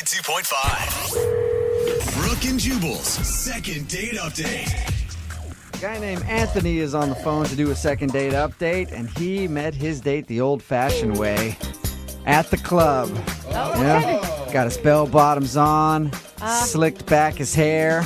92.5. Brooke and Jubal's second date update. A guy named Anthony is on the phone to do a second date update, and he met his date the old-fashioned way at the club. Oh, Yeah, got his bell bottoms on, slicked back his hair,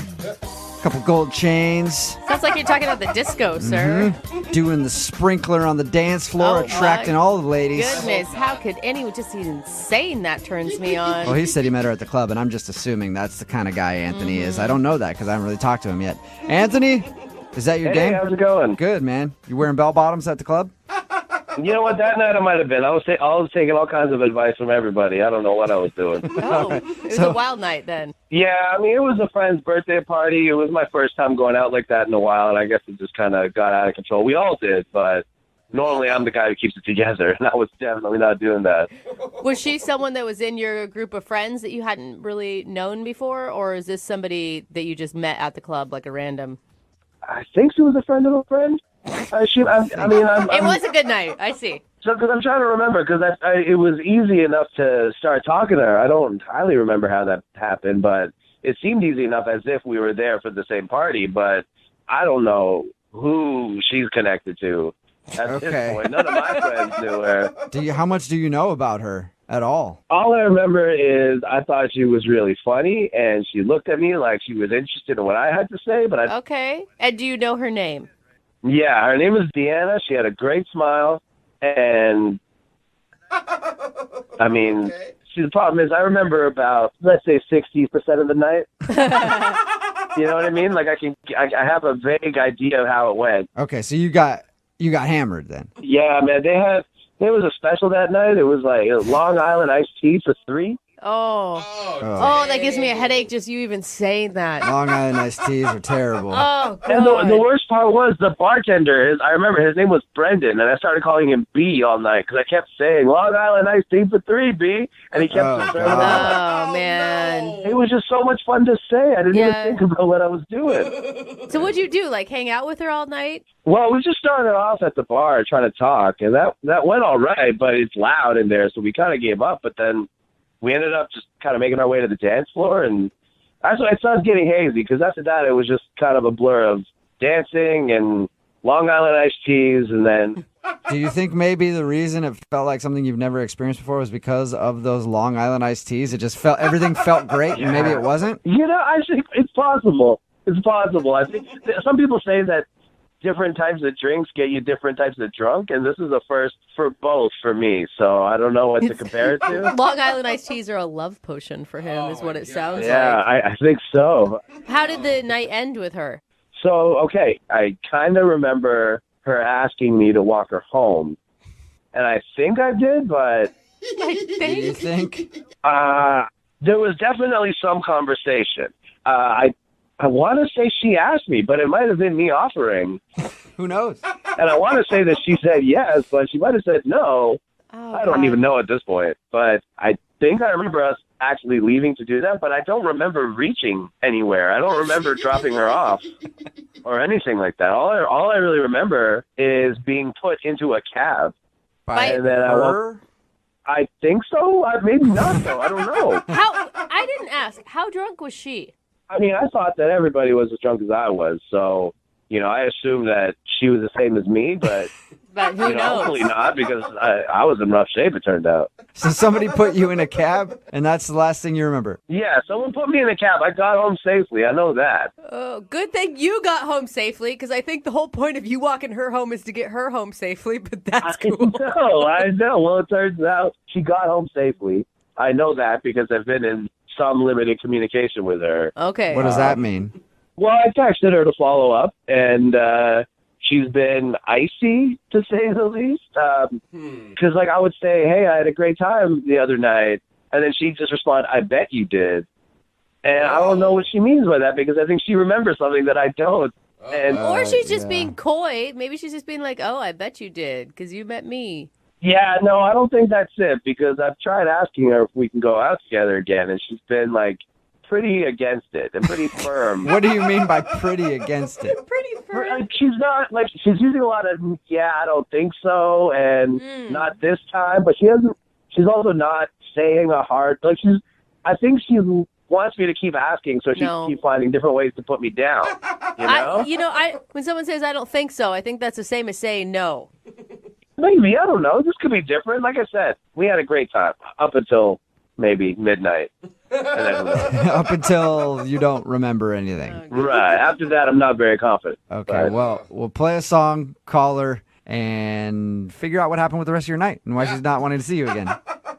couple gold chains, Sounds like you're talking about the disco, sir. doing the sprinkler on the dance floor, Oh, attracting my all the ladies. Goodness, how could anyone just even saying that turns me on? Well, he said he met her at the club, and I'm just assuming that's the kind of guy Anthony is. I don't know that because I haven't really talked to him yet. Anthony, is that your Hey, game? how's it going? Good, man. You wearing bell bottoms at the club? You know what? That night I might have been. I was taking all kinds of advice from everybody. I don't know what I was doing. Oh, it was So- a wild night then. Yeah, I mean, it was a friend's birthday party. It was my first time going out like that in a while, and I guess it just kind of got out of control. We all did, but normally I'm the guy who keeps it together, and I was definitely not doing that. Was she someone that was in your group of friends that you hadn't really known before, or is this somebody that you just met at the club, like a random? I think she was a friend of a friend. I'm It was a good night. I see. So, because I'm trying to remember, because it was easy enough to start talking to her. I don't entirely remember how that happened, but it seemed easy enough as if we were there for the same party, but I don't know who she's connected to at Okay. this point. None of my friends knew her. How much do you know about her at all? All I remember is I thought she was really funny, and she looked at me like she was interested in what I had to say, but Okay. And do you know her name? yeah, her name was Deanna. She had a great smile, and I mean, see, the problem is I remember about, let's say, 60% of the night. You know what I mean? Like I have a vague idea of how it went. Okay, so you got hammered then. Yeah, man, there was a special that night. It was like Long Island iced tea for $3. Oh, that gives me a headache just you even saying that. Long Island iced teas are terrible. Oh, And God. the worst part was the bartender. I remember his name was Brendan, and I started calling him B all night because I kept saying Long Island iced tea for $3, B, and he kept Oh, throwing it out. Oh, man. It was just so much fun to say. I didn't Yeah. even think about what I was doing. So what'd you do? Like hang out with her all night? Well, we just started off at the bar trying to talk, and that went all right, but it's loud in there, so we kind of gave up. But then we ended up just kind of making our way to the dance floor, and that's when it started getting hazy, because after that it was just kind of a blur of dancing and Long Island iced teas, and then... Do you think maybe the reason it felt like something you've never experienced before was because of those Long Island iced teas? It just everything felt great, and maybe it wasn't? You know, I think it's possible. It's possible. I think some people say that different types of drinks get you different types of drunk, and this is a first for both for me, so I don't know what to compare it to. Long Island iced teas are a love potion for him, is what it sounds Yeah, like. I think so. How did the night end with her? So, okay, I kind of remember her asking me to walk her home, and I think I did, but I Do you think. think? there was definitely some conversation. I want to say she asked me, but it might have been me offering. Who knows? And I want to say that she said yes, but she might have said no. Oh, I don't God. even know at this point. But I think I remember us actually leaving to do that, but I don't remember reaching anywhere. I don't remember dropping her off or anything like that. All I really remember is being put into a cab. By And then her? I think so. Maybe not, though. I don't know. I didn't ask. How drunk was she? I mean, I thought that everybody was as drunk as I was, so, you know, I assumed that she was the same as me, but, But who you know, knows? hopefully not, because I was in rough shape, it turned out. So somebody put you in a cab, and that's the last thing you remember? Yeah, someone put me in a cab. I got home safely. I know that. Oh, good thing you got home safely, because I think the whole point of you walking her home is to get her home safely, but that's cool. I know. Well, it turns out she got home safely. I know that because I've been in some limited communication with her. Okay. Uh, What does that mean? Well, I texted her to follow up, and she's been icy, to say the least. Because, like, I would say, hey, I had a great time the other night, and then she'd just respond, I bet you did. And I don't know what she means by that, because I think she remembers something that I don't. And Or she's just yeah. being coy. Maybe she's just being like, oh, I bet you did, because you met me. yeah, no, I don't think that's it, because I've tried asking her if we can go out together again, and she's been, like, pretty against it and pretty firm. What do you mean by pretty against it? Like, she's not, like, she's using a lot of, yeah, I don't think so, and not this time, but she's also not saying a hard, like, I think she wants me to keep asking, so she No. keeps finding different ways to put me down. You know? When someone says I don't think so, I think that's the same as saying no. Maybe, I don't know. This could be different. Like I said, we had a great time up until maybe midnight. And then who knows? Up until you don't remember anything. Right. After that, I'm not very confident. Okay, But- well, we'll play a song, call her, and figure out what happened with the rest of your night and why she's not wanting to see you again.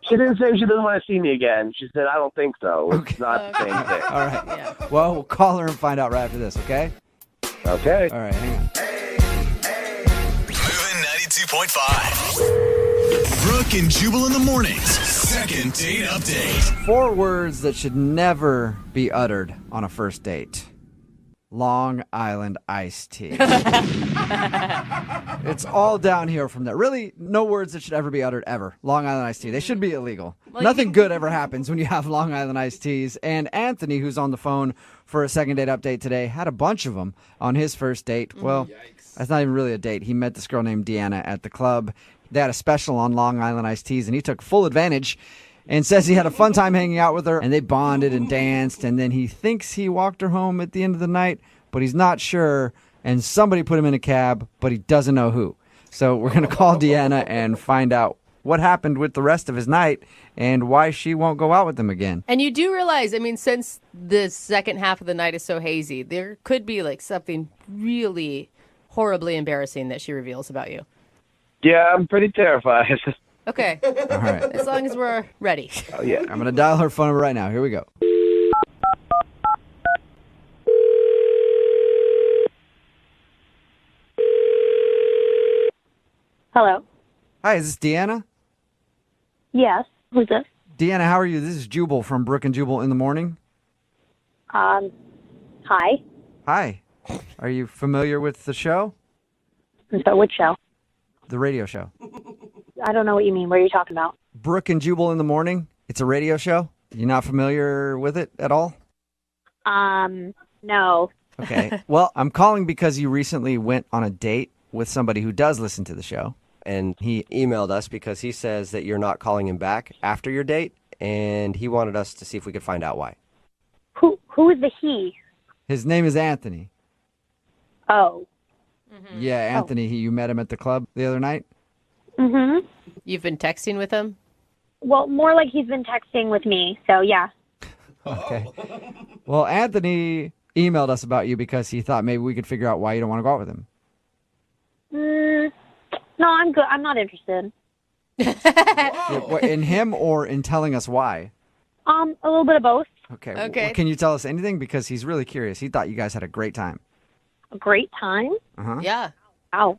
She didn't say she doesn't want to see me again. She said, I don't think so. It's not the same thing. All right. Yeah. Well, we'll call her and find out right after this, okay? Okay. All right, hang on. Moving 92.5. Brooke and Jubal in the mornings. Second date update. 4 words that should never be uttered on a first date. Long Island iced tea. It's all downhill from there. Really, no words that should ever be uttered ever. Long Island iced tea. They should be illegal. Nothing good ever happens when you have Long Island iced teas. And Anthony, who's on the phone for a second date update today, had a bunch of them on his first date. Well, that's not even really a date. He met this girl named Deanna at the club. They had a special on Long Island iced teas, and he took full advantage and says he had a fun time hanging out with her, and they bonded and danced, and then he thinks he walked her home at the end of the night, but he's not sure, and somebody put him in a cab, but he doesn't know who. So we're going to call Deanna and find out what happened with the rest of his night and why she won't go out with him again. And you do realize, I mean, since the second half of the night is so hazy, there could be like something really horribly embarrassing that she reveals about you. Yeah, I'm pretty terrified. Okay. All right. As long as we're ready. Oh, yeah. I'm going to dial her phone number right now. Here we go. Hello. Hi, is this Deanna? Yes. Who's this? Deanna, how are you? This is Jubal from Brooke and Jubal in the morning. Hi. Hi. Are you familiar with the show? So which show? The radio show. I don't know what you mean. What are you talking about? Brooke and Jubal in the morning. It's a radio show. You're not familiar with it at all? No. Okay. Well, I'm calling because you recently went on a date with somebody who does listen to the show. And he emailed us because he says that you're not calling him back after your date, and he wanted us to see if we could find out why. Who is the he? His name is Anthony. Oh. Yeah, Anthony. You met him at the club the other night? Mm-hmm. You've been texting with him? Well, more like he's been texting with me. So yeah. Okay. Well, Anthony emailed us about you because he thought maybe we could figure out why you don't want to go out with him. No, I'm good. I'm not interested. In him or in telling us why? A little bit of both. Okay. Okay. Well, can you tell us anything? Because he's really curious. He thought you guys had a great time. A great time. Uh-huh. Yeah. Wow.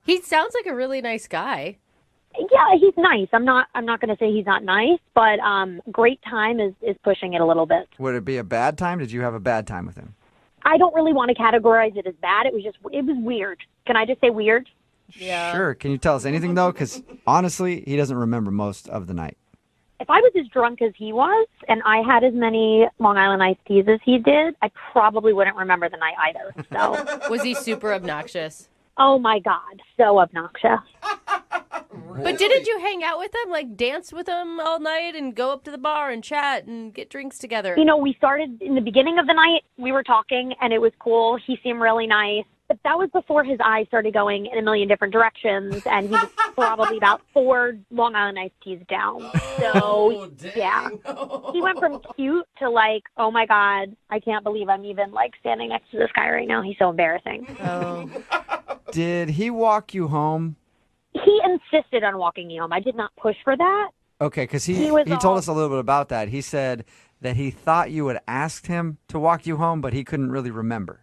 He sounds like a really nice guy. Yeah, he's nice. I'm not going to say he's not nice, but great time is pushing it a little bit. Would it be a bad time? Did you have a bad time with him? I don't really want to categorize it as bad. It was weird. Can I just say weird? Yeah. Sure. Can you tell us anything, though? Because honestly, he doesn't remember most of the night. If I was as drunk as he was and I had as many Long Island iced teas as he did, I probably wouldn't remember the night either. So, Was he super obnoxious? oh my God, so obnoxious. But didn't you hang out with him, like dance with him all night and go up to the bar and chat and get drinks together? You know, we started in the beginning of the night, we were talking and it was cool. He seemed really nice. But that was before his eyes started going in a million different directions, and he was probably about 4 Long Island iced teas down. So, yeah. He went from cute to like, oh my God, I can't believe I'm even like standing next to this guy right now. He's so embarrassing. Oh. Did he walk you home? He insisted on walking me home. I did not push for that. Okay, because he was told all- us a little bit about that. He said that he thought you had asked him to walk you home, but he couldn't really remember.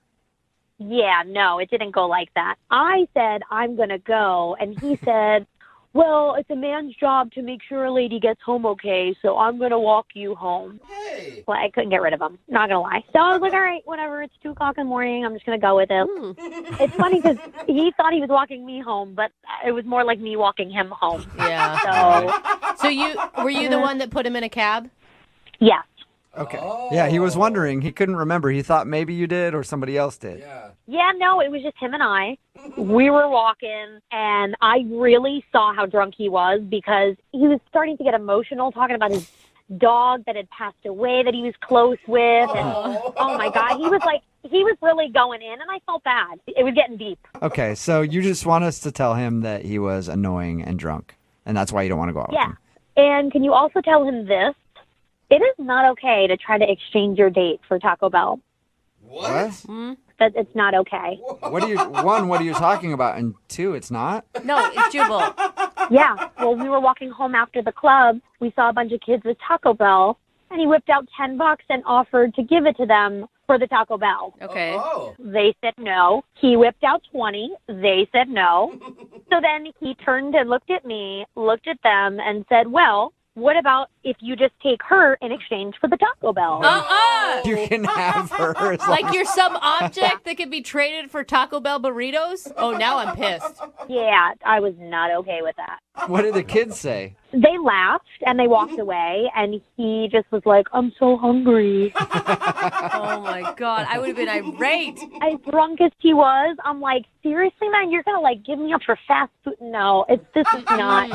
Yeah, no, it didn't go like that. I said, I'm going to go. And he said, well, it's a man's job to make sure a lady gets home okay, so I'm going to walk you home. Hey. Well, I couldn't get rid of him. Not going to lie. So I was like, all right, whatever. It's 2 o'clock in the morning. I'm just going to go with it. It's funny because he thought he was walking me home, but it was more like me walking him home. Yeah. So, So were you the one that put him in a cab? yeah. Okay. Yeah, he was wondering. He couldn't remember. He thought maybe you did or somebody else did. Yeah, no, it was just him and I. We were walking, and I really saw how drunk he was because he was starting to get emotional, talking about his dog that had passed away that he was close with. And oh my God, he was really going in, and I felt bad. It was getting deep. Okay, so you just want us to tell him that he was annoying and drunk, and that's why you don't want to go out with Yeah. him. And can you also tell him this? It is not okay to try to exchange your date for Taco Bell. What? That it's not okay. What are you talking about? And two, it's not? No, it's Jubal. Yeah. Well, we were walking home after the club. We saw a bunch of kids with Taco Bell, and he whipped out $10 and offered to give it to them for the Taco Bell. Okay. They said no. He whipped out 20. They said no. So then he turned and looked at me, looked at them, and said, well, what about if you just take her in exchange for the Taco Bell? You can have her. As long Like you're some object that can be traded for Taco Bell burritos? Oh, now I'm pissed. Yeah, I was not okay with that. What did the kids say? They laughed and they walked away, and he just was like, I'm so hungry. Oh, my God. I would have been irate. As drunk as he was, I'm like, seriously, man, you're going to, like, give me up for fast food? No, this is not.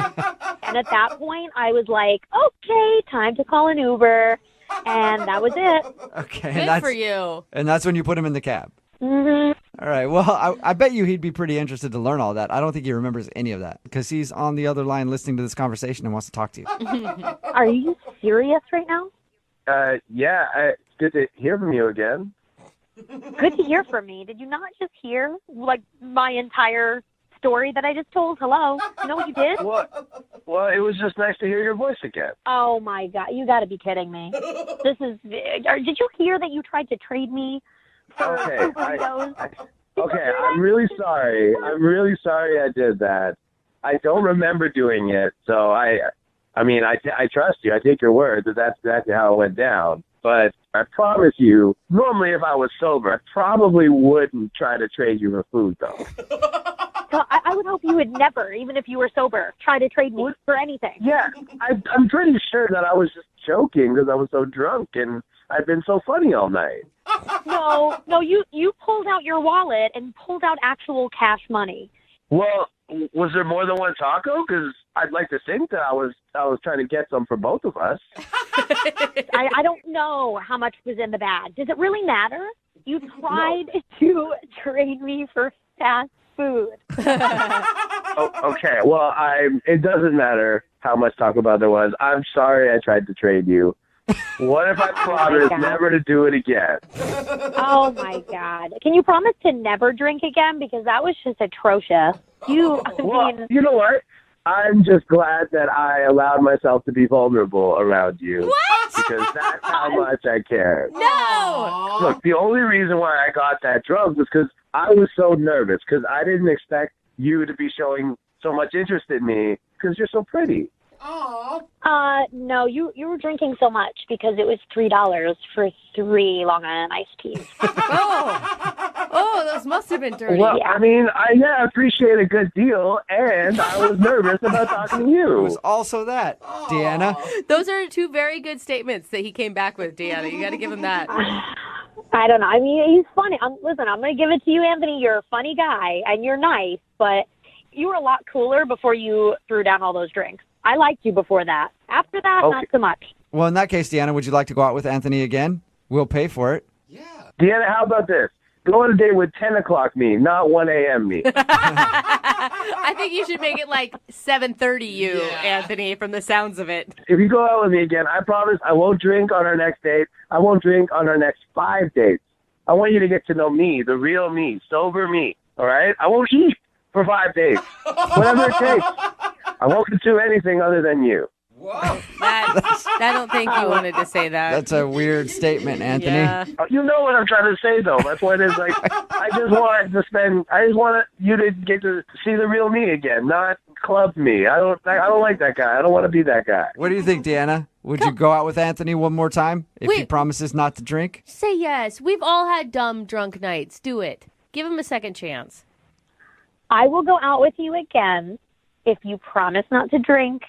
And at that point, I was like, okay, time to call an Uber. And that was it. Okay. Good for you. And that's when you put him in the cab. Hmm. All right. Well, I bet you he'd be pretty interested to learn all that. I don't think he remembers any of that because he's on the other line listening to this conversation and wants to talk to you. Are you serious right now? Yeah, it's good to hear from you again. Good to hear from me. Did you not just hear, like, my entire story that I just told? Hello? You know what you did? Well, it was just nice to hear your voice again. Oh, my God. You got to be kidding me. Did you hear that you tried to trade me for Okay, burritos? Okay, I'm really sorry. I'm really sorry I did that. I don't remember doing it, so I trust you. I take your word that that's exactly how it went down. But I promise you, normally if I was sober, I probably wouldn't try to trade you for food, though. So I would hope you would never, even if you were sober, try to trade me for anything. Yeah, I'm pretty sure that I was just joking because I was so drunk and I've been so funny all night. No, you pulled out your wallet and pulled out actual cash money. Well, was there more than one taco? Because I'd like to think that I was trying to get some for both of us. I don't know how much was in the bag. Does it really matter? You tried to trade me for fast food. Okay, well, it doesn't matter how much Taco Bell there was. I'm sorry I tried to trade you. What if I promise never to do it again? Oh, my God. Can you promise to never drink again? Because that was just atrocious. Well, you know what? I'm just glad that I allowed myself to be vulnerable around you. What? Because that's how much I care. No! Look, the only reason why I got that drunk was because I was so nervous, because I didn't expect you to be showing so much interest in me because you're so pretty. No, you were drinking so much because it was $3 for 3 Long Island iced teas. Oh, those must have been dirty. Well, I mean, I appreciate a good deal, and I was nervous about talking to It you. was also that, Deanna. Those are two very good statements that he came back with, Deanna. You got to give him that. I don't know. I mean, he's funny. Listen, I'm going to give it to you, Anthony. You're a funny guy, and you're nice, but you were a lot cooler before you threw down all those drinks. I liked you before that. After that, Okay. not so much. Well, in that case, Deanna, would you like to go out with Anthony again? We'll pay for it. Deanna, how about this? Go on a date with 10 o'clock me, not 1 a.m. me. I think you should make it like 7:30 you, Anthony, from the sounds of it. If you go out with me again, I promise I won't drink on our next date. I won't drink on our next 5 dates. I want you to get to know me, the real me, sober me, all right? I won't eat for 5 days. Whatever it takes. I won't do anything other than you. I don't think you wanted to say that. That's a weird statement, Anthony. Yeah. You know what I'm trying to say, though. My point is, like, I just want you to get to see the real me again, not club me. I don't like that guy. I don't want to be that guy. What do you think, Deanna? Would you go out with Anthony one more time if he Wait. promises not to drink? Say yes. We've all had dumb drunk nights. Do it. Give him a second chance. I will go out with you again if you promise not to drink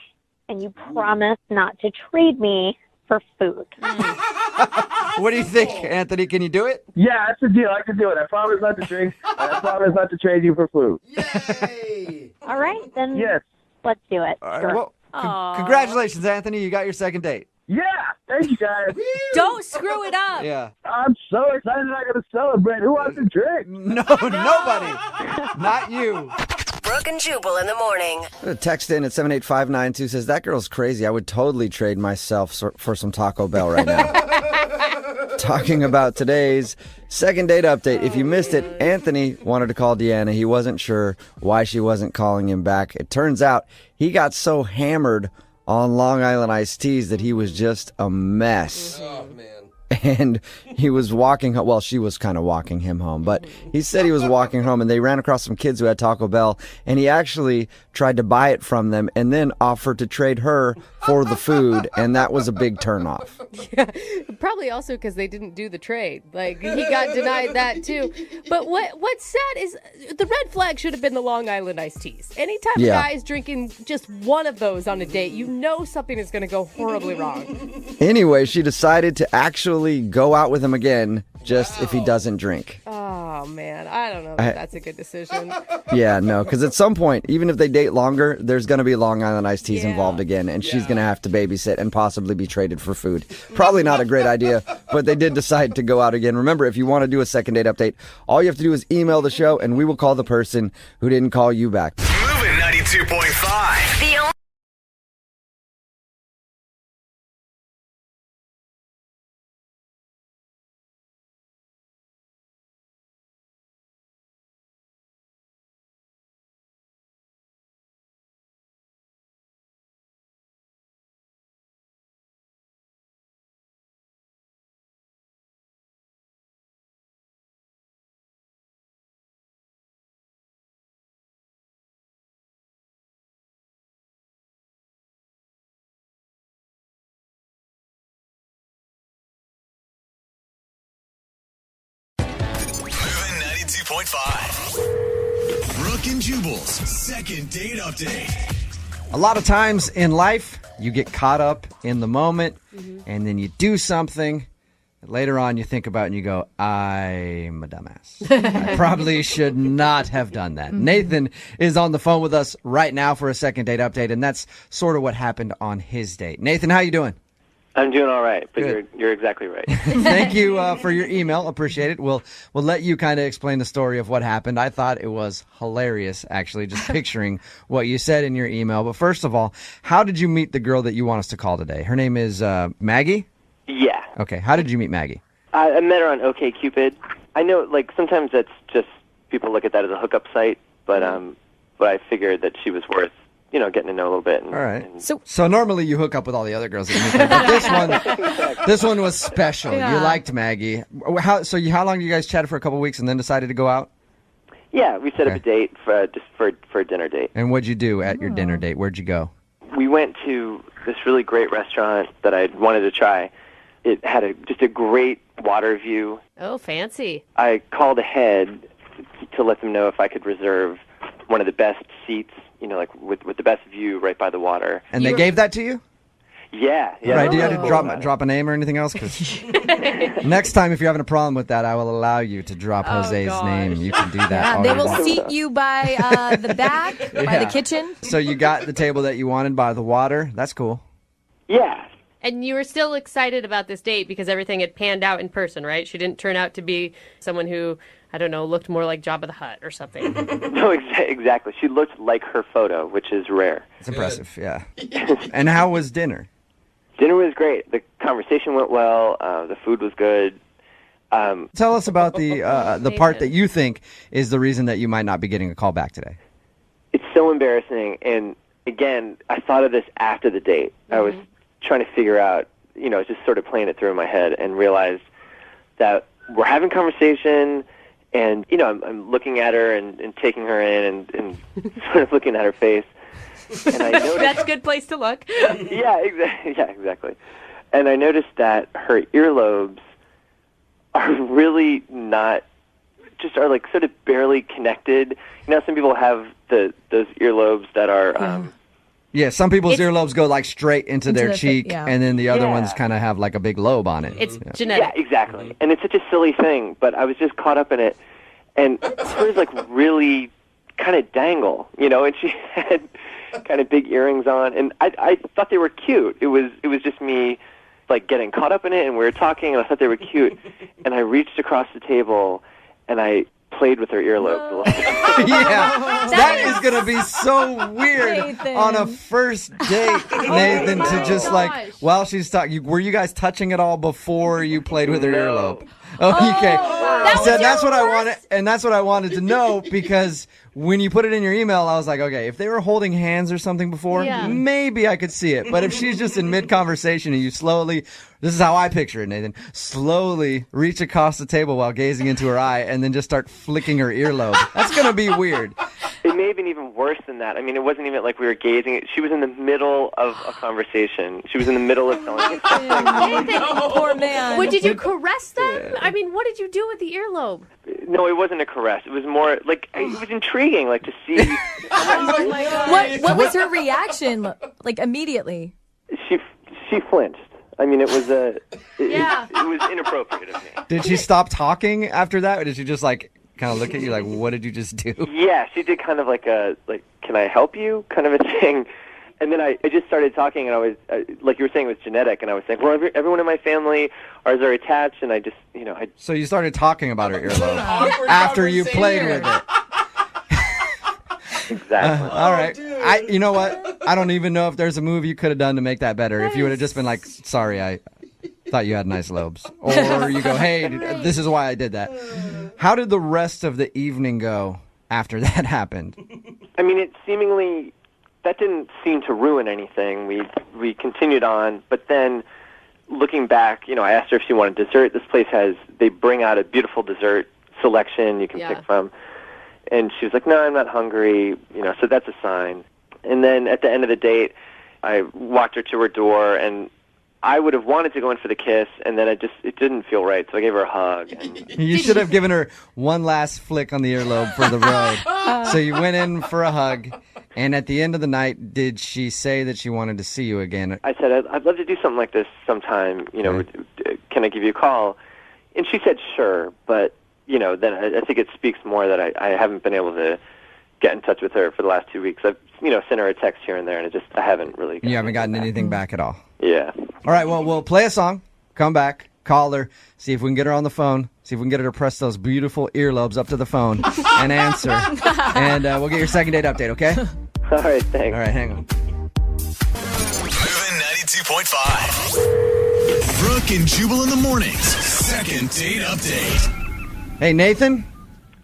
and you promise not to trade me for food. What do you think, Anthony? Can you do it? Yeah, that's the deal. I can do it. I promise not to drink, and I promise not to trade you for food. All right, then Yes. let's do it. All right, Sure. well, Aw. congratulations, Anthony. You got your second date. Yeah, thank you guys. Don't screw it up. Yeah. I'm so excited I got to celebrate. Who wants a drink? No, nobody. Not you. Brooke and Jubal in the morning. A text in at 78592 says, that girl's crazy. I would totally trade myself for some Taco Bell right now. Talking about today's second date update. If you missed it, Anthony wanted to call Deanna. He wasn't sure why she wasn't calling him back. It turns out he got so hammered on Long Island iced teas that he was just a mess. Oh, man. And he was walking home. Well, she was kind of walking him home, but he said he was walking home, and they ran across some kids who had Taco Bell, and he actually tried to buy it from them and then offered to trade her for the food, and that was a big turnoff. Yeah, probably also because they didn't do the trade. Like, he got denied that too. But what's sad is the red flag should have been the Long Island iced teas. Anytime a guy is drinking just one of those on a date, you know something is going to go horribly wrong. Anyway, she decided to actually go out with him again, just if he doesn't drink. Oh, man. I don't know if that's a good decision. Yeah, no, because at some point, even if they date longer, there's going to be Long Island iced teas involved again, and she's going to have to babysit and possibly be traded for food. Probably not a great idea, but they did decide to go out again. Remember, if you want to do a second date update, all you have to do is email the show, and we will call the person who didn't call you back. Moving 92.5. The only Moving 92.5. Brooke and Jubal's second date update. A lot of times in life, you get caught up in the moment, and then you do something. Later on, you think about it and you go, I'm a dumbass. I probably should not have done that. Nathan is on the phone with us right now for a second date update, and that's sort of what happened on his date. Nathan, how you doing? I'm doing all right, but Good. you're exactly right. Thank you for your email. Appreciate it. We'll let you kind of explain the story of what happened. I thought it was hilarious, actually, just picturing what you said in your email. But first of all, how did you meet the girl that you want us to call today? Her name is Maggie? Yeah. Okay. How did you meet Maggie? I met her on OkCupid. I know, like, sometimes that's just people look at that as a hookup site, but I figured that she was worth, getting to know a little bit. All right. So normally you hook up with all the other girls that you meet, but this one was special. Yeah. You liked Maggie. How long you guys chatted for a couple weeks and then decided to go out? Yeah, we set up a date for a dinner date. And what'd you do at your dinner date? Where'd you go? We went to this really great restaurant that I wanted to try. It had just a great water view. Oh, fancy. I called ahead to let them know if I could reserve one of the best seats, like with the best view right by the water. And they gave that to you? Yeah. Right. Do you have to drop a name or anything else? 'Cause next time, if you're having a problem with that, I will allow you to drop Jose's name. You can do that. all They you will want. seat you by the back, by the kitchen. So you got the table that you wanted by the water. That's cool. Yeah. And you were still excited about this date because everything had panned out in person, right? She didn't turn out to be someone who, I don't know, looked more like Jabba the Hutt or something. No, exactly. She looked like her photo, which is rare. It's impressive, yeah. And how was dinner? Dinner was great. The conversation went well. The food was good. Tell us about the part that you think is the reason that you might not be getting a call back today. It's so embarrassing. And again, I thought of this after the date. I was trying to figure out, just sort of playing it through in my head and realized that we're having conversation and, I'm looking at her and taking her in and sort of looking at her face. And I noticed, That's a good place to look. Yeah, exactly. And I noticed that her earlobes are really not, just are like sort of barely connected. Some people have those earlobes that are... Yeah, some people's earlobes go like straight into their the cheek, yeah. and then the other Yeah. ones kind of have like a big lobe on it. It's Yeah, genetic. exactly. And it's such a silly thing, but I was just caught up in it. And hers like really kind of dangle, and she had kind of big earrings on, and I thought they were cute. It was just me like getting caught up in it, and we were talking, and I thought they were cute, and I reached across the table, and I played with her earlobe. Yeah, that is going to be so weird Nathan. on a first date, Nathan, to just like, while she's talking, were you guys touching it all before you played with her earlobe? Okay. That's what I wanted, and that's what I wanted to know, because when you put it in your email, I was like, okay, if they were holding hands or something before, maybe I could see it. But if she's just in mid-conversation and you slowly, this is how I picture it, Nathan, slowly reach across the table while gazing into her eye and then just start flicking her earlobe, that's going to be weird. It may have been even worse than that. I mean, it wasn't even like we were gazing. She was in the middle of a conversation. She was in the middle of telling me something. Poor man. Did you caress them? I mean, what did you do with the earlobe? No, it wasn't a caress. It was more like, it was intriguing, like to see. Oh my God. What was her reaction, like, immediately? She flinched. I mean, it was it was inappropriate of me. Did she stop talking after that, or did she just like kind of look at you like, what did you just do? Yeah, she did kind of like can I help you kind of a thing. And then I just started talking, and I was, like you were saying, it was genetic, and I was saying, well, everyone in my family are attached, and I just, So you started talking about her earlobe after you played with it. Exactly. All right. You know what? I don't even know if there's a move you could have done to make that better. If you would have just been like, sorry, I thought you had nice lobes. Or you go, hey, this is why I did that. How did the rest of the evening go after that happened? I mean, that didn't seem to ruin anything. We continued on, but then looking back, I asked her if she wanted dessert. This place they bring out a beautiful dessert selection you can pick from. And she was like, no, I'm not hungry, so that's a sign. And then at the end of the date, I walked her to her door, and I would have wanted to go in for the kiss, and then it didn't feel right, so I gave her a hug. You should have given her one last flick on the earlobe for the road. So you went in for a hug, and at the end of the night, did she say that she wanted to see you again? I said, I'd love to do something like this sometime, can I give you a call? And she said, sure, but, then I think it speaks more that I haven't been able to get in touch with her for the last 2 weeks. I've, sent her a text here and there, and I haven't really You haven't gotten anything back at all? Yeah. All right, well, we'll play a song, come back, call her, see if we can get her on the phone, see if we can get her to press those beautiful earlobes up to the phone and answer. And we'll get your second date update, okay? All right, thanks. All right, hang on. Moving 92.5. Brooke and Jubal in the mornings. Second date update. Hey, Nathan?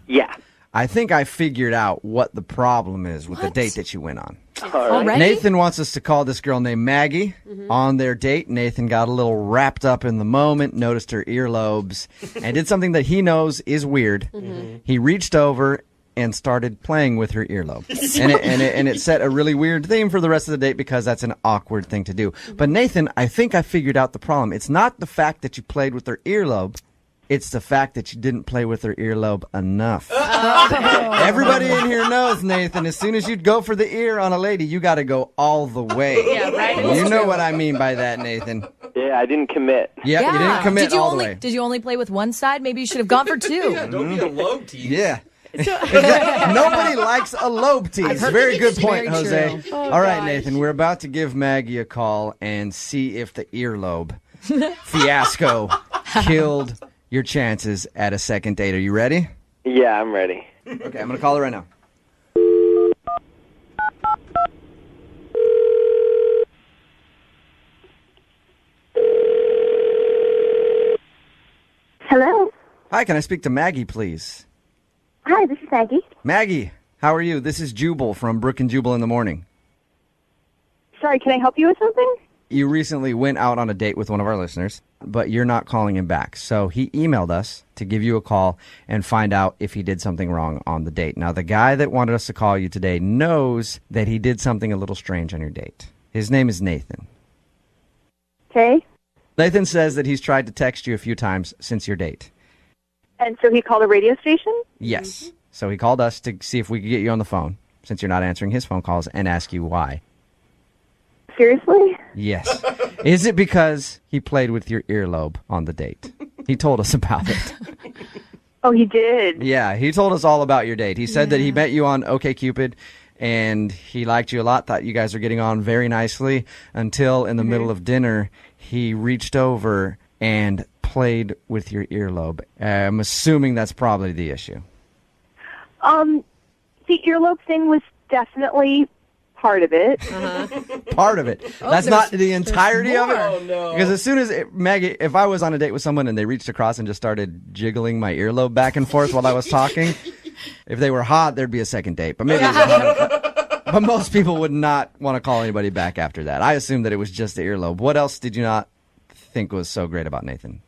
Yeah. I think I figured out what the problem is with the date that you went on. All right. Already? Nathan wants us to call this girl named Maggie on their date. Nathan got a little wrapped up in the moment, noticed her earlobes, and did something that he knows is weird. He reached over and started playing with her earlobe. and it set a really weird theme for the rest of the date because that's an awkward thing to do. But Nathan, I think I figured out the problem. It's not the fact that you played with her earlobe. It's the fact that you didn't play with her earlobe enough. Everybody in here knows, Nathan, as soon as you go for the ear on a lady, you got to go all the way. Yeah, right? And you know what I mean by that, Nathan. Yeah, I didn't commit. Yep, you didn't commit all the way. Did you only play with one side? Maybe you should have gone for two. Don't be a lobe tease. Yeah. Nobody likes a lobe tease. Very good point, Jose. All right, Nathan, we're about to give Maggie a call and see if the earlobe fiasco killed your chances at a second date. Are you ready? Yeah, I'm ready. Okay, I'm going to call her right now. Hello. Hi, can I speak to Maggie, please? Hi, this is Maggie. Maggie, how are you? This is Jubal from Brooke and Jubal in the morning. Sorry, can I help you with something? You recently went out on a date with one of our listeners, but you're not calling him back. So he emailed us to give you a call and find out if he did something wrong on the date. Now, the guy that wanted us to call you today knows that he did something a little strange on your date. His name is Nathan. Okay. Nathan says that he's tried to text you a few times since your date. And so he called a radio station? Yes. So he called us to see if we could get you on the phone, since you're not answering his phone calls, and ask you why. Seriously? Yes. Is it because he played with your earlobe on the date? He told us about it. Oh, he did? Yeah, he told us all about your date. He said that he met you on OkCupid, and he liked you a lot, thought you guys were getting on very nicely, until in the middle of dinner, he reached over and played with your earlobe. I'm assuming that's probably the issue. The earlobe thing was definitely part of it. Part of it. That's not the entirety of it. Oh, no. Because as soon as, Maggie, if I was on a date with someone and they reached across and just started jiggling my earlobe back and forth while I was talking, if they were hot, there'd be a second date. But maybe, but most people would not want to call anybody back after that. I assumed that it was just the earlobe. What else did you not think was so great about Nathan?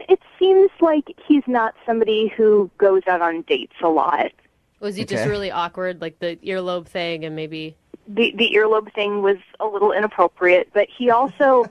It seems like he's not somebody who goes out on dates a lot. Was he just really awkward, like the earlobe thing, and maybe the earlobe thing was a little inappropriate, but he also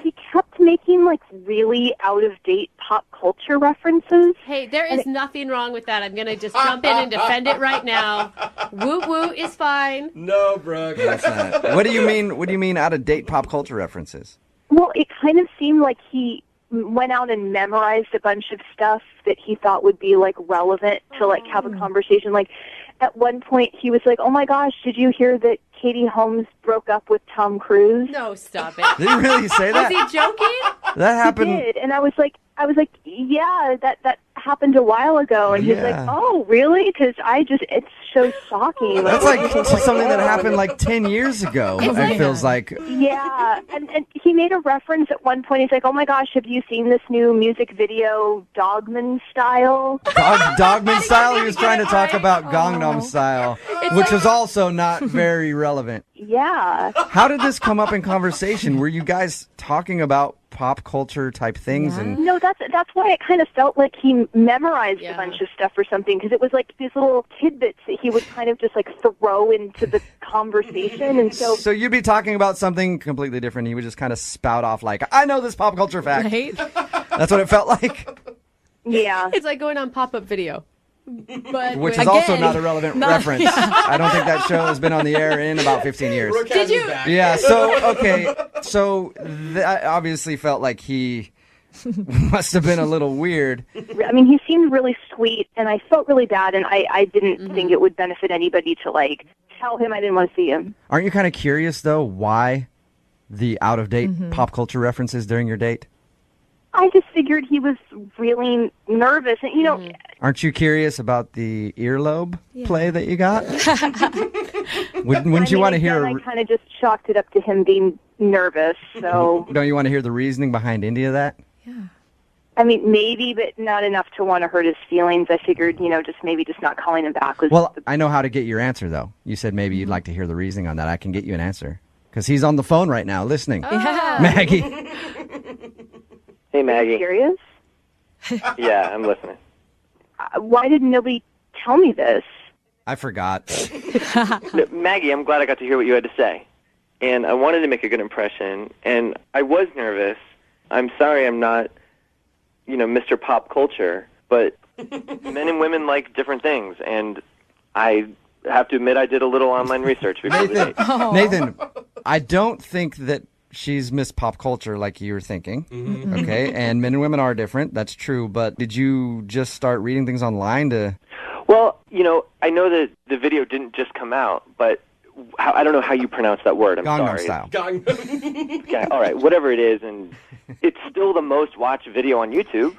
he kept making like really out of date pop culture references. Hey, there is nothing wrong with that. I'm gonna just jump in and defend it right now. Woo woo is fine. No, Brooke. That's not. What do you mean? What do you mean out of date pop culture references? Well, it kind of seemed like he went out and memorized a bunch of stuff that he thought would be like relevant to like have a conversation. Like at one point he was like, "Oh my gosh, did you hear that Katie Holmes broke up with Tom Cruise?" No, stop it. Did he really say that? Was he joking? That happened. He did, and I was like, yeah, that happened a while ago, and he's like, Yeah. "Oh, really?" Because it's so shocking. That's like something that happened like 10 years ago. It feels like. Yeah, and he made a reference at one point. He's like, "Oh my gosh, have you seen this new music video, Dogman Style?" Dogman Style? He was trying to talk about Gangnam Style, which was also not very relevant. Yeah. How did this come up in conversation? Were you guys talking about pop culture type things? And No, that's why it kind of felt like he memorized a bunch of stuff or something, because it was like these little tidbits that he would kind of just like throw into the conversation, and so you'd be talking about something completely different. He would just kind of spout off like, "I know this pop culture fact." Right? That's what it felt like. yeah. It's like going on pop-up video. But Which is with- also Again, not a relevant reference. I don't think that show has been on the air in about 15 years. Brooke has Did his you- back. Yeah, so that obviously felt like he must have been a little weird. I mean, he seemed really sweet, and I felt really bad, and I didn't think it would benefit anybody to like tell him I didn't want to see him. Aren't you kind of curious, though, why the out-of-date pop culture references during your date? I just figured he was really nervous, and you know, Aren't you curious about the earlobe play that you got? Wouldn't you want to hear? I kind of just chalked it up to him being nervous. So, Don't you want to hear the reasoning behind any of that? I mean, maybe, but not enough to want to hurt his feelings. I figured, just not calling him back was. Well, I know how to get your answer, though. You said maybe you'd like to hear the reasoning on that. I can get you an answer because he's on the phone right now listening. Maggie. Hey, Maggie. Serious? Yeah, I'm listening. Why didn't nobody tell me this? I forgot. No, Maggie, I'm glad I got to hear what you had to say. And I wanted to make a good impression, and I was nervous. I'm sorry I'm not, Mr. Pop Culture, but men and women like different things, and I have to admit I did a little online research before the date. Nathan, I don't think that she's Miss Pop Culture like you were thinking. Okay, and men and women are different. That's true. But did you just start reading things online to? Well, I know that the video didn't just come out, but I don't know how you pronounce that word. I'm Gangnam sorry. Style. Yeah, all right, whatever it is, and it's still the most watched video on YouTube.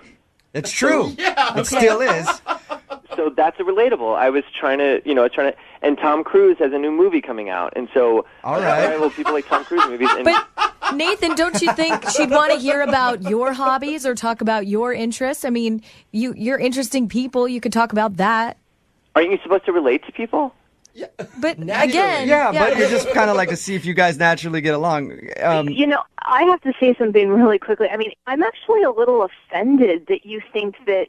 It's true. It still is. So that's relatable. I was trying to, and Tom Cruise has a new movie coming out, and so All right. well, people like Tom Cruise movies. And But Nathan, don't you think she'd want to hear about your hobbies or talk about your interests? I mean, you're interesting people. You could talk about that. aren't you supposed to relate to people? But Naturally. again, Yeah, but you just kind of like to see if you guys naturally get along. I have to say something really quickly. I mean, I'm actually a little offended that you think that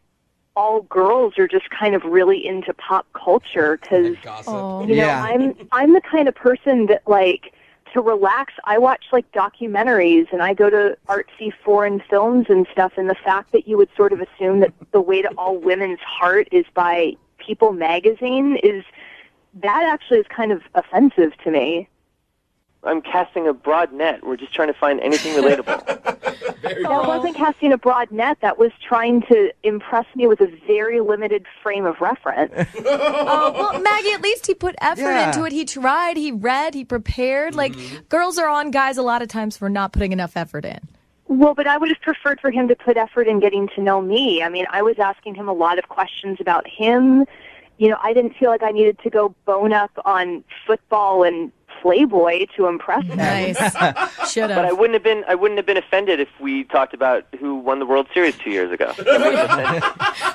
all girls are just kind of really into pop culture, because Gossip. Yeah. I'm the kind of person that like to relax. I watch like documentaries and I go to artsy foreign films and stuff. And the fact that you would sort of assume that the way to all women's heart is by People magazine that actually is kind of offensive to me. I'm casting a broad net. We're just trying to find anything relatable. That wasn't casting a broad net. That was trying to impress me with a very limited frame of reference. Well, Maggie, at least he put effort Yeah. into it. He tried, he read, he prepared. Like, girls are on guys a lot of times for not putting enough effort in. Well, but I would have preferred for him to put effort in getting to know me. I mean, I was asking him a lot of questions about him. You know, I didn't feel like I needed to go bone up on football and Playboy to impress him. Nice. Should But I have. wouldn't have been offended if we talked about who won the World Series 2 years ago.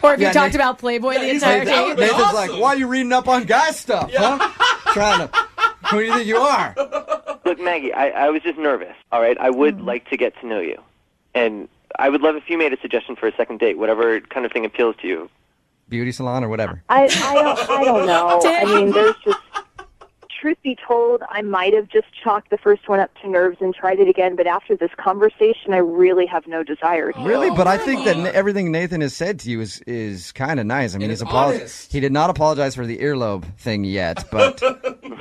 Or if you Yeah, talked Nick- about Playboy the entire game. Nathan's like, why are you reading up on guy stuff, huh? Trying to. Who do you think you are? Look, Maggie, I was just nervous. All right, I would like to get to know you, and I would love if you made a suggestion for a second date, whatever kind of thing appeals to you. Beauty salon or whatever. I don't know. I mean, there's just, truth be told, I might have just chalked the first one up to nerves and tried it again, but after this conversation, I really have no desire to. Really? But I think that everything Nathan has said to you is kind of nice. I mean, it's he's honest. He did not apologize for the earlobe thing yet, but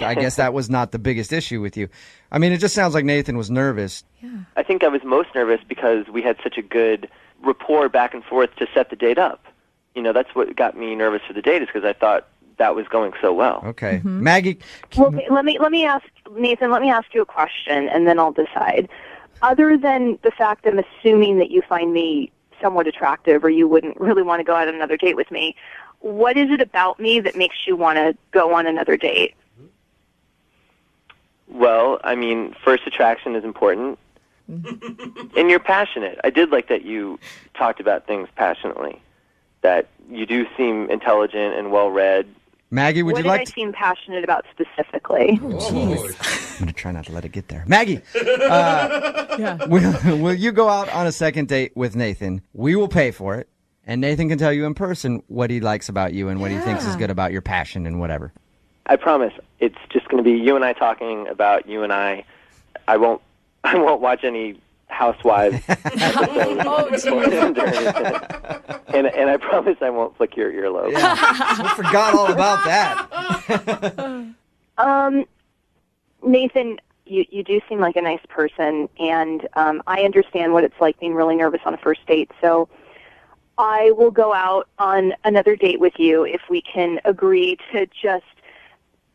I guess that was not the biggest issue with you. I mean, it just sounds like Nathan was nervous. I think I was most nervous because we had such a good rapport back and forth to set the date up. You know, that's what got me nervous for the date, is because I thought that was going so well. Okay. Maggie, Well, let me ask Nathan. Let me ask you a question, and then I'll decide. Other than the fact I'm assuming that you find me somewhat attractive, or you wouldn't really want to go on another date with me, what is it about me that makes you want to go on another date? Well, I mean, first attraction is important, and you're passionate. I did like that you talked about things passionately, that you do seem intelligent and well-read. Maggie, would What you did like I to... seem passionate about specifically? I'm going to try not to let it get there. Maggie, will you go out on a second date with Nathan? We will pay for it, and Nathan can tell you in person what he likes about you and what he thinks is good about your passion and whatever. I promise. It's just going to be you and I talking about you and I. I won't watch any Housewives episodes. Oh, geez. and I promise I won't flick your earlobe. Yeah. I forgot all about that. Nathan, you do seem like a nice person, and I understand what it's like being really nervous on a first date. So I will go out on another date with you if we can agree to just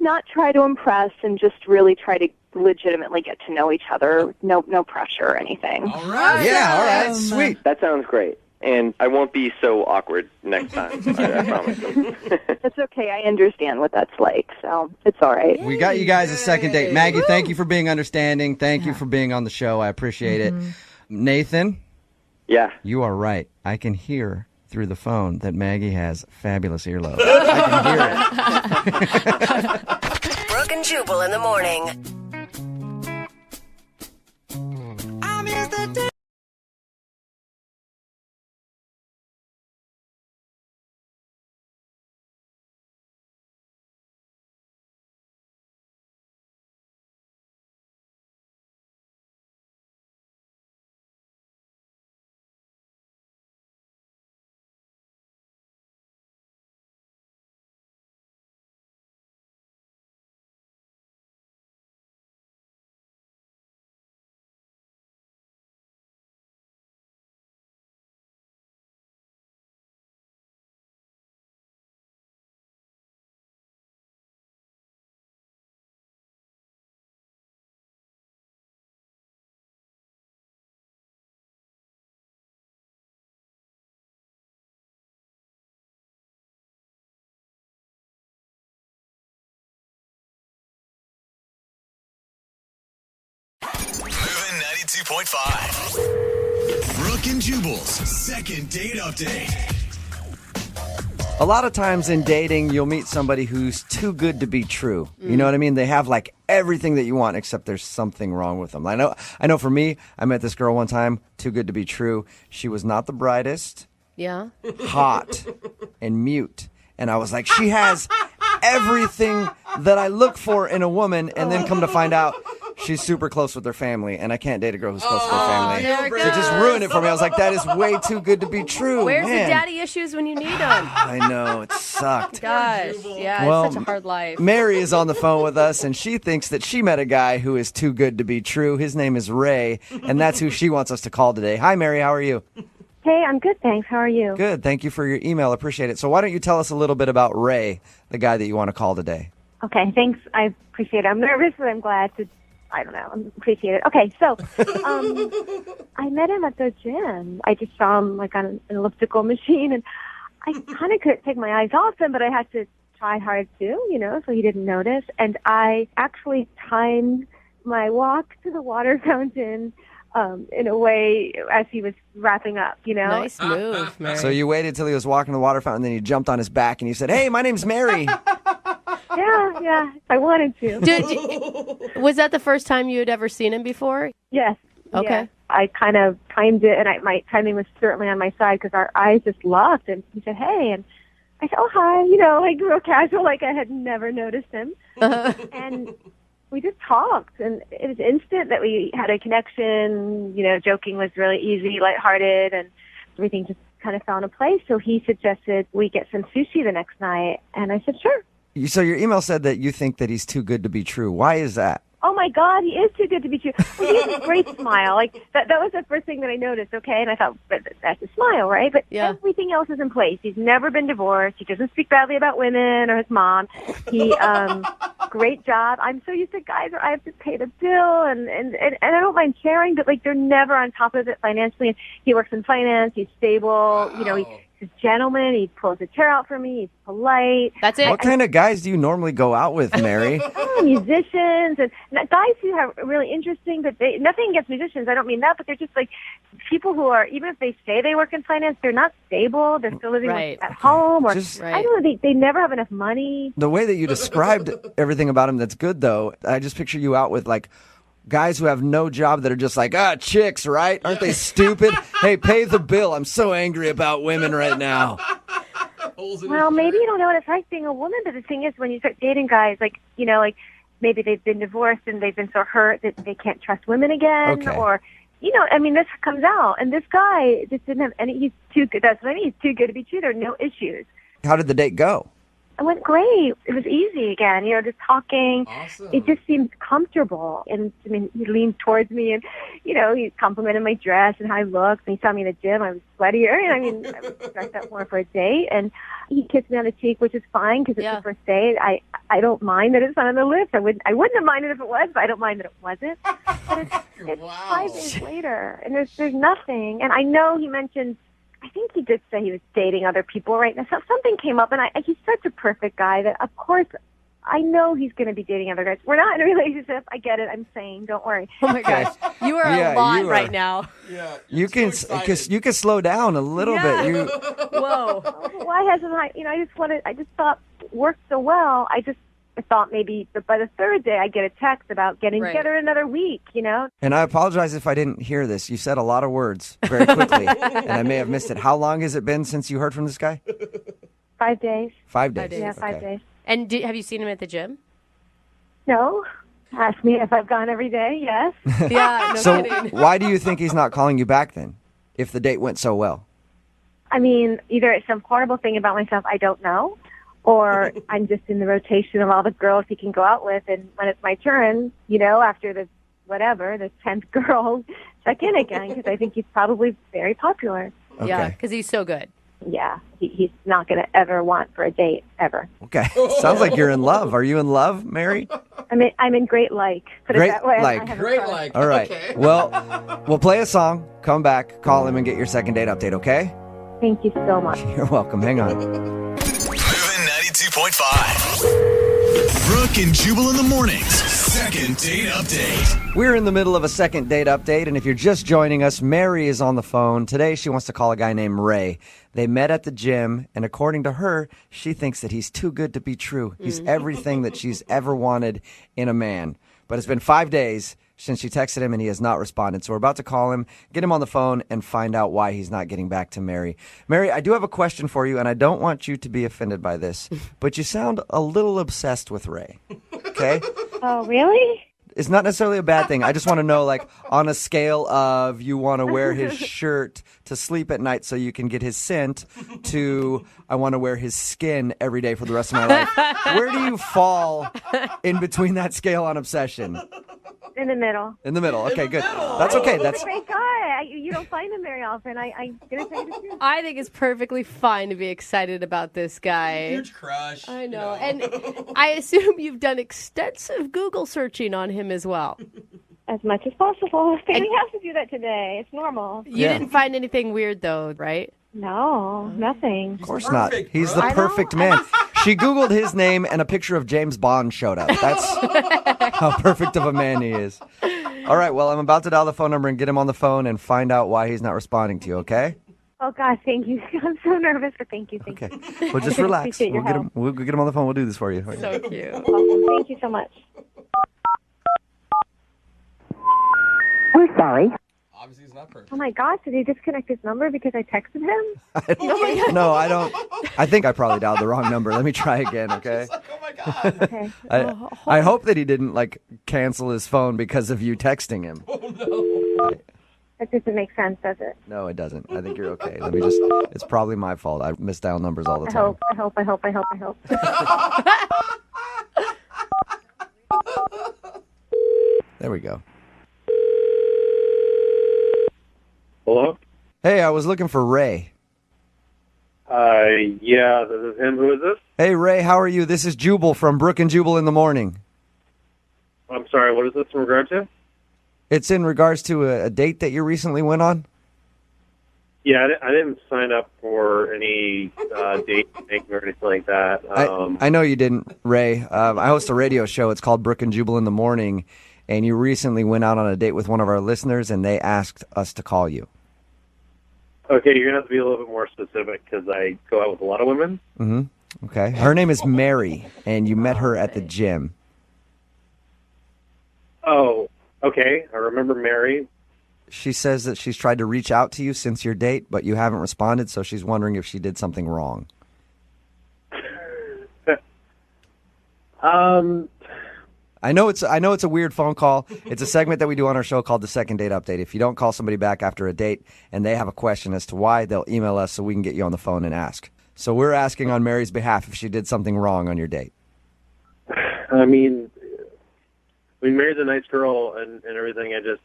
not try to impress and just really try to legitimately get to know each other. No pressure or anything. All right. Yeah, all right, sweet. That sounds great. And I won't be so awkward next time. I promise. It's okay. I understand what that's like, so it's all right. We got you guys a second date. Maggie, thank you for being understanding. Thank you for being on the show. I appreciate it. Nathan, Yeah. you are right. I can hear through the phone that Maggie has fabulous earlobes. I can hear it. Brooke and Jubal in the morning. Moving 92.5. Brooke and Jubal's second date update. A lot of times in dating, you'll meet somebody who's too good to be true. You know what I mean? They have like everything that you want, except there's something wrong with them. I know for me, I met this girl one time, too good to be true. She was not the brightest, Yeah. hot, and mute. And I was like, she has everything that I look for in a woman. And then come to find out, she's super close with her family, and I can't date a girl who's close with her family. there it So it just goes. ruined it for me. I was like, that is way too good to be true. Where's man. the daddy issues when you need them? I know, it sucked. Gosh, yeah, Well, it's such a hard life. Mary is on the phone with us, and she thinks that she met a guy who is too good to be true. His name is Ray, and that's who she wants us to call today. Hi, Mary. How are you? Hey, I'm good, thanks. How are you? Good. Thank you for your email. Appreciate it. So why don't you tell us a little bit about Ray, the guy that you want to call today? Okay, thanks. I appreciate it. I'm nervous, but I'm glad to, I don't know, I appreciate it. Okay, so I met him at the gym. I just saw him like on an elliptical machine, and I kind of couldn't take my eyes off him, but I had to try hard too, so he didn't notice. And I actually timed my walk to the water fountain in a way as he was wrapping up, Nice move, Mary. So you waited till he was walking to the water fountain, then you jumped on his back and you said, "Hey, my name's Mary." Yeah, I wanted to. Was that the first time you had ever seen him before? Yes. Okay. Yes. I kind of timed it, and my timing was certainly on my side because our eyes just locked, and he said, "Hey," and I said, "Oh, hi," like real casual, like I had never noticed him. And we just talked, and it was instant that we had a connection. Joking was really easy, lighthearted, and everything just kind of fell into place. So he suggested we get some sushi the next night, and I said, sure. So your email said that you think that he's too good to be true. Why is that? Oh my God, he is too good to be true. Well, he has a great smile. Like that was the first thing that I noticed. Okay, and I thought, but that's a smile, right? But everything else is in place. He's never been divorced. He doesn't speak badly about women or his mom. He, great job. I'm so used to guys where I have to pay the bill, and I don't mind sharing, but like they're never on top of it financially. And he works in finance. He's stable. He's a gentleman. He pulls a chair out for me. He's polite. That's it. What kind of guys do you normally go out with, Mary? Musicians and guys who are really interesting, but nothing against musicians. I don't mean that, but they're just like people who are, even if they say they work in finance, they're not stable. They're still living at home, or I don't know. They never have enough money. The way that you described everything about him that's good, though, I just picture you out with like guys who have no job that are just like, chicks, right? Aren't they stupid? Hey, pay the bill. I'm so angry about women right now. Well, maybe you don't know what it's like being a woman, but the thing is, when you start dating guys, like maybe they've been divorced and they've been so hurt that they can't trust women again, or this comes out. And this guy just didn't have any. He's too good. That's what I mean. He's too good to be true. There are no issues. How did the date go? It went great. It was easy again, just talking. Awesome. It just seemed comfortable. And he leaned towards me and, he complimented my dress and how I looked. And he saw me in the gym. I was sweatier. And I was dressed up more for a date. And he kissed me on the cheek, which is fine because it's the first date. I don't mind that it's not on the lips. I wouldn't have minded if it was, but I don't mind that it wasn't. But it's 5 days later and there's nothing. And I know he mentioned, I think he did say he was dating other people right now. So something came up, and he's such a perfect guy that, of course, I know he's going to be dating other guys. We're not in a relationship. I get it. I'm saying, don't worry. Oh my gosh, you are a lot right now. Yeah, you can slow down a little bit. Whoa. Why hasn't I? I just thought it worked so well. I thought maybe by the third day I'd get a text about getting together another week, And I apologize if I didn't hear this. You said a lot of words very quickly, and I may have missed it. How long has it been since you heard from this guy? 5 days. 5 days. Yeah, 5 days. And have you seen him at the gym? No. Ask me if I've gone every day. Yes. Yeah, no so kidding. Why do you think he's not calling you back then, if the date went so well? Either it's some horrible thing about myself I don't know, or I'm just in the rotation of all the girls he can go out with, and when it's my turn, after the 10th girl, check in again, because I think he's probably very popular. Okay. Yeah, because he's so good. Yeah, he's not going to ever want for a date, ever. Okay. Sounds like you're in love. Are you in love, Mary? I'm in great like. Put Great it that way. like. Great like. All right. Okay. Well, we'll play a song, come back, call him, and get your second date update, okay? Thank you so much. You're welcome. Hang on. Moving 92.5. Brooke and Jubal in the mornings. Second date update. We're in the middle of a second date update, and if you're just joining us, Mary is on the phone. Today, she wants to call a guy named Ray. They met at the gym, and according to her, she thinks that he's too good to be true. He's everything that she's ever wanted in a man. But it's been 5 days since she texted him, and he has not responded. So we're about to call him, get him on the phone, and find out why he's not getting back to Mary. Mary, I do have a question for you, and I don't want you to be offended by this, but you sound a little obsessed with Ray. Okay? Oh, really? it's not necessarily a bad thing. I just want to know, like, on a scale of you want to wear his shirt to sleep at night so you can get his scent to I want to wear his skin every day for the rest of my life. Where do you fall in between that scale on obsession? In the middle. In the middle. Okay, good. That's okay. He's That's a great guy. You don't find him very often. I'm going to tell you the truth. I think it's perfectly fine to be excited about this guy. Huge crush. I know. And I assume you've done extensive Google searching on him as well. As much as possible. We have to do that today. It's normal. You didn't find anything weird, though, right? No, nothing. Of course not. He's the perfect man. She Googled his name and a picture of James Bond showed up. That's how perfect of a man he is. All right, well, I'm about to dial the phone number and get him on the phone and find out why he's not responding to you, okay? Oh, God, thank you. I'm so nervous, but thank you. Thank you. Well, just relax. Appreciate your help. We'll get him on the phone. We'll do this for you. So cute. Awesome. Thank you so much. We're sorry. Obviously, he's not perfect. Oh, my gosh, did he disconnect his number because I texted him? No, I don't. I think I probably dialed the wrong number. Let me try again, okay? Oh my God. Okay. I hope that he didn't, like, cancel his phone because of you texting him. Oh no. That doesn't make sense, does it? No, it doesn't. I think you're okay. It's probably my fault. I misdial numbers all the time. I hope. There we go. Hello? Hey, I was looking for Ray. Yeah, this is him. Who is this? Hey, Ray, how are you? This is Jubal from Brooke and Jubal in the morning. I'm sorry, what is this in regard to? It's in regards to a date that you recently went on. Yeah, I didn't sign up for any date making or anything like that. I know you didn't, Ray. I host a radio show. It's called Brooke and Jubal in the morning, and you recently went out on a date with one of our listeners, and they asked us to call you. Okay, you're going to have to be a little bit more specific because I go out with a lot of women. Mm-hmm. Okay. Her name is Mary, and you met her at the gym. Oh, okay. I remember Mary. She says that she's tried to reach out to you since your date, but you haven't responded, so she's wondering if she did something wrong. I know it's a weird phone call. It's a segment that we do on our show called the Second Date Update. If you don't call somebody back after a date and they have a question as to why, they'll email us so we can get you on the phone and ask. So we're asking on Mary's behalf if she did something wrong on your date. I mean, Mary's a nice girl and everything. I just,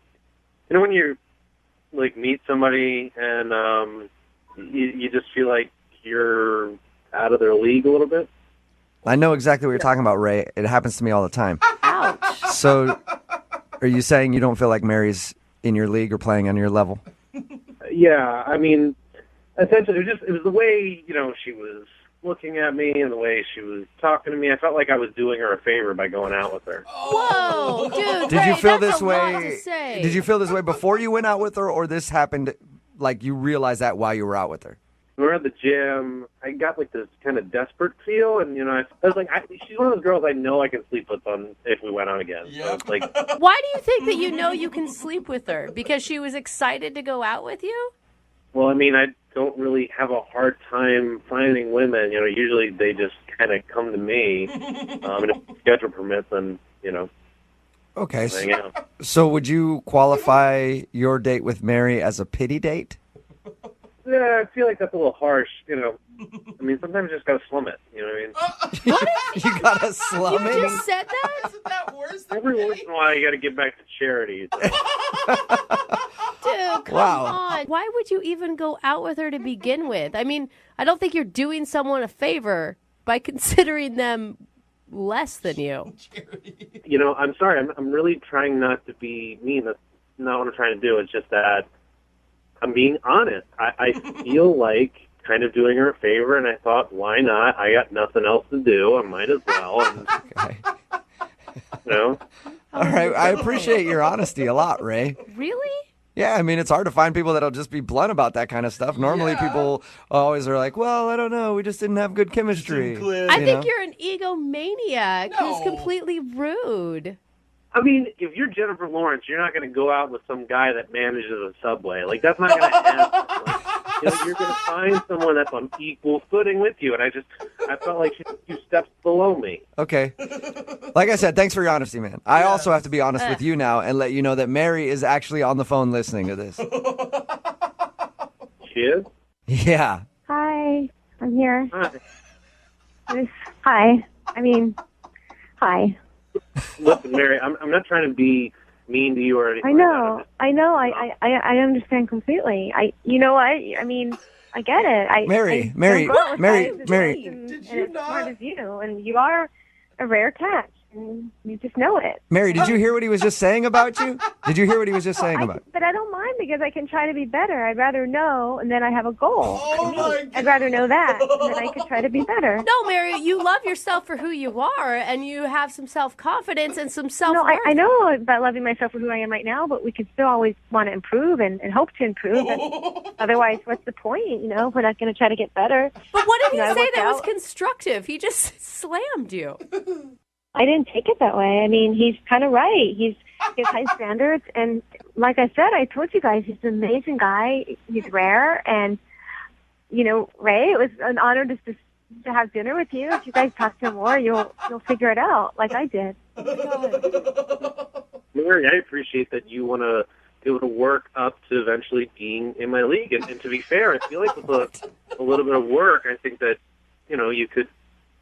when you like meet somebody and you just feel like you're out of their league a little bit. I know exactly what you're talking about, Ray. It happens to me all the time. Ouch. So are you saying you don't feel like Mary's in your league or playing on your level? Yeah, I mean, essentially, it was the way, she was looking at me and the way she was talking to me. I felt like I was doing her a favor by going out with her. Whoa, dude. Did you feel that's this a lot way? to say. Did you feel this way before you went out with her, or this happened like you realized that while you were out with her? We were at the gym. I got like this kind of desperate feel, and I was like, she's one of those girls I know I can sleep with if we went out again. Yep. So it's like, Why do you think that you can sleep with her? Because she was excited to go out with you? well, I mean, I don't really have a hard time finding women. Usually they just kind of come to me, and if the schedule permits, then Okay. hang out. So would you qualify your date with Mary as a pity date? Yeah, I feel like that's a little harsh. I mean, sometimes you just gotta slum it. You know what I mean? You gotta slum You it? just said that? Isn't that worse than Every once in a while, you gotta give back to charities. Dude, come Wow. on. Why would you even go out with her to begin with? I mean, I don't think you're doing someone a favor by considering them less than you. I'm sorry. I'm really trying not to be mean. That's not what I'm trying to do. It's just that I'm being honest. I feel like kind of doing her a favor, and I thought, why not? I got nothing else to do. I might as well. And, Okay. All right. I appreciate your honesty a lot, Ray. Really? Yeah, I mean, it's hard to find people that'll just be blunt about that kind of stuff. Normally, people always are like, well, I don't know. We just didn't have good chemistry. I think you're an egomaniac who's completely rude. I mean, if you're Jennifer Lawrence, you're not going to go out with some guy that manages a Subway. Like, that's not going to happen. Like, you're going to find someone that's on equal footing with you. And I I felt like she's a few steps below me. Okay. Like I said, thanks for your honesty, man. I also have to be honest with you now and let you know that Mary is actually on the phone listening to this. She is? Yeah. Hi, I'm here. Hi. Hi. I mean, hi. Listen, Mary, I'm not trying to be mean to you or anything. I know. I understand completely. You know what? I mean, I get it. Mary. Did you not? As smart as you, and you are a rare catch, and you just know it. Mary, did you hear what he was just saying about you? Did you hear what he was just saying about you? But I don't mind because I can try to be better. I'd rather know, and then I have a goal. I'd rather know that, and then I could try to be better. No, Mary, you love yourself for who you are, and you have some self-confidence and some self-worth. No, I know about loving myself for who I am right now, but we can still always want to improve and hope to improve. And otherwise, what's the point? You know, we're not going to try to get better. But what did he I say worked that was out. constructive? He just slammed you. I didn't take it that way. I mean, he's kind of right. He has high standards, and like I said, I told you guys, he's an amazing guy. He's rare, and you know, Ray, it was an honor just to have dinner with you. If you guys talk to him more, you'll figure it out, like I did. Mary, I appreciate that you want to be able to work up to eventually being in my league. And to be fair, I feel like with a little bit of work, I think that, you know, you could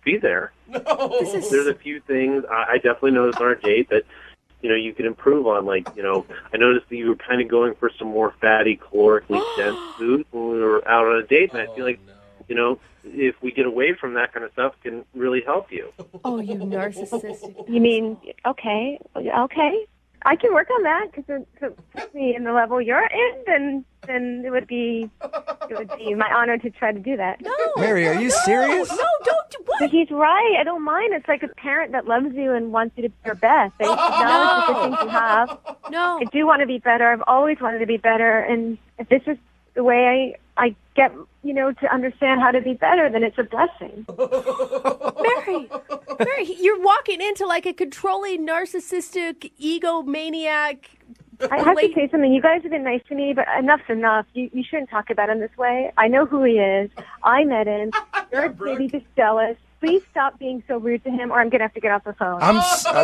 be there. There's a few things I definitely noticed on our date that, you know, you could improve on. Like, you know, I noticed that you were kind of going for some more fatty, calorically dense food when we were out on a date. And I feel like, you know, if we get away from that kind of stuff, it can really help you. Oh, you narcissistic. You mean, okay. I can work on that because to put me in the level you're in, then it would be my honor to try to do that. No, Mary, are you serious? No, don't do what? But he's right. I don't mind. It's like a parent that loves you and wants you to be your best. They acknowledge the good things you have. No. I do want to be better. I've always wanted to be better. And if this is the way I get, you know, to understand how to be better, then it's a blessing. Mary, you're walking into like a controlling, narcissistic, egomaniac. I have to say something. You guys have been nice to me, but enough's enough. You shouldn't talk about him this way. I know who he is. I met him. You're maybe just jealous. Please stop being so rude to him, or I'm going to have to get off the phone.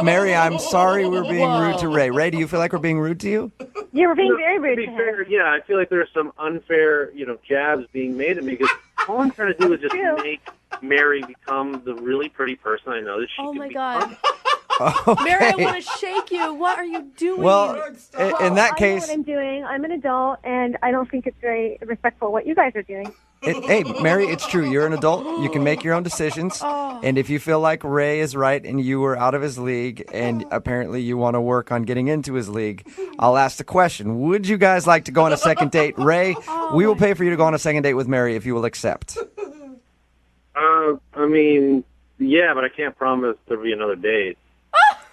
Mary, I'm sorry we're being rude to Ray. Ray, do you feel like we're being rude to you? You're being very rude to him. Fair, yeah, I feel like there's some unfair, you know, jabs being made at me because all I'm trying to do is just make Mary become the really pretty person I know that she can become. Oh, my God. Okay. Mary, I want to shake you. What are you doing? Well, in that case... I know what I'm doing. I'm an adult, and I don't think it's very respectful what you guys are doing. Hey, Mary, it's true. You're an adult. You can make your own decisions. And if you feel like Ray is right and you were out of his league and apparently you want to work on getting into his league, I'll ask the question. Would you guys like to go on a second date? Ray, we will pay for you to go on a second date with Mary if you will accept. I mean, yeah, but I can't promise there'll be another date.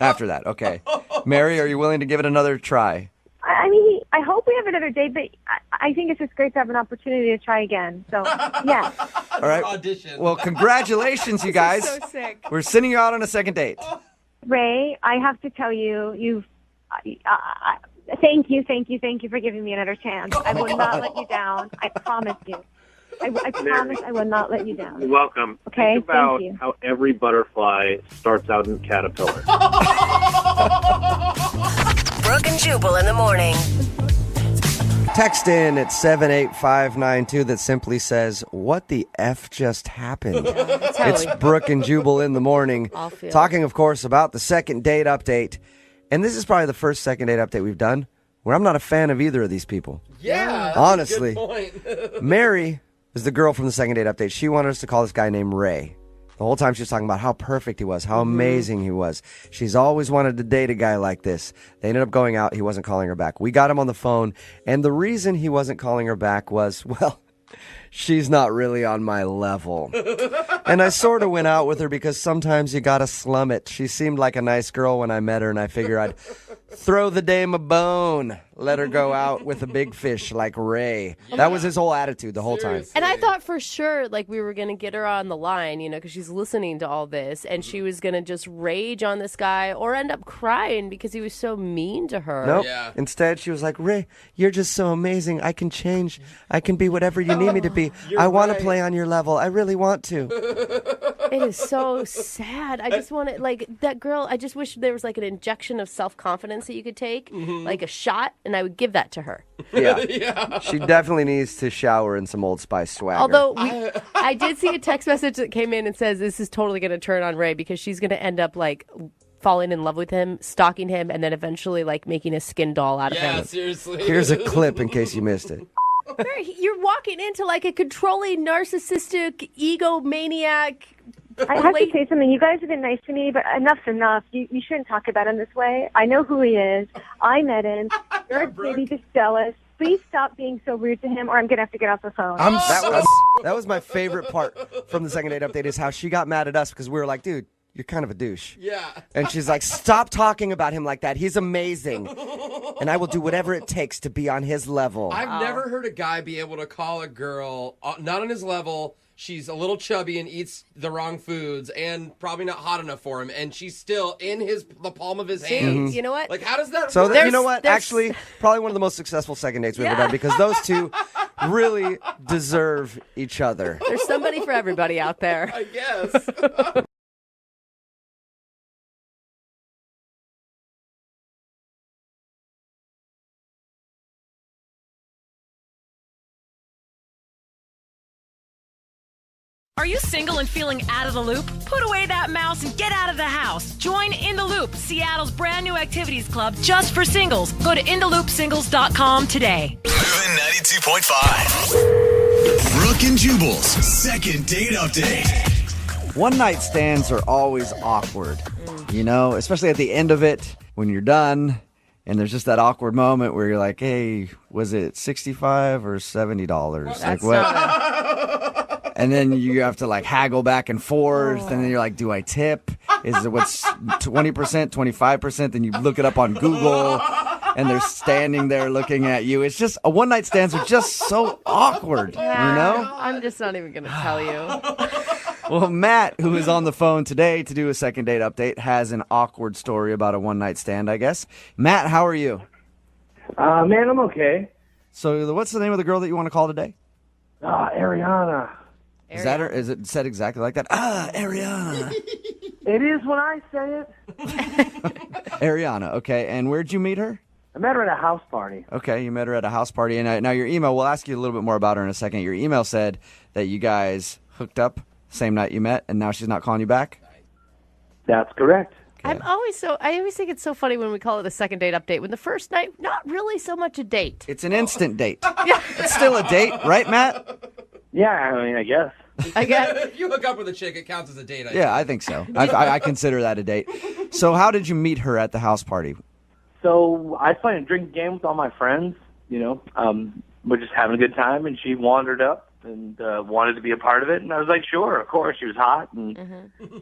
After that, okay. Mary, are you willing to give it another try? I mean, I hope we have another date, but I think it's just great to have an opportunity to try again. So, yeah. All right. Audition. Well, congratulations, you guys. So sick. We're sending you out on a second date. Ray, I have to tell you, thank you for giving me another chance. I will not let you down. I promise you. I promise I will not let you down. You're welcome. Okay, Think about thank you. how every butterfly starts out in a caterpillar. Brooke and Jubal in the morning. Text in at 78592 that simply says, what the F just happened? It's Brooke and Jubal in the morning. Talking, of course, about the second date update. And this is probably the first second date update we've done where I'm not a fan of either of these people. Yeah, honestly. that's a good point. Mary is the girl from the second date update. She wanted us to call this guy named Ray. The whole time she was talking about how perfect he was, how amazing he was. She's always wanted to date a guy like this. They ended up going out. He wasn't calling her back. We got him on the phone, and the reason he wasn't calling her back was, well, she's not really on my level. And I sort of went out with her because sometimes you gotta slum it. She seemed like a nice girl when I met her, and I figured I'd throw the dame a bone. Let her go out with a big fish like Ray. That was his whole attitude the whole time. And I thought for sure, like, we were going to get her on the line, you know, because she's listening to all this, and she was going to just rage on this guy or end up crying because he was so mean to her. Nope. Yeah. Instead, she was like, Ray, you're just so amazing. I can change. I can be whatever you need me to be. I want to play on your level. I really want to. It is so sad. I just want to, like, that girl, I just wish there was, like, an injection of self-confidence that you could take, like a shot, and I would give that to her. Yeah. She definitely needs to shower in some Old Spice swagger. Although, I did see a text message that came in and says this is totally going to turn on Ray because she's going to end up, like, falling in love with him, stalking him, and then eventually, like, making a skin doll out of him. Yeah, seriously. Here's a clip in case you missed it. You're walking into, like, a controlling, narcissistic, egomaniac. I have to say something. You guys have been nice to me, but enough's enough. You shouldn't talk about him this way. I know who he is. I met him. You're maybe just jealous. Please stop being so rude to him, or I'm going to have to get off the phone. That was my favorite part from the second date update is how she got mad at us because we were like, dude, you're kind of a douche. Yeah. And she's like, stop talking about him like that. He's amazing. And I will do whatever it takes to be on his level. I've never heard a guy be able to call a girl not on his level. She's a little chubby and eats the wrong foods and probably not hot enough for him. And she's still in the palm of his hands. You know what? Like, how does that So, work? you know what? Actually, probably one of the most successful second dates we've ever done because those two really deserve each other. There's somebody for everybody out there. I guess. Are you single and feeling out of the loop? Put away that mouse and get out of the house. Join In the Loop, Seattle's brand new activities club just for singles. Go to intheloopsingles.com today. Moving 92.5. Brooke and Jubal's second date update. One night stands are always awkward, you know, especially at the end of it when you're done and there's just that awkward moment where you're like, hey, was it $65 or $70? Like what? And then you have to like haggle back and forth. And then you're like, do I tip? Is it what's 20%, 25%? Then you look it up on Google and they're standing there looking at you. It's just, a one night stands are just so awkward, you know? I'm just not even going to tell you. Well, Matt, who is on the phone today to do a second date update, has an awkward story about a one night stand, I guess. Matt, how are you? Man, I'm okay. So what's the name of the girl that you want to call today? Ariana. Is that her? Is it said exactly like that? Ariana. It is when I say it. Ariana, okay. And where'd you meet her? I met her at a house party. Okay, you met her at a house party. And now your email, we'll ask you a little bit more about her in a second. Your email said that you guys hooked up same night you met, and now she's not calling you back? That's correct. I always think it's so funny when we call it a second date update. When the first night, not really so much a date. It's an instant date. It's still a date, right, Matt? Yeah, I mean, I guess. If you hook up with a chick, it counts as a date. I think so. I consider that a date. So how did you meet her at the house party? So I was playing a drinking game with all my friends. You know, we're just having a good time, and she wandered up and wanted to be a part of it. And I was like, sure, of course. She was hot and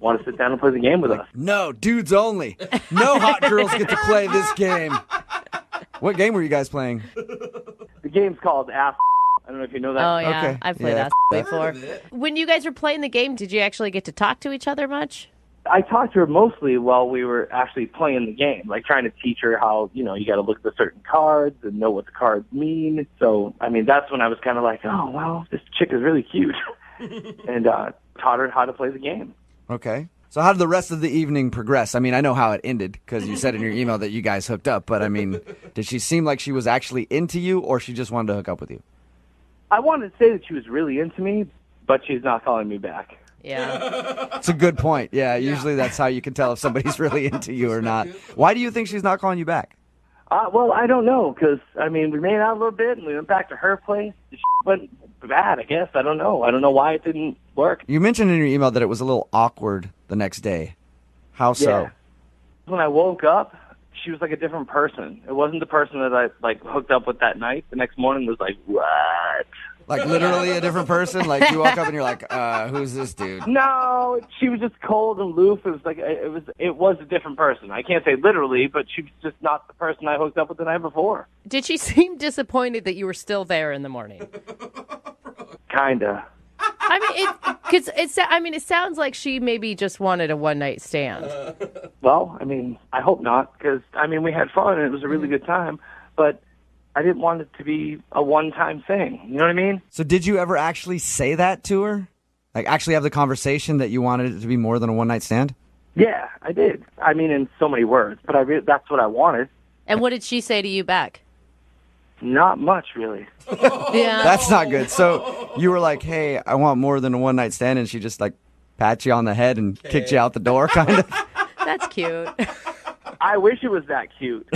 wanted to sit down and play the game with us. No, dudes only. No hot girls get to play this game. What game were you guys playing? The game's called Ass. I don't know if you know that. Oh, yeah. Okay. I've played that before. When you guys were playing the game, did you actually get to talk to each other much? I talked to her mostly while we were actually playing the game, like trying to teach her how, you know, you got to look at the certain cards and know what the cards mean. So, I mean, that's when I was kind of like, oh, well, this chick is really cute. And taught her how to play the game. Okay. So how did the rest of the evening progress? I mean, I know how it ended because you said in your email that you guys hooked up. But, I mean, did she seem like she was actually into you or she just wanted to hook up with you? I wanted to say that she was really into me, but she's not calling me back. Yeah. It's a good point. Yeah, usually that's how you can tell if somebody's really into you or not. Why do you think she's not calling you back? Well, I don't know, because, I mean, we made out a little bit, and we went back to her place. It went bad, I guess. I don't know. I don't know why it didn't work. You mentioned in your email that it was a little awkward the next day. How so? Yeah. When I woke up, she was like a different person. It wasn't the person that I, like, hooked up with that night. The next morning was like, what? Like literally a different person? Like you woke up and you're like, who's this dude? No, she was just cold and aloof. It was like it was a different person. I can't say literally, but she was just not the person I hooked up with the night before. Did she seem disappointed that you were still there in the morning? Kinda. I mean, it sounds like she maybe just wanted a one night stand. Well, I mean, I hope not, because I mean, we had fun and it was a really good time, but I didn't want it to be a one-time thing. You know what I mean? So did you ever actually say that to her? Like, actually have the conversation that you wanted it to be more than a one-night stand? Yeah, I did. I mean, in so many words, but that's what I wanted. And what did she say to you back? Not much, really. Yeah. That's not good. So you were like, hey, I want more than a one-night stand, and she just, like, pat you on the head and kicked you out the door, kind of? That's cute. I wish it was that cute.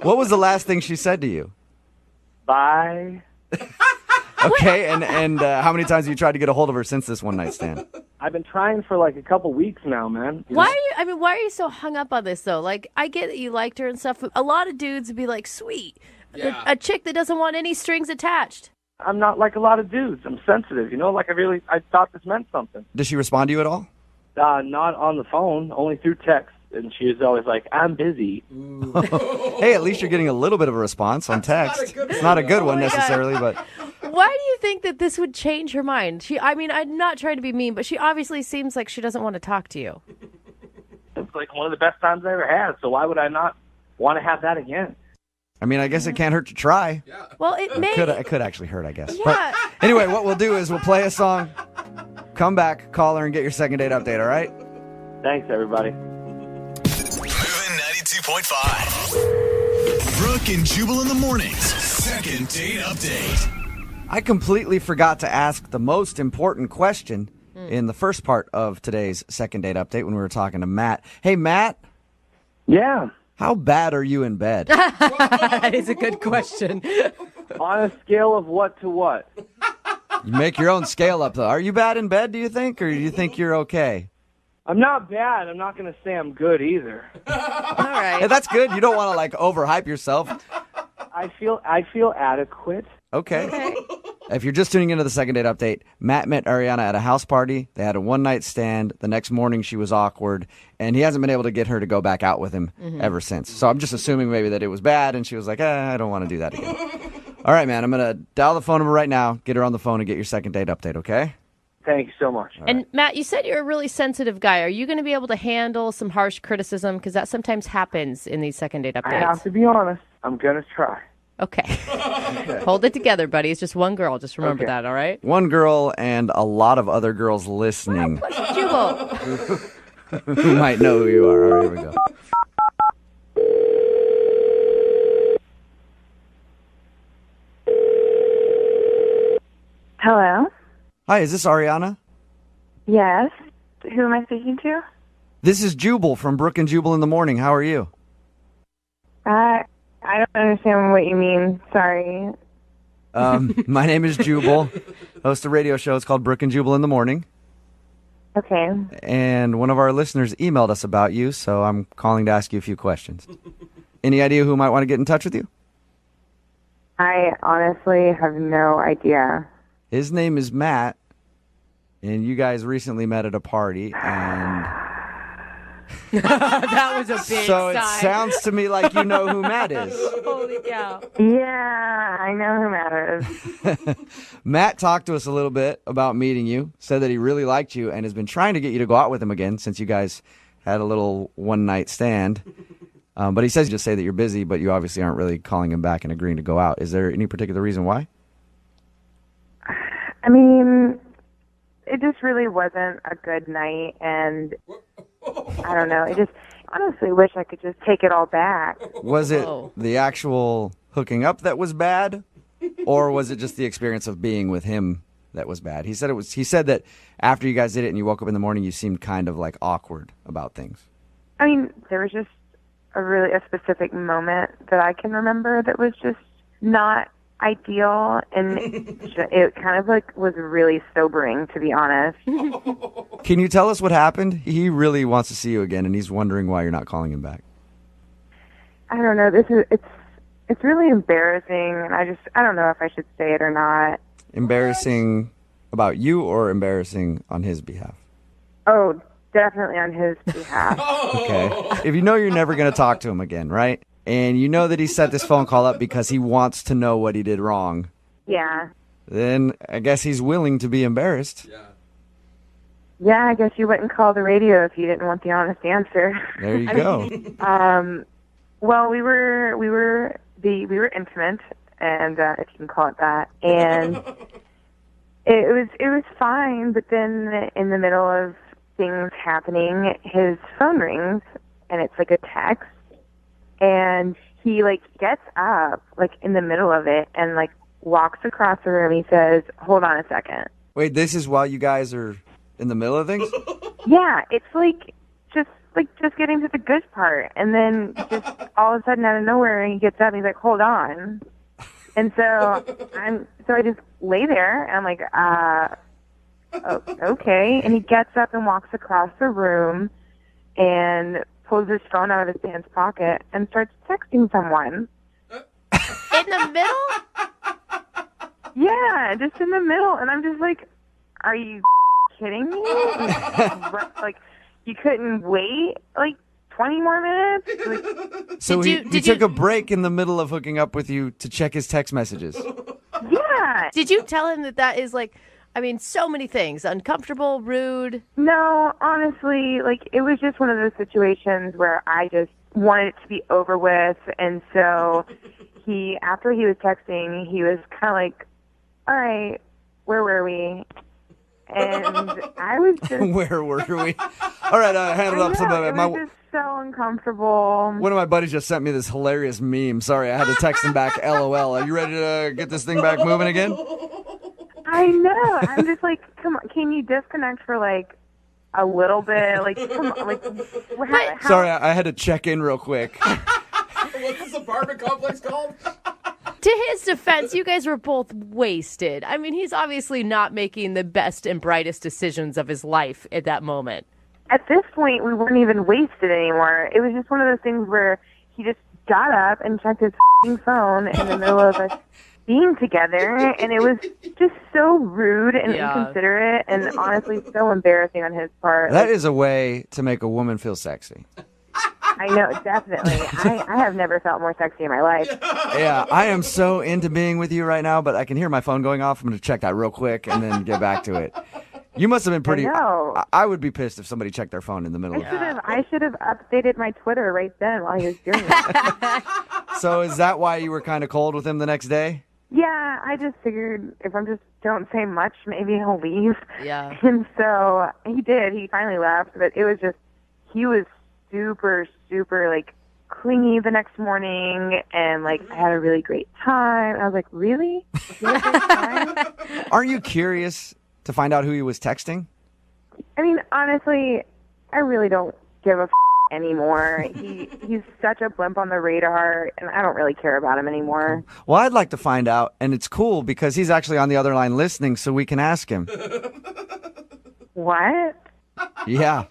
What was the last thing she said to you? Bye. Okay, and how many times have you tried to get a hold of her since this one-night stand? I've been trying for like a couple weeks now, man. Why are you so hung up on this, though? Like, I get that you liked her and stuff, but a lot of dudes would be like, sweet, a chick that doesn't want any strings attached. I'm not like a lot of dudes. I'm sensitive, you know? Like, I thought this meant something. Does she respond to you at all? Not on the phone, only through text. And she was always like, I'm busy. Hey, at least you're getting a little bit of a response on text. It's not a good one necessarily, but... Why do you think that this would change her mind? I'm not trying to be mean, but she obviously seems like she doesn't want to talk to you. It's like one of the best times I ever had, so why would I not want to have that again? I mean, I guess it can't hurt to try. Yeah. Well, It could actually hurt, I guess. Yeah. But anyway, what we'll do is we'll play a song, come back, call her, and get your second date update, all right? Thanks, everybody. Moving 92.5. Brooke and Jubal in the mornings. Second date update. I completely forgot to ask the most important question in the first part of today's second date update when we were talking to Matt. Hey, Matt. Yeah. How bad are you in bed? That is a good question. On a scale of what to what? You make your own scale up, though. Are you bad in bed, do you think, or do you think you're okay? I'm not bad. I'm not going to say I'm good either. All right. Hey, that's good. You don't want to, like, overhype yourself. I feel adequate. Okay. If you're just tuning into the second date update, Matt met Ariana at a house party. They had a one-night stand. The next morning, she was awkward, and he hasn't been able to get her to go back out with him ever since. So I'm just assuming maybe that it was bad, and she was like, I don't want to do that again. All right, man, I'm going to dial the phone number right now, get her on the phone, and get your second date update, okay? Thank you so much. And Matt, you said you're a really sensitive guy. Are you going to be able to handle some harsh criticism? Because that sometimes happens in these second date updates. I have to be honest. I'm going to try. Okay. Hold it together, buddy. It's just one girl. Just remember that, all right? One girl and a lot of other girls listening. Jubal. Who might know who you are. All right, here we go. Hello? Hi, is this Ariana? Yes. Who am I speaking to? This is Jubal from Brooke and Jubal in the morning. How are you? I don't understand what you mean. Sorry. My name is Jubal. Host a radio show. It's called Brooke and Jubal in the morning. Okay. And one of our listeners emailed us about you, so I'm calling to ask you a few questions. Any idea who might want to get in touch with you? I honestly have no idea. His name is Matt, and you guys recently met at a party, and... That was a big So sigh. it sounds to me like you know who Matt is. Holy cow. Yeah, I know who Matt is. Matt talked to us a little bit about meeting you, said that he really liked you, and has been trying to get you to go out with him again since you guys had a little one-night stand. But he says just say that you're busy, but you obviously aren't really calling him back and agreeing to go out. Is there any particular reason why? I mean, it just really wasn't a good night, and I don't know. I just honestly wish I could just take it all back. Was it the actual hooking up that was bad, or was it just the experience of being with him that was bad? He said it was. He said that after you guys did it and you woke up in the morning, you seemed kind of like awkward about things. I mean, there was just a specific moment that I can remember that was just not ideal, and it kind of like was really sobering, to be honest. Can you tell us what happened? He really wants to see you again, and he's wondering why you're not calling him back. I don't know. It's really embarrassing, and I don't know if I should say it or not. Embarrassing about you, or embarrassing on his behalf? Oh, definitely on his behalf. Okay. If you know you're never going to talk to him again, right? And you know that he set this phone call up because he wants to know what he did wrong, Yeah. then I guess he's willing to be embarrassed. Yeah, I guess you wouldn't call the radio if you didn't want the honest answer. There you go. Well, we were intimate, and if you can call it that, and It was fine, but then in the middle of things happening, his phone rings, and it's like a text, and he like gets up like in the middle of it and like walks across the room. He says, "Hold on a second." Wait, this is while you guys are in the middle of things? Yeah, it's just getting to the good part, and then just all of a sudden out of nowhere he gets up and he's like, "Hold on." And so I just lay there and I'm like, okay. And he gets up and walks across the room and pulls his phone out of his pants pocket and starts texting someone. In the middle? Yeah, just in the middle. And I'm just like, are you kidding me? Like, you couldn't wait like 20 more minutes? Like, So he took a break in the middle of hooking up with you to check his text messages. yeah. Did you tell him that is like, I mean, so many things, uncomfortable, rude? No, honestly, like, it was just one of those situations where I just wanted it to be over with. And so after he was texting, he was kind of like, all right, where were we? And I was just... Where were we? All right, hand it up. It was just so uncomfortable. One of my buddies just sent me this hilarious meme. Sorry, I had to text him back, LOL. Are you ready to get this thing back moving again? I know. I'm just like, come on, can you disconnect for like a little bit? Like, come on, like, Sorry, I had to check in real quick. What's this apartment complex called? To his defense, you guys were both wasted. I mean, he's obviously not making the best and brightest decisions of his life at that moment. At this point, we weren't even wasted anymore. It was just one of those things where he just got up and checked his phone in the middle of us being together, and it was just so rude and inconsiderate and honestly so embarrassing on his part. That is a way to make a woman feel sexy. I know, definitely. I have never felt more sexy in my life. Yeah, I am so into being with you right now, but I can hear my phone going off. I'm going to check that real quick and then get back to it. You must have been pretty... I would be pissed if somebody checked their phone in the middle of it. I should have updated my Twitter right then while he was doing it. So is that why you were kind of cold with him the next day? Yeah, I just figured if I just don't say much, maybe he'll leave. Yeah. And so he did. He finally left, but it was just... He was super, super, like, clingy the next morning, and, like, I had a really great time. I was like, really? You had a great time? Aren't you curious to find out who he was texting? I mean, honestly, I really don't give a anymore. He's such a blimp on the radar, and I don't really care about him anymore. Well, I'd like to find out, and it's cool because he's actually on the other line listening, so we can ask him. What? Yeah.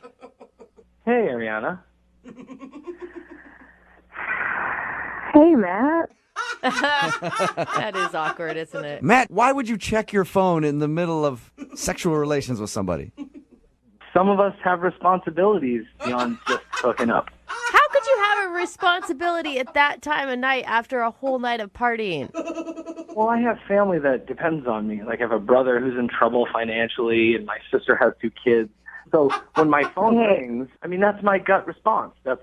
Hey, Ariana. Hey, Matt. That is awkward, isn't it? Matt, why would you check your phone in the middle of sexual relations with somebody? Some of us have responsibilities beyond just hooking up. How could you have a responsibility at that time of night after a whole night of partying? Well, I have family that depends on me. Like, I have a brother who's in trouble financially, and my sister has 2 kids. So when my phone rings, I mean, that's my gut response. I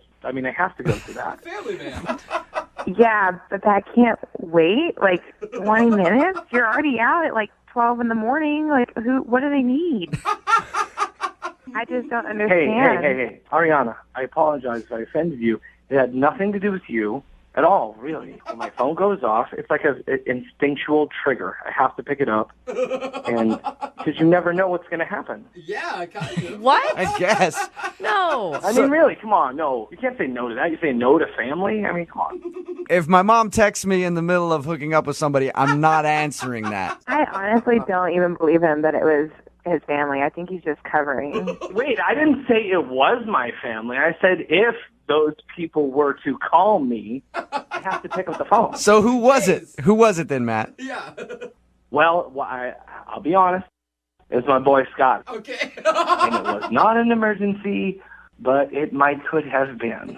have to go to that. Family man. Yeah, but that can't wait, like, 20 minutes? You're already out at, like, 12 in the morning. Like, what do they need? I just don't understand. Hey, Ariana, I apologize if I offended you. It had nothing to do with you at all, really. When my phone goes off, it's like an instinctual trigger. I have to pick it up, and because you never know what's going to happen. Yeah, kind of. What? I guess. No. I mean, really, come on, no. You can't say no to that. You say no to family? I mean, come on. If my mom texts me in the middle of hooking up with somebody, I'm not answering that. I honestly don't even believe him that it was his family. I think he's just covering. Wait, I didn't say it was my family. I said if those people were to call me, I have to pick up the phone. So who was it? Who was it then, Matt? Yeah. Well, I'll be honest. It was my boy Scott. Okay. And it was not an emergency, but it could have been.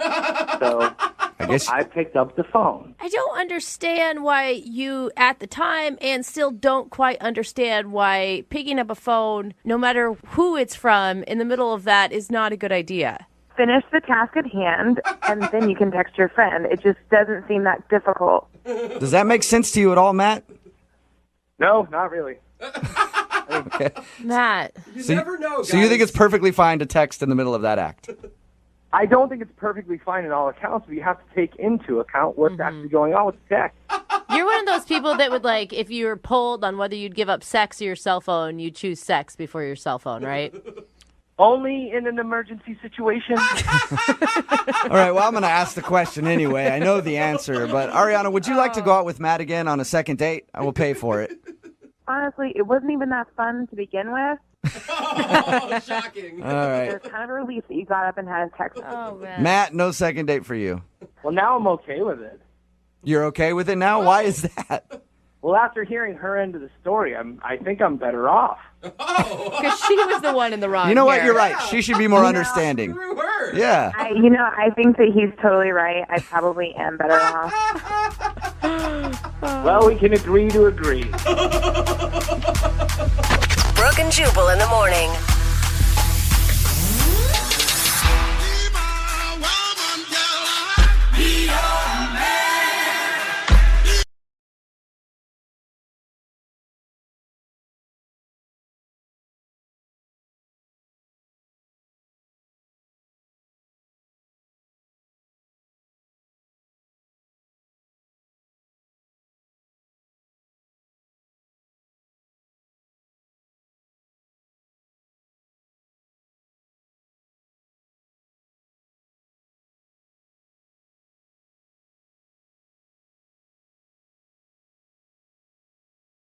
So I guess I picked up the phone. I don't understand why you, at the time, and still don't quite understand why picking up a phone, no matter who it's from, in the middle of that is not a good idea. Finish the task at hand, and then you can text your friend. It just doesn't seem that difficult. Does that make sense to you at all, Matt? No, not really. Okay. Matt. You never know, guys. So you think it's perfectly fine to text in the middle of that act? I don't think it's perfectly fine in all accounts, but you have to take into account what's actually going on with the text. You're one of those people that would, like, if you were polled on whether you'd give up sex or your cell phone, you'd choose sex before your cell phone, right? Only in an emergency situation. All right, well, I'm going to ask the question anyway. I know the answer, but Ariana, would you like to go out with Matt again on a second date? I will pay for it. Honestly, it wasn't even that fun to begin with. Oh, shocking. All right. It was kind of a relief that you got up and had a text. Oh, man. Matt, no second date for you. Well, now I'm okay with it. You're okay with it now? Why is that? Well, after hearing her end of the story, I think I'm better off. Because she was the one in the wrong. You know what? here. You're right. She should be more understanding. Screw her. Yeah. I think that he's totally right. I probably am better off. Well, we can agree to agree. Brooke and Jubal in the morning.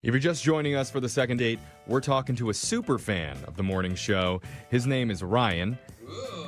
If you're just joining us for the second date, we're talking to a super fan of the morning show. His name is Ryan,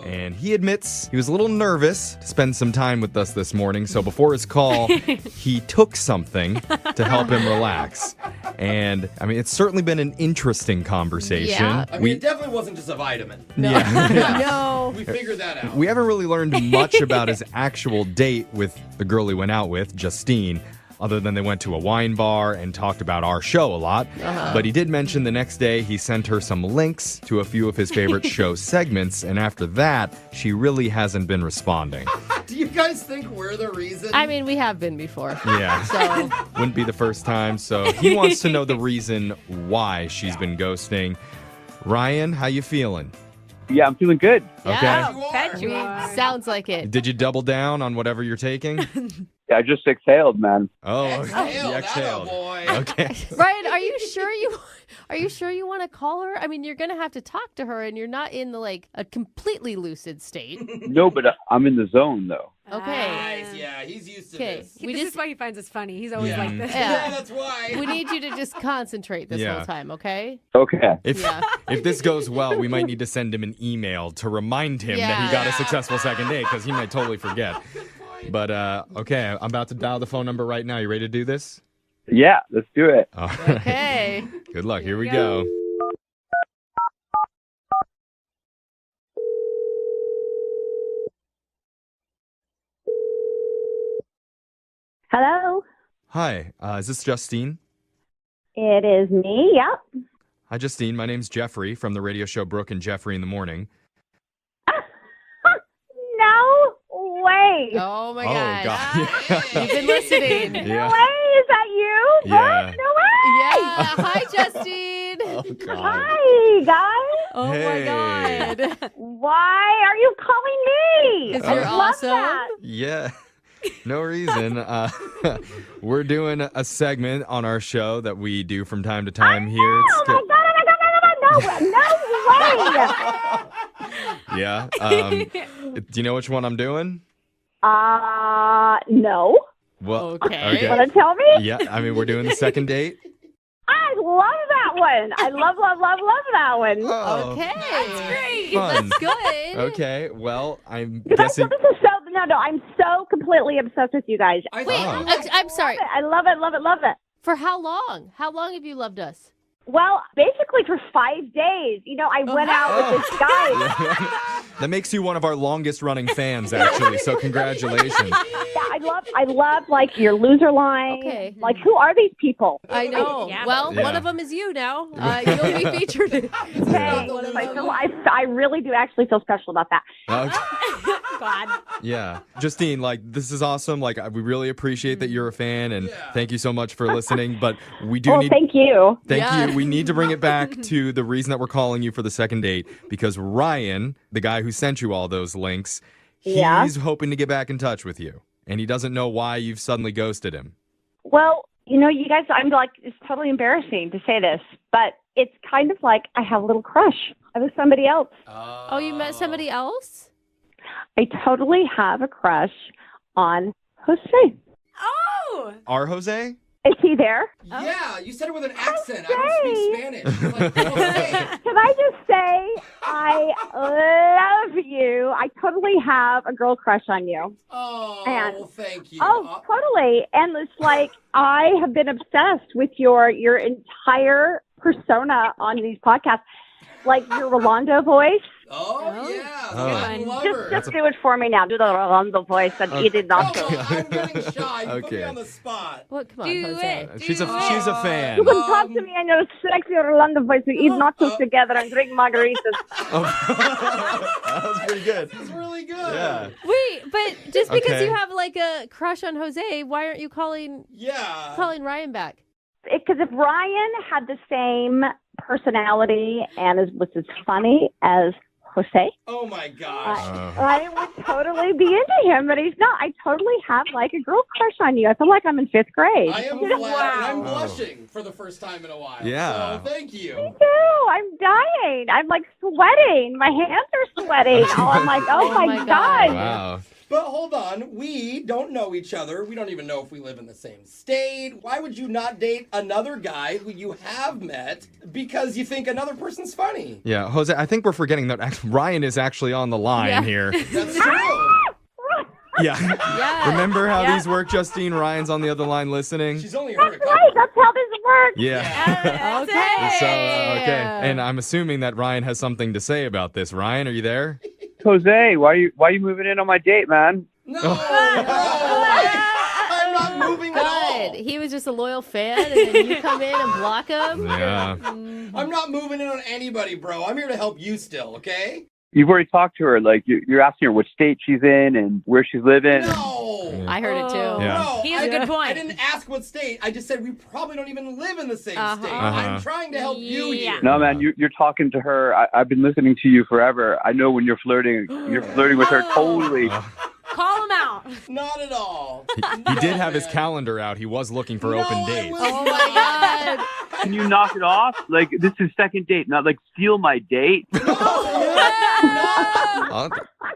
and he admits he was a little nervous to spend some time with us this morning. So before his call, he took something to help him relax. And, I mean, it's certainly been an interesting conversation. Yeah. I mean, it definitely wasn't just a vitamin. Yeah. No. We figured that out. We haven't really learned much about his actual date with the girl he went out with, Justine, other than they went to a wine bar and talked about our show a lot. But he did mention the next day he sent her some links to a few of his favorite show segments, and after that, she really hasn't been responding. Do you guys think we're the reason? I mean, we have been before. Yeah. So Wouldn't be the first time, so he wants to know the reason why she's been ghosting. Ryan, how you feeling? Yeah, I'm feeling good. Okay. Sounds like it. Did you double down on whatever you're taking? Yeah, I just exhaled, man. Oh, Exhaled, you exhaled. attaboy. Okay. Ryan, are you sure you want to call her? I mean, you're gonna have to talk to her, and you're not in a completely lucid state. No, but I'm in the zone, though. Okay. Nice. Yeah, he's used to this. This is why he finds us funny. He's always like this. Yeah, that's why. We need you to just concentrate this Yeah. whole time, okay? Okay. If this goes well, we might need to send him an email to remind him that he got a successful second date, because he might totally forget. But, okay, I'm about to dial the phone number right now. You ready to do this? Yeah, let's do it. Okay. Good luck. Here we go. Hello? Hi, is this Justine? It is me, yep. Hi, Justine. My name's Jeffrey from the radio show Brooke and Jeffrey in the Morning. No way. Oh, my Oh, gosh. God. You've been listening. No Yeah. way. Is that you? Yeah. What? No way. Yeah. Hi, Justine. Oh, God. Hi, guys. Oh, Hey. my God. Why are you calling me? Because I you're love awesome. that. Yeah. No reason. We're doing a segment on our show that we do from time to time here. Oh, my God. No way. Yeah. Do you know which one I'm doing? No. Well, Okay. Want to tell me? Yeah, I mean, we're doing the second date. I love that one. I love that one. Oh, Okay. That's great. fun. That's good. Okay, well, I'm You guys, guessing. this is no, I'm so completely obsessed with you guys. Wait, Oh. I'm sorry. I love it. For how long? How long have you loved us? Well, basically for 5 days. You know, I went out with this guy. That makes you one of our longest running fans, actually, so congratulations. Yeah, I love like your loser line. Okay. Like, who are these people? I know. Well, Yeah. one of them is you now. You'll be featured. Hey, I really do actually feel special about that. Okay. squad. Yeah. Justine, like, this is awesome. Like, we really appreciate that you're a fan, and thank you so much for listening. But we do need... Thank you. Thank you. We need to bring it back to the reason that we're calling you for the second date, because Ryan, the guy who sent you all those links, he's hoping to get back in touch with you. And he doesn't know why you've suddenly ghosted him. Well, you guys, I'm like, it's totally embarrassing to say this, but it's kind of like I have a little crush. I was somebody else. Oh, you met somebody else? I totally have a crush on Jose. Oh! Our Jose? Is he there? Yeah, you said it with an accent. I don't speak Spanish. It's like, Jose. Can I just say, I love you. I totally have a girl crush on you. Oh, and, thank you. Oh, totally. And it's like, I have been obsessed with your entire persona on these podcasts. Like your Rolando voice. Oh, yeah. Oh. I love her. Just do it for me now. Do the Rolando voice and eat it not. I'm getting shy. You put me Okay. on the spot. What? Come on, Do Jose. it. She's a fan. You can talk to me in your sexy Rolando voice. We eat nachos together and drink margaritas. That was pretty good. This is really good. Yeah. Wait, but just because Okay. you have like a crush on Jose, why aren't you calling Ryan back? Because if Ryan had the same personality and was as funny as Jose, Oh, my gosh. I would totally be into him, but he's not. I totally have like a girl crush on you. I feel like I'm in 5th grade. I am flattered. I'm blushing for the first time in a while. Yeah. So thank you. Me too. I'm dying. I'm like sweating. My hands are sweating. I'm like, oh my God. Wow. But hold on, we don't know each other. We don't even know if we live in the same state. Why would you not date another guy who you have met because you think another person's funny? Yeah, Jose, I think we're forgetting that Ryan is actually on the line here. That's true. Yeah. Remember how these work, Justine? Ryan's on the other line listening. She's only heard a couple. Right, that's how this works. Yeah. Okay. So, okay. And I'm assuming that Ryan has something to say about this. Ryan, are you there? Jose, why are you moving in on my date, man? No, I'm not moving at all. He was just a loyal fan, and then you come in and block him? Yeah. I'm not moving in on anybody, bro. I'm here to help you still, okay? You've already talked to her. Like, you're asking her which state she's in and where she's living. No. I heard it too. Yeah. No, He has a good point. I didn't ask what state. I just said we probably don't even live in the same state. Uh-huh. I'm trying to help you here. No, man, you're talking to her. I've been listening to you forever. I know when you're flirting with her totally. Call him out. Not at all. He did have his calendar out. He was looking for open dates. Oh my God. Can you knock it off? Like, this is second date, not like steal my date.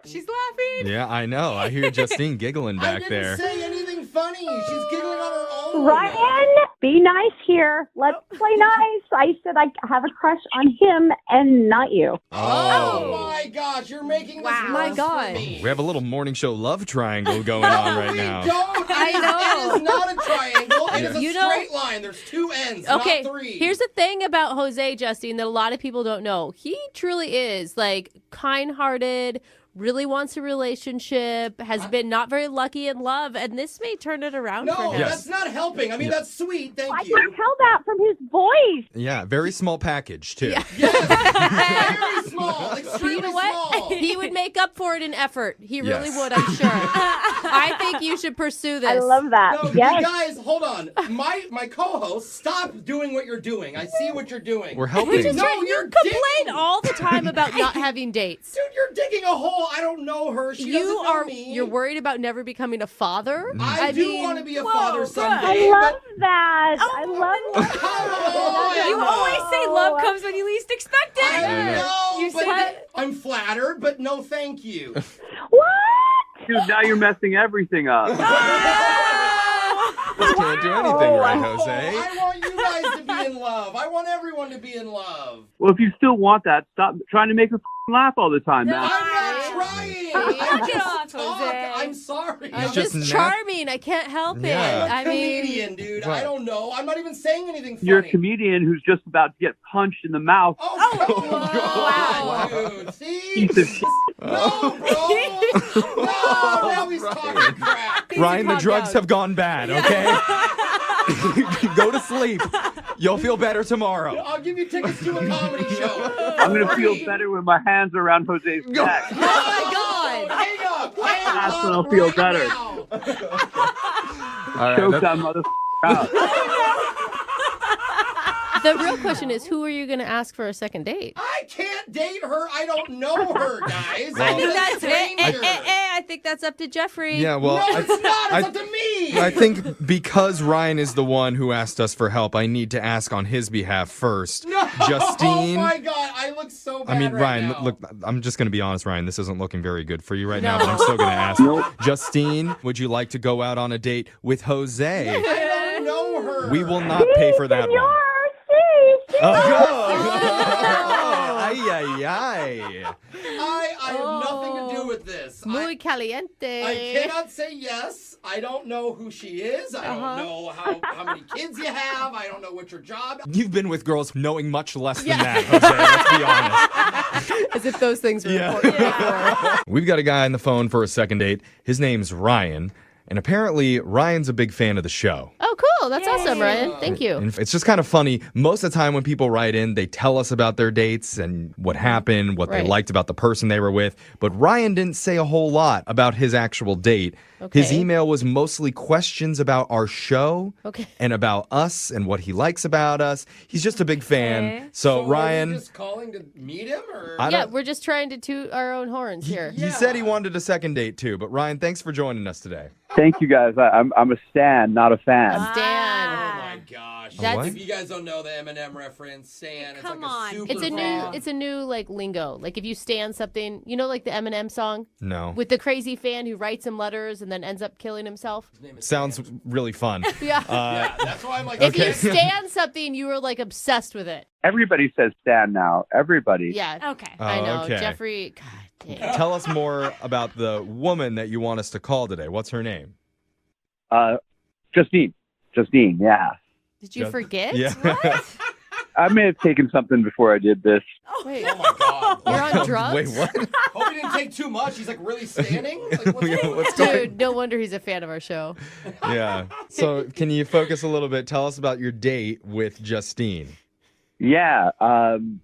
She's laughing. Yeah, I know. I hear Justine giggling back I there. didn't say anything funny. She's giggling on her own. Ryan, be nice here. Let's play nice. I said I have a crush on him and not you. Oh my gosh, you're making this worse My God. for me. We have a little morning show love triangle going on right now. Don't. I know. It is not a triangle. It is a You know- straight line. There's 2 ends, Okay, not 3. here's the thing about Jose, Justine, that a lot of people don't know. He truly is like kind-hearted, really wants a relationship, has been not very lucky in love, and this may turn it around for No, him. that's not helping. I mean, that's sweet. Thank I you. can tell that from his voice. Yeah, very small package, too. Very small. Extremely You know what? small. He would make up for it in effort. He really Yes. would, I'm sure. I think you should pursue this. I love that. No, Yes. you guys, hold on. My co-host, stop doing what you're doing. I see what you're doing. We're helping. Which is No, right. you're You complain digging. all the time about not having dates. Dude, you're digging a hole. I don't know her. She You doesn't know are me. you're worried about never becoming a father? I do want to be a father I someday. love that. I love Come on. You always say love comes when you least expect it. I know, You but said- I'm flattered, but no thank you. What? Dude, now you're messing everything up. Can't do anything right, Jose. I want you guys to be in love. I want everyone to be in love. Well, if you still want that, stop trying to make her laugh all the time, man. I'm not trying. I Knock it just off, talk. Jose. I'm sorry. I'm just just nap- charming. I can't help Yeah. it. I mean, comedian, dude. What? I don't know. I'm not even saying anything funny. You're a comedian who's just about to get punched in the mouth. Oh, dude. See? Piece of shit. No, bro. No, now he's talking crap. Ryan, the calm drugs down. have gone bad, okay? Go to sleep. You'll feel better tomorrow. I'll give you tickets to a comedy show. I'm going to feel better when my hands are around Jose's neck. oh my God. Hang up. That's when I'll feel better. Choke that motherfucker out. The real question is, who are you going to ask for a second date? I can't date her. I don't know her, guys. I think She's a stranger. I think that's up to Jeffrey. Yeah, well, No, it's not. It's up to me. I think because Ryan is the one who asked us for help, I need to ask on his behalf first. No. Justine. Oh my God, I look so bad. I mean, right Ryan, now. look, I'm just going to be honest, Ryan. This isn't looking very good for you right now, but I'm still going to ask. Justine, would you like to go out on a date with Jose? I don't know her. We will not pay for that one. Ay, ay, ay. I have nothing to do with this. Muy caliente. I cannot say yes. I don't know who she is. I don't know how many kids you have. I don't know what your job. You've been with girls knowing much less than that, Jose. Let's be honest. As if those things were important before. We've got a guy on the phone for a second date. His name's Ryan. And apparently, Ryan's a big fan of the show. Oh, cool. That's awesome, Ryan. Thank you. And it's just kind of funny. Most of the time when people write in, they tell us about their dates and what happened, what they liked about the person they were with. But Ryan didn't say a whole lot about his actual date. Okay. His email was mostly questions about our show and about us and what he likes about us. He's just a big fan. So Ryan... Are you just calling to meet him? Or? Yeah, we're just trying to toot our own horns here. He said he wanted a second date too. But Ryan, thanks for joining us today. Thank you, guys. I'm a stan, not a fan. Stan. Oh my gosh! That's- If you guys don't know the Eminem reference, Stan, it's like a super It's a new like lingo. Like if you stan something, you know, like the Eminem song No. with the crazy fan who writes him letters and then ends up killing himself. Sounds really fun. Yeah. That's why I'm like, If you stan something, you were like obsessed with it. Everybody says stan now. Everybody. Yeah. Okay. I know. okay. Jeffrey, God dang. Tell us more about the woman that you want us to call today. What's her name? Justine. Justine, yeah. Did you forget? Yeah. I may have taken something before I did this. Wait. Oh my God! You're on drugs? Wait, what? Hope you didn't take too much. He's like really standing. Like, what's Dude, no wonder he's a fan of our show. Yeah. So can you focus a little bit? Tell us about your date with Justine. Yeah,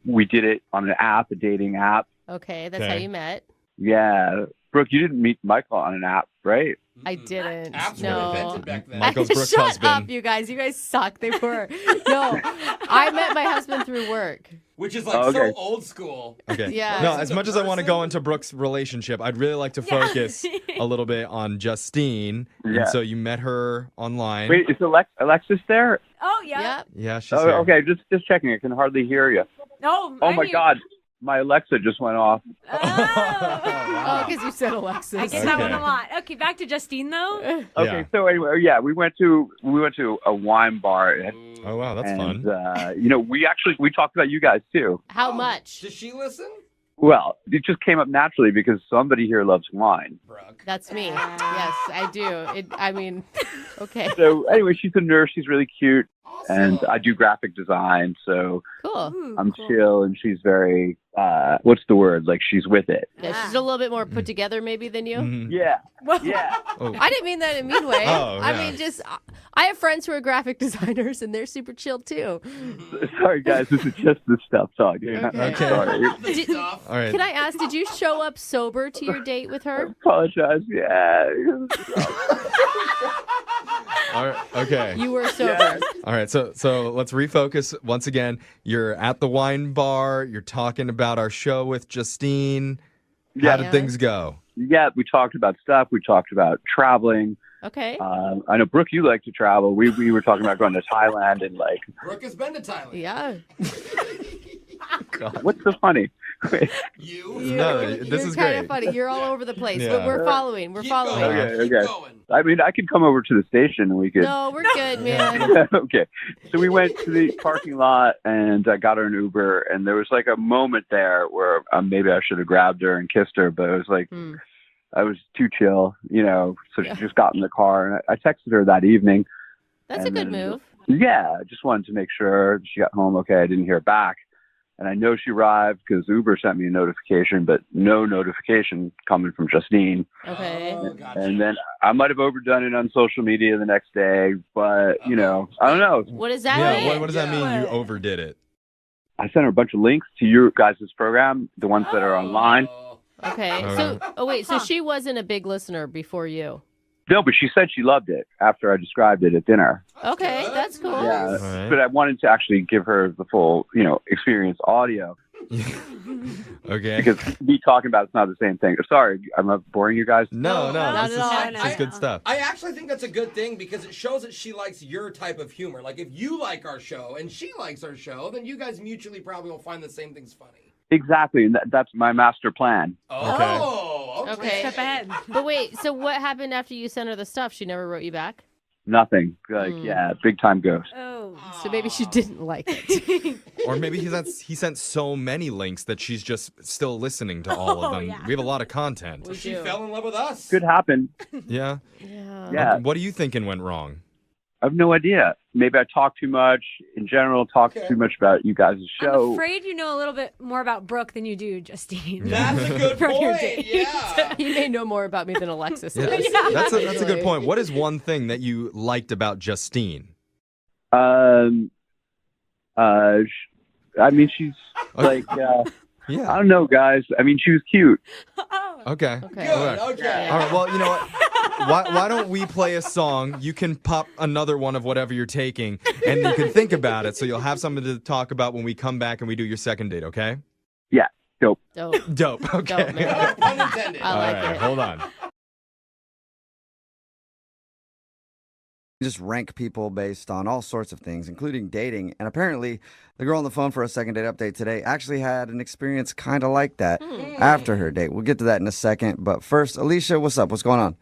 we did it on an app, a dating app. Okay, that's how you met. Yeah. Brooke, you didn't meet Michael on an app, right? I didn't. Apps were No. invented back then. Michael's Brooke's Shut husband. up, you guys. You guys suck. They were. No, I met my husband through work. Which is like so old school. Okay. Yeah. No, as much as I want to go into Brooke's relationship, I'd really like to focus a little bit on Justine. Yeah. And so you met her online. Wait, is Alexis there? Oh, yeah. Yeah, she's Oh, here. okay, just checking. I can hardly hear you. No. Oh my God, my Alexa just went off. Oh, because you said Alexis. I get that one a lot. Okay, back to Justine though. Okay, so anyway, yeah, we went to a wine bar. Oh wow, that's and, fun. You know, we talked about you guys too. How much? Does she listen? Well, it just came up naturally because somebody here loves wine. That's me. Yes, I do. I mean, okay. So anyway, she's a nurse. She's really cute, and I do graphic design. So Cool. I'm chill, and she's very what's the word? Like she's with it. Yeah, she's a little bit more put together maybe than you. Mm-hmm. Yeah. Yeah. Oh. I didn't mean that in a mean way. Oh, I yeah. mean, just I have friends who are graphic designers and they're super chill too. Sorry, guys. This is just the stuff talking. Okay. Sorry. All right. Can I ask, did you show up sober to your date with her? Apologize. Yeah. All right. Okay. You were sober. All right, so let's refocus once again. You're at the wine bar. You're talking about our show with Justine. How did things go? Yeah, we talked about stuff. We talked about traveling. Okay. I know, Brooke, you like to travel. We were talking about going to Thailand and like. Brooke has been to Thailand. Yeah. God, what's so funny? You? No, this You're is kind great. of funny. You're all over the place. Yeah. But we're following. We're following. Okay. I mean, I could come over to the station and we could. No, we're good, man. Okay. So we went to the parking lot and I got her an Uber, and there was like a moment there where maybe I should have grabbed her and kissed her, but it was like I was too chill, you know. So she just got in the car, and I texted her that evening. That's a good move. Yeah, I just wanted to make sure she got home okay. I didn't hear back. And I know she arrived because Uber sent me a notification, but no notification coming from Justine. Okay. And then I might have overdone it on social media the next day, but, you know, I don't know. What does that mean? What does that mean? You overdid it. I sent her a bunch of links to your guys' program, the ones that are online. Okay. So she wasn't a big listener before you. No, but she said she loved it after I described it at dinner. Okay, that's cool. Yeah, right. but I wanted to actually give her the full, experience audio. Okay. Because me talking about it's not the same thing. Sorry, I'm not boring you guys. No, not this at all. is good stuff. I actually think that's a good thing because it shows that she likes your type of humor. Like if you like our show and she likes our show, then you guys mutually probably will find the same things funny. Exactly, and that's my master plan. Oh, Okay. Step ahead. But wait, so what happened after you sent her the stuff? She never wrote you back? Nothing. Big time ghost. Oh. So maybe she didn't like it. Or maybe he sent so many links that she's just still listening to all of them. yeah. We have a lot of content. We She do. fell in love with us. Could happen. Yeah. Yeah. What are you thinking went wrong? I have no idea. Maybe I talk too much. In general, talk too much about you guys' I'm show. afraid you know a little bit more about Brooke than you do, Justine. That's a good From your point. date. Yeah. You may know more about me than Alexis Yeah, does. that's a good point. What is one thing that you liked about Justine? I mean, she's like, Yeah. I don't know, guys. I mean, she was cute. Okay. Okay. Okay. All right. Well, you know what? Why don't we play a song? You can pop another one of whatever you're taking, and you can think about it, so you'll have something to talk about when we come back and we do your second date. Okay? Yeah. Dope. Dope. Okay. Dope, man. Pun intended. I like All right. it. Hold on. Just rank people based on all sorts of things, including dating. And apparently, the girl on the phone for a second date update today actually had an experience kind of like that after her date. We'll get to that in a second. But first, Alicia, what's up? What's going on?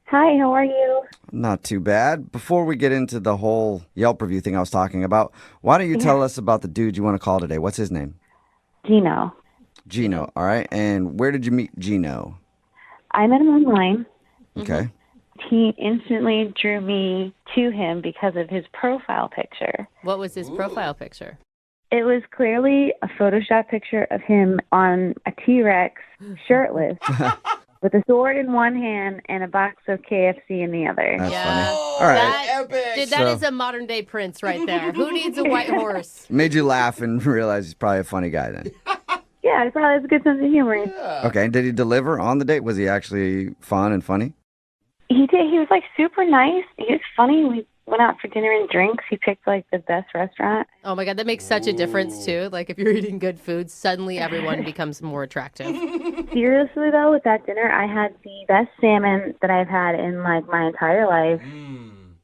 Hi, how are you? Not too bad. Before we get into the whole Yelp review thing I was talking about, why don't you tell us about the dude you want to call today? What's his name? Gino. Gino. All right. And where did you meet Gino? I met him online. Okay. He instantly drew me to him because of his profile picture. What was his profile picture? It was clearly a Photoshop picture of him on a T-Rex, shirtless, with a sword in one hand and a box of KFC in the other. That's Yeah. funny. All right. Epic. Dude, that is a modern day Prince right there. Who needs a white horse? Made you laugh and realize he's probably a funny guy then. Yeah, he probably has a good sense of humor. Okay. And did he deliver on the date? Was he actually fun and funny? He did. He was like super nice. He was funny. We went out for dinner and drinks. He picked like the best restaurant. Oh my God, that makes such a difference too. Like if you're eating good food, suddenly everyone becomes more attractive. Seriously though, with that dinner, I had the best salmon that I've had in like my entire life.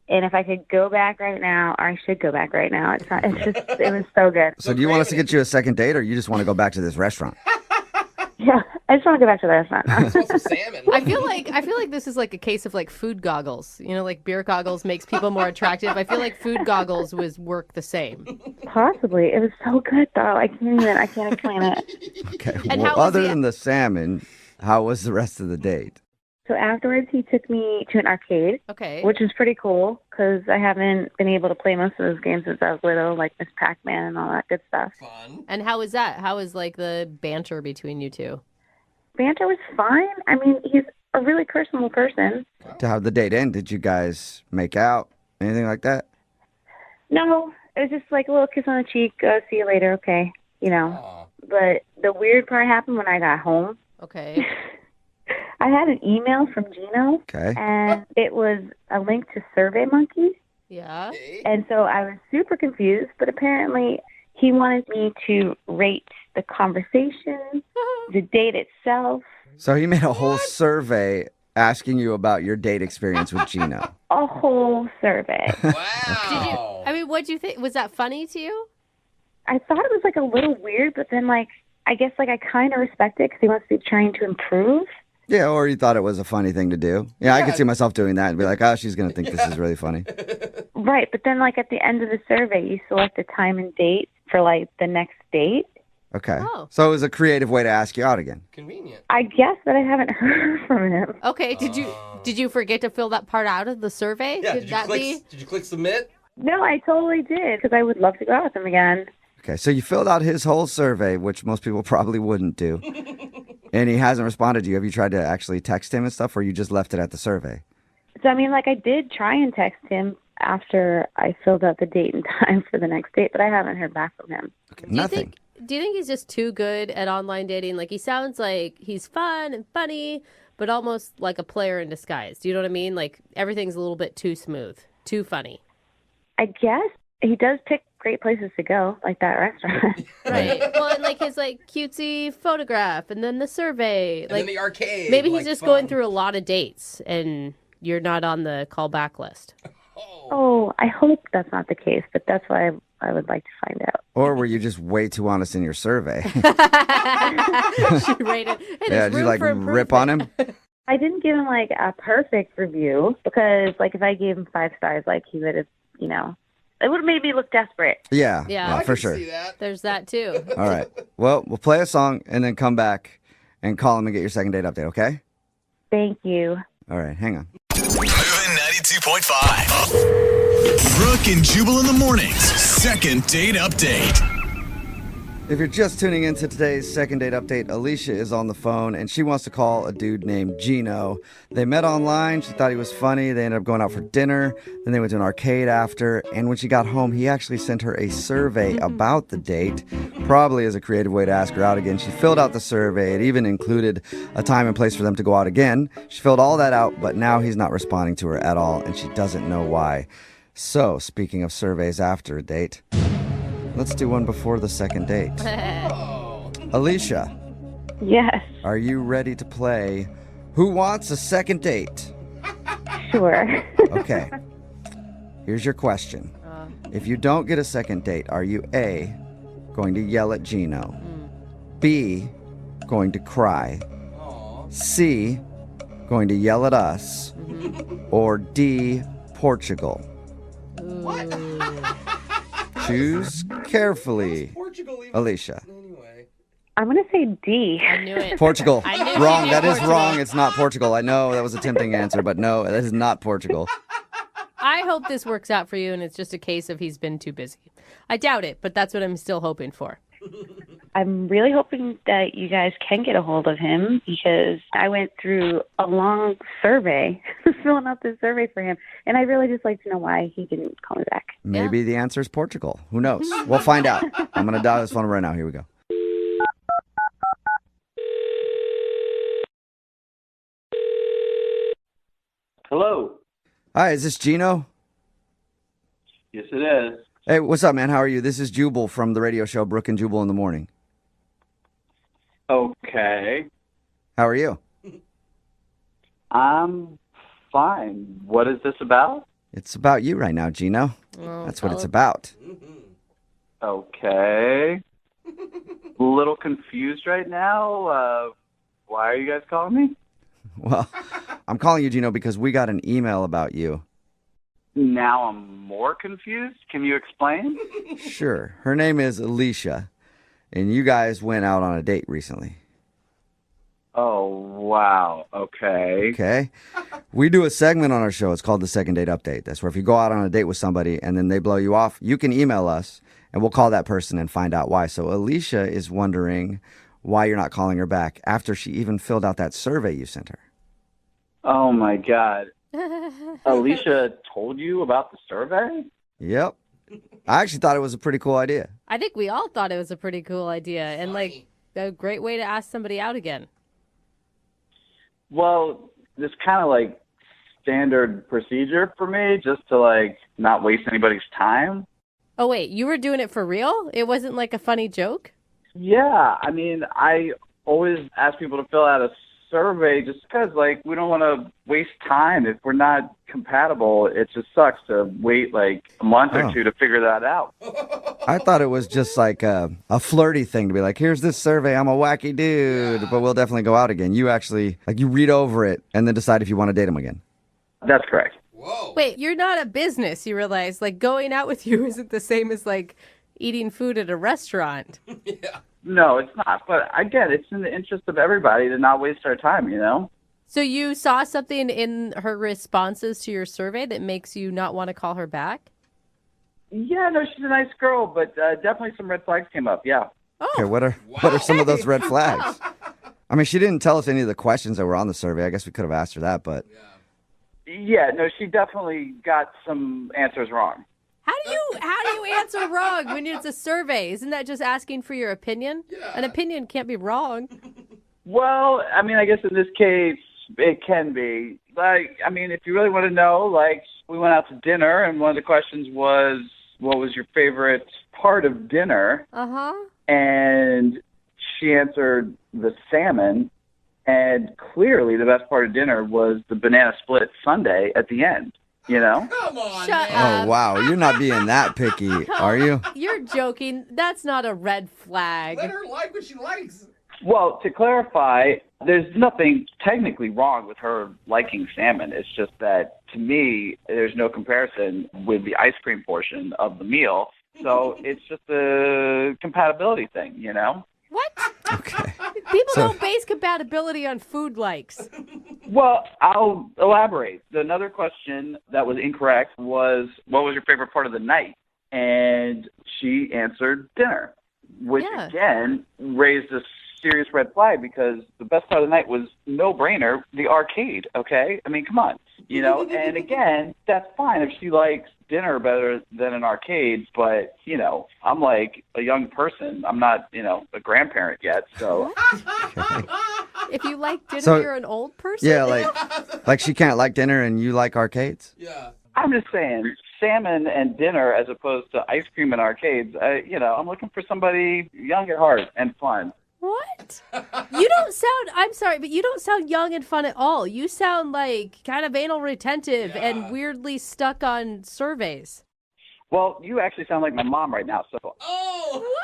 And if I could go back right now, or I should go back right now. It was so good. So do you want us to get you a second date, or you just want to go back to this restaurant? Yeah, I just want to go back to the restaurant. Salmon. I feel like this is like a case of like food goggles. You know, like beer goggles makes people more attractive. I feel like food goggles work the same. Possibly. It was so good though. I can't explain it. Okay. And well, how was other the- than the salmon, how was the rest of the date? So afterwards, he took me to an arcade, Okay. which was pretty cool because I haven't been able to play most of those games since I was little, like Miss Pac-Man and all that good stuff. Fun. And how was that? How was like the banter between you two? Banter was fine. I mean, he's a really personable person. To how the date end? Did you guys make out? Anything like that? No, it was just like a little kiss on the cheek. See you later, okay? You know. But the weird part happened when I got home. Okay. I had an email from Gino, Okay. and it was a link to SurveyMonkey. Yeah. And so I was super confused, but apparently he wanted me to rate the conversation, the date itself, So he made a whole survey asking you about your date experience with Gino. a whole survey. Wow. I mean, what'd you think? Was that funny to you? I thought it was like a little weird, but then like I guess like I kind of respect it because he wants to be trying to improve. Yeah, or you thought it was a funny thing to do. Yeah, I could see myself doing that and be like, oh, she's going to think this is really funny. Right, but then like at the end of the survey, you select a time and date for like the next date. Okay. Oh. So it was a creative way to ask you out again. Convenient. I guess that I haven't heard from him. Okay. Did you forget to fill that part out of the survey? Yeah. Did Did you click submit? No, I totally did because I would love to go out with him again. Okay, so you filled out his whole survey, which most people probably wouldn't do. And he hasn't responded to you. Have you tried to actually text him and stuff, or you just left it at the survey? So I mean, like I did try and text him after I filled out the date and time for the next date, but I haven't heard back from him. Okay, nothing. do you think he's just too good at online dating? Like, he sounds like he's fun and funny, but almost like a player in disguise. Do you know what I mean? Like, everything's a little bit too smooth, too funny. I guess he does pick great places to go, like that restaurant. Right. Well, and like his like cutesy photograph, and then the survey, And like then the arcade. maybe he's like, just fun. going through a lot of dates, and you're not on the callback list. Oh, I hope that's not the case, but that's what I would like to find out. Or were you just way too honest in your survey? She rated. Hey, Yeah, there's did you room like for rip on him? I didn't give him like a perfect review because like if I gave him 5 stars, like he would have, it would have made me look desperate. Yeah, Yeah. for sure. There's that too. All right. Well, we'll play a song and then come back and call him and get your second date update, okay? Thank you. All right, hang on. Moving 92.5. Brooke and Jubal in the mornings. Second date update. If you're just tuning into today's second date update, Alicia is on the phone and she wants to call a dude named Gino. They met online. She thought he was funny. They ended up going out for dinner. Then they went to an arcade after. And when she got home, he actually sent her a survey about the date, probably as a creative way to ask her out again. She filled out the survey. It even included a time and place for them to go out again. She filled all that out, but now he's not responding to her at all, and she doesn't know why. So, speaking of surveys after a date, let's do one before the second date. Alicia. Yes. Are you ready to play Who Wants a Second Date? Sure. Okay. Here's your question. If you don't get a second date, are you A, going to yell at Gino? B, going to cry? C, going to yell at us? Or D, Portugal? Choose carefully. Alicia. I'm going to say D. I knew it. Portugal. I knew Wrong. she'd That be is Portugal. wrong. It's not Portugal. I know that was a tempting answer, but no, that is not Portugal. I hope this works out for you, and it's just a case of he's been too busy. I doubt it, but that's what I'm still hoping for. I'm really hoping that you guys can get a hold of him because I went through a long survey, filling out this survey for him, and I really just like to know why he didn't call me back. Maybe the answer is Portugal. Who knows? We'll find out. I'm going to dial this phone right now. Here we go. Hello. Hi, is this Gino? Yes, it is. Hey, what's up, man? How are you? This is Jubal from the radio show Brooke and Jubal in the Morning. Okay. How are you? I'm fine. What is this about? It's about you right now, Gino. That's what it's about. Okay. A little confused right now. Why are you guys calling me? Well, I'm calling you, Gino, because we got an email about you. Now I'm more confused. Can you explain? Sure. Her name is Alicia, and you guys went out on a date recently. Oh, wow. Okay. Okay. We do a segment on our show. It's called the Second Date Update. That's where if you go out on a date with somebody and then they blow you off, you can email us, and we'll call that person and find out why. So Alicia is wondering why you're not calling her back after she even filled out that survey you sent her. Oh, my God. Alicia told you about the survey? Yep. I actually thought it was a pretty cool idea. I think we all thought it was a pretty cool idea and like a great way to ask somebody out again. Well, this kind of like standard procedure for me, just to like not waste anybody's time. Oh, wait, you were doing it for real? It wasn't like a funny joke? Yeah, I mean, I always ask people to fill out a survey just because, like, we don't want to waste time. If we're not compatible, it just sucks to wait, like, a month or two to figure that out. I thought it was just like a flirty thing to be like, here's this survey, I'm a wacky dude, but we'll definitely go out again. You actually, like, you read over it and then decide if you want to date him again. That's correct. Wait, you're not a business, you realize. Like, going out with you isn't the same as, like, eating food at a restaurant. No, it's not. But I get it. It's in the interest of everybody to not waste our time, you know? So you saw something in her responses to your survey that makes you not want to call her back? Yeah, no, she's a nice girl, but definitely some red flags came up, yeah. Okay, what are some of those red flags? I mean, she didn't tell us any of the questions that were on the survey. I guess we could have asked her that, but... Yeah, no, she definitely got some answers wrong. How do you answer wrong when it's a survey? Isn't that just asking for your opinion? Yeah. An opinion can't be wrong. Well, I mean, I guess in this case, it can be. Like, I mean, if you really want to know, like, we went out to dinner, and one of the questions was, what was your favorite part of dinner? Uh-huh. And she answered the salmon, and clearly the best part of dinner was the banana split sundae at the end, you know? Come on, Shut man. Oh, wow. You're not being that picky, are you? You're joking. That's not a red flag. Let her like what she likes. Well, to clarify, there's nothing technically wrong with her liking salmon. It's just that, to me, there's no comparison with the ice cream portion of the meal. So it's just a compatibility thing, you know? What? Okay. People don't base compatibility on food likes. Well, I'll elaborate. Another question that was incorrect was, what was your favorite part of the night? And she answered dinner, which again raised a serious red flag because the best part of the night was no-brainer, the arcade, okay? I mean, come on, you know? And again, that's fine if she likes dinner better than an arcade, but, you know, I'm like a young person. I'm not, you know, a grandparent yet, so. If you like dinner, you're an old person? Yeah, like she can't like dinner and you like arcades? Yeah. I'm just saying, salmon and dinner as opposed to ice cream and arcades, you know, I'm looking for somebody young at heart and fun. What? You don't sound, I'm sorry, but you don't sound young and fun at all. You sound like kind of anal retentive and weirdly stuck on surveys. Well, you actually sound like my mom right now, so. Oh!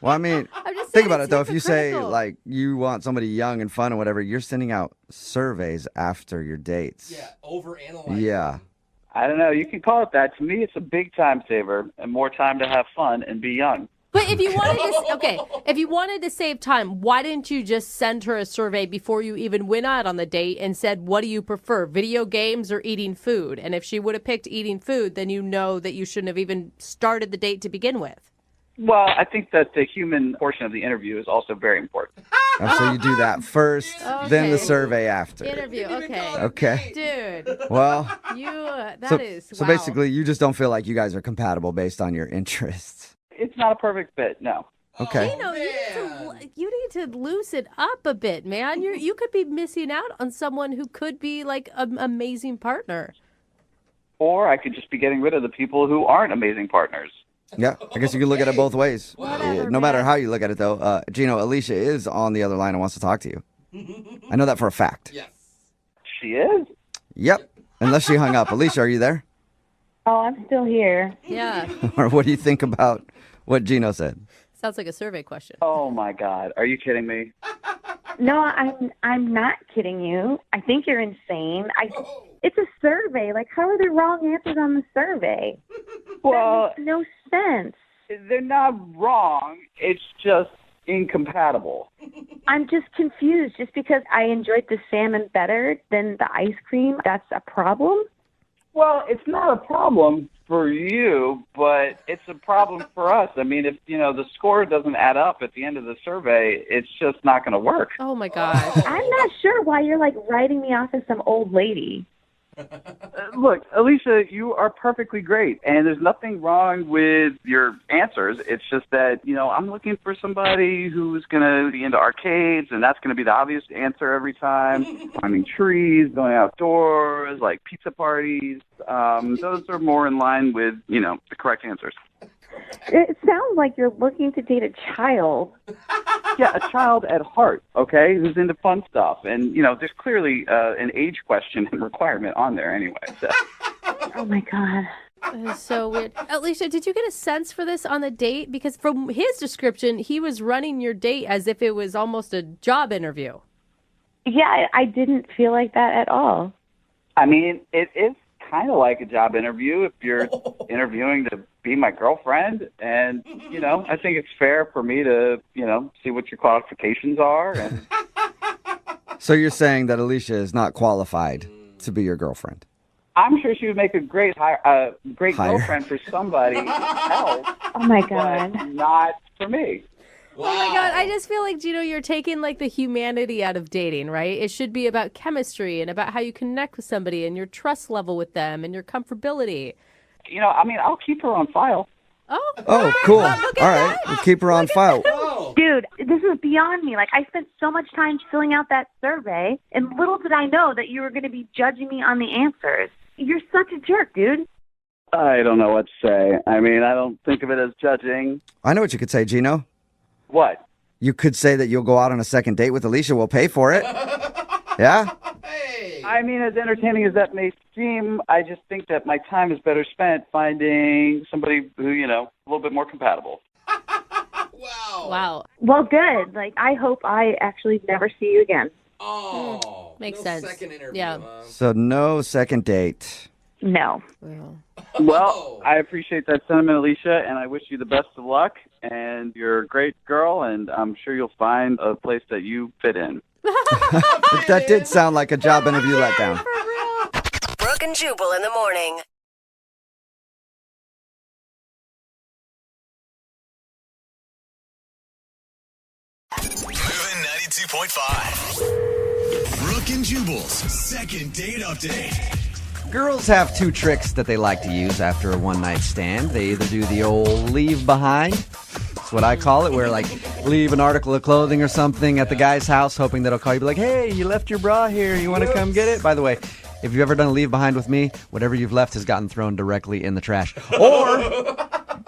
Well, I mean, think about it, though. If you say, like, you want somebody young and fun or whatever, you're sending out surveys after your dates. Yeah, overanalyzing. Yeah. I don't know. You can call it that. To me, it's a big time saver and more time to have fun and be young. But if you wanted to, if you wanted to save time, why didn't you just send her a survey before you even went out on the date and said, what do you prefer, video games or eating food? And if she would have picked eating food, then you know that you shouldn't have even started the date to begin with. Well, I think that the human portion of the interview is also very important. Oh, so you do that first, then the survey after. Interview, okay. Okay. Dude. Well, So wow. Basically, you just don't feel like you guys are compatible based on your interests. It's not a perfect fit, no. Okay. You need to loosen up a bit, man. You could be missing out on someone who could be like an amazing partner. Or I could just be getting rid of the people who aren't amazing partners. Yeah, I guess you can look at it both ways. No matter how you look at it, though. Gino, Alicia is on the other line and wants to talk to you. I know that for a fact. Yes. She is? Yep. Unless she hung up. Alicia, are you there? Oh, I'm still here. Yeah. Or what do you think about what Gino said? Sounds like a survey question. Oh, my God. Are you kidding me? No, I'm not kidding you. I think you're insane. It's a survey. Like, how are there wrong answers on the survey? Well, that makes no sense. They're not wrong. It's just incompatible. I'm just confused. Just because I enjoyed the salmon better than the ice cream, that's a problem? Well, it's not a problem for you, but it's a problem for us. I mean, if, you know, the score doesn't add up at the end of the survey, it's just not going to work. Oh, my gosh. I'm not sure why you're, like, writing me off as some old lady. Look, Alicia, you are perfectly great, and there's nothing wrong with your answers. It's just that, you know, I'm looking for somebody who's going to be into arcades, and that's going to be the obvious answer every time. Climbing trees, going outdoors, like pizza parties. Those are more in line with, you know, the correct answers. It sounds like you're looking to date a child. Yeah, a child at heart, okay, who's into fun stuff. And, you know, there's clearly an age question and requirement on there anyway. So. Oh, my God. That is so weird. Alicia, did you get a sense for this on the date? Because from his description, he was running your date as if it was almost a job interview. Yeah, I didn't feel like that at all. I mean, it is kind of like a job interview if you're interviewing to be my girlfriend. And, you know, I think it's fair for me to, you know, see what your qualifications are. And So you're saying that Alicia is not qualified to be your girlfriend? I'm sure she would make a great girlfriend for somebody else. Oh, my God. But not for me. Wow. Oh, my God. I just feel like, Gino, you're taking, like, the humanity out of dating, right? It should be about chemistry and about how you connect with somebody and your trust level with them and your comfortability. I'll keep her on file. Oh, cool. All right. We'll keep her on file. Dude, this is beyond me. Like, I spent so much time filling out that survey, and little did I know that you were going to be judging me on the answers. You're such a jerk, dude. I don't know what to say. I don't think of it as judging. I know what you could say, Gino. What? You could say that you'll go out on a second date with Alicia. We'll pay for it. Yeah? As entertaining as that may seem, I just think that my time is better spent finding somebody who, a little bit more compatible. Wow. Well, good. Like, I hope I actually never see you again. Oh. Makes no sense. Second interview, Yeah. So no second date. No. Well, I appreciate that sentiment, Alicia, and I wish you the best of luck. And you're a great girl, and I'm sure you'll find a place that you fit in. That did sound like a job interview letdown. Brooke and Jubal in the morning. Moving 92.5. Brooke and Jubal's second date update. Girls have two tricks that they like to use after a one-night stand. They either do the old leave behind. That's what I call it, where like leave an article of clothing or something at the guy's house, hoping that he'll call you, be like, hey, you left your bra here. You want to come get it? By the way, if you've ever done a leave behind with me, whatever you've left has gotten thrown directly in the trash. Or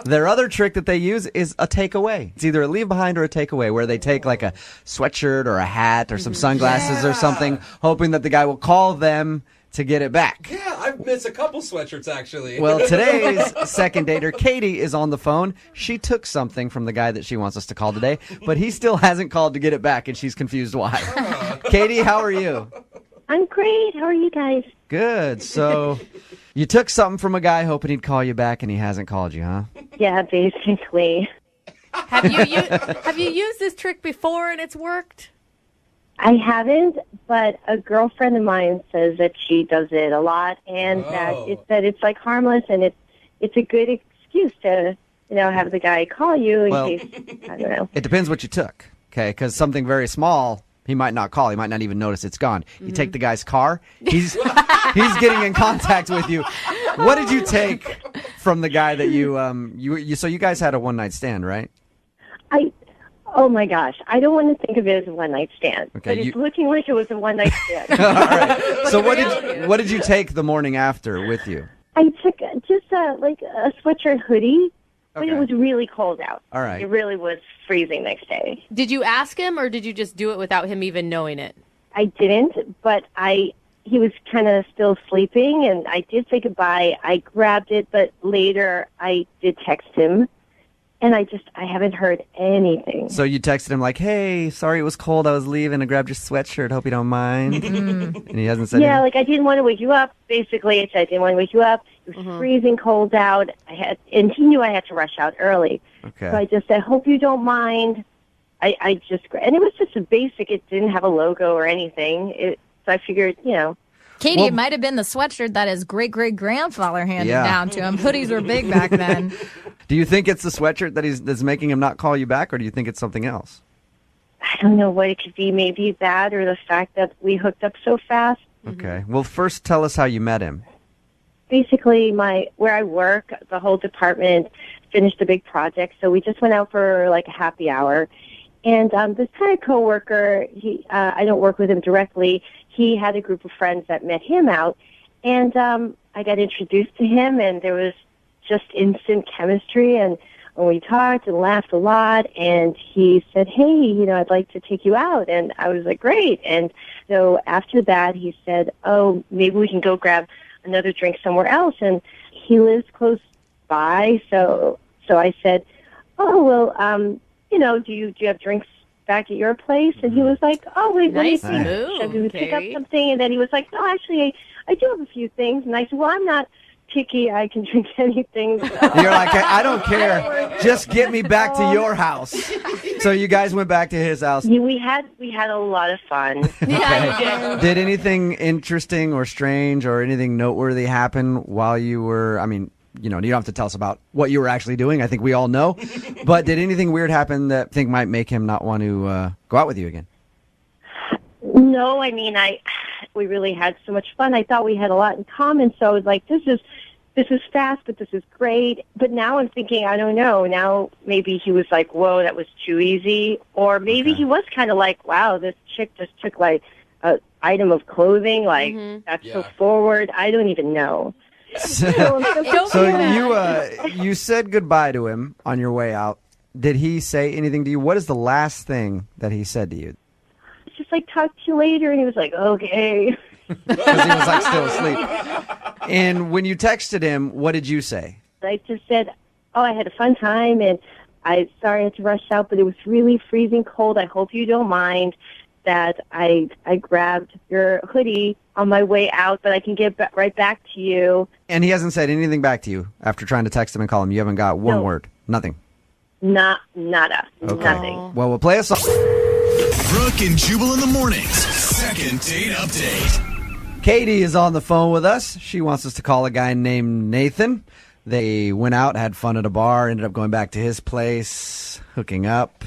their other trick that they use is a takeaway. It's either a leave behind or a takeaway, where they take like a sweatshirt or a hat or some sunglasses or something, hoping that the guy will call them to get it back. Yeah, I've missed a couple sweatshirts, actually. Well, today's second dater, Katie, is on the phone. She took something from the guy that she wants us to call today, but he still hasn't called to get it back, and she's confused why. Katie, how are you? I'm great. How are you guys? Good. So you took something from a guy hoping he'd call you back, and he hasn't called you, huh? Yeah, basically. Have you used this trick before and it's worked? I haven't, but a girlfriend of mine says that she does it a lot, and that it's like harmless, and it's a good excuse to have the guy call you in case, I don't know. It depends what you took, okay? Because something very small, he might not call. He might not even notice it's gone. You take the guy's car, he's getting in contact with you. What did you take from the guy that so you guys had a one-night stand, right? Oh my gosh, I don't want to think of it as a one-night stand, Okay, but it's looking like it was a one-night stand. All right. So what did you take the morning after with you? I took just a sweatshirt hoodie, but it was really cold out. All right. It really was freezing next day. Did you ask him, or did you just do it without him even knowing it? I didn't, but he was kind of still sleeping, and I did say goodbye. I grabbed it, but later I did text him. And I haven't heard anything. So you texted him like, hey, sorry it was cold. I was leaving. I grabbed your sweatshirt. Hope you don't mind. And he hasn't said anything? Like I didn't want to wake you up. Basically, I said I didn't want to wake you up. It was freezing cold out. And he knew I had to rush out early. Okay. So I just said, hope you don't mind. And it was just a basic. It didn't have a logo or anything. So I figured, Katie, it might have been the sweatshirt that his great-great-grandfather handed down to him. Hoodies were big back then. Do you think it's the sweatshirt that's making him not call you back, or do you think it's something else? I don't know what it could be. Maybe that, or the fact that we hooked up so fast. Okay. Well, first tell us how you met him. Basically, where I work, the whole department finished a big project, so we just went out for like a happy hour. And this kind of coworker, I don't work with him directly. He had a group of friends that met him out, and I got introduced to him, and there was just instant chemistry. And when we talked and laughed a lot, and he said, hey, I'd like to take you out. And I was like, great. And so after that, he said, oh, maybe we can go grab another drink somewhere else. And he lives close by. So I said, oh, well, do you have drinks back at your place? And he was like, oh, wait, Nice let me see. move, So we would pick up Carrie. something. And then he was like, no, actually, I do have a few things. And I said, well, I'm not picky. I can drink anything. You're like, I don't care. Just get me back to your house. So you guys went back to his house. Yeah, we had a lot of fun. Okay. Did anything interesting or strange or anything noteworthy happen while you were, you don't have to tell us about what you were actually doing. I think we all know. But did anything weird happen that you think might make him not want to go out with you again? No, we really had so much fun. I thought we had a lot in common. So I was like, this this is fast, but this is great. But now I'm thinking, I don't know. Now maybe he was like, whoa, that was too easy. Or maybe he was kind of like, wow, this chick just took like an item of clothing. Like, that's so forward. I don't even know. So you said goodbye to him on your way out. Did he say anything to you? What is the last thing that he said to you? It's just like, talk to you later. And he was like, okay. Because he was like still asleep. And when you texted him, what did you say? I just said, oh, I had a fun time, and I sorry I had to rush out, but it was really freezing cold. I hope you don't mind that I grabbed your hoodie on my way out, but I can get right back to you. And he hasn't said anything back to you after trying to text him and call him. You haven't got one word. Nothing. Nada. Okay. Nothing. Well, we'll play a song. Brooke and Jubal in the mornings. Second date update. Katie is on the phone with us. She wants us to call a guy named Nathan. They went out, had fun at a bar, ended up going back to his place, hooking up.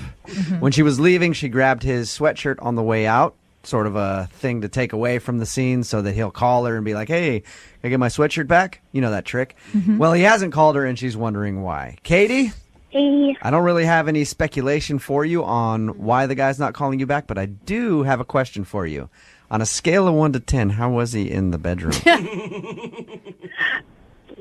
When she was leaving, she grabbed his sweatshirt on the way out, sort of a thing to take away from the scene so that he'll call her and be like, hey, can I get my sweatshirt back? You know that trick. Well, he hasn't called her, and she's wondering why. Katie? Hey. I don't really have any speculation for you on why the guy's not calling you back, but I do have a question for you. On a scale of 1 to 10, how was he in the bedroom?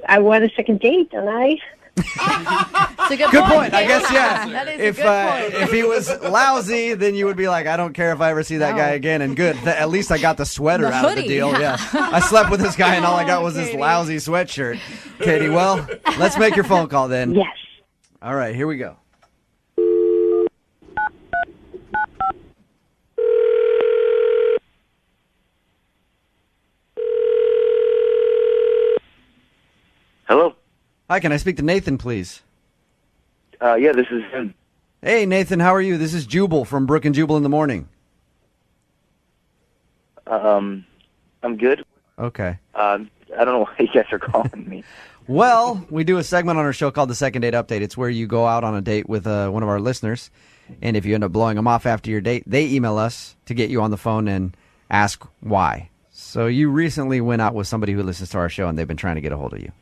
I want a second date, don't I? It's a Good point. I guess, yeah. That is If a good point. if he was lousy, then you would be like, I don't care if I ever see that guy again. And good, at least I got the sweater The out of the hoodie, deal. yeah. I slept with this guy, and all I got was this lousy sweatshirt. Katie, well, let's make your phone call then. Yes. All right, here we go. Hello. Hi, can I speak to Nathan, please? Yeah, this is him. Hey, Nathan, how are you? This is Jubal from Brooke and Jubal in the morning. I'm good. Okay. I don't know why you guys are calling me. Well, we do a segment on our show called the Second Date Update. It's where you go out on a date with one of our listeners, and if you end up blowing them off after your date, they email us to get you on the phone and ask why. So you recently went out with somebody who listens to our show, and they've been trying to get a hold of you.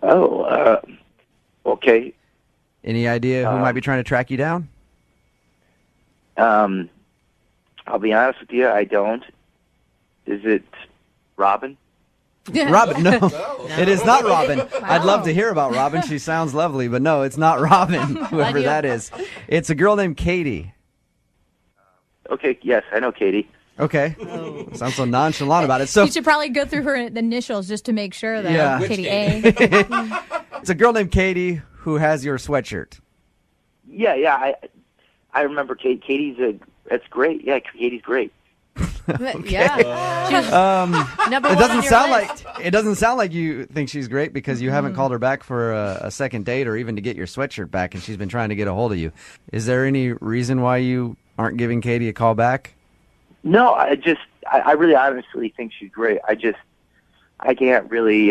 Oh, okay. Any idea who might be trying to track you down? I'll be honest with you, I don't. Is it Robin? Robin, no. It is not Robin. I'd love to hear about Robin. She sounds lovely, but no, it's not Robin, whoever that is. It's a girl named Katie. Okay, yes, I know Katie. Okay. Sounds so nonchalant about it. So You should probably go through her initials just to make sure that Yeah. Katie A. it's a girl named Katie who has your sweatshirt. Yeah, I remember Kate. That's great. Yeah, Katie's great. Yeah. Number It one doesn't on your sound list. like it doesn't sound like you think she's great because you haven't called her back for a second date or even to get your sweatshirt back, and she's been trying to get a hold of you. Is there any reason why you aren't giving Katie a call back? No, I really honestly think she's great. I can't really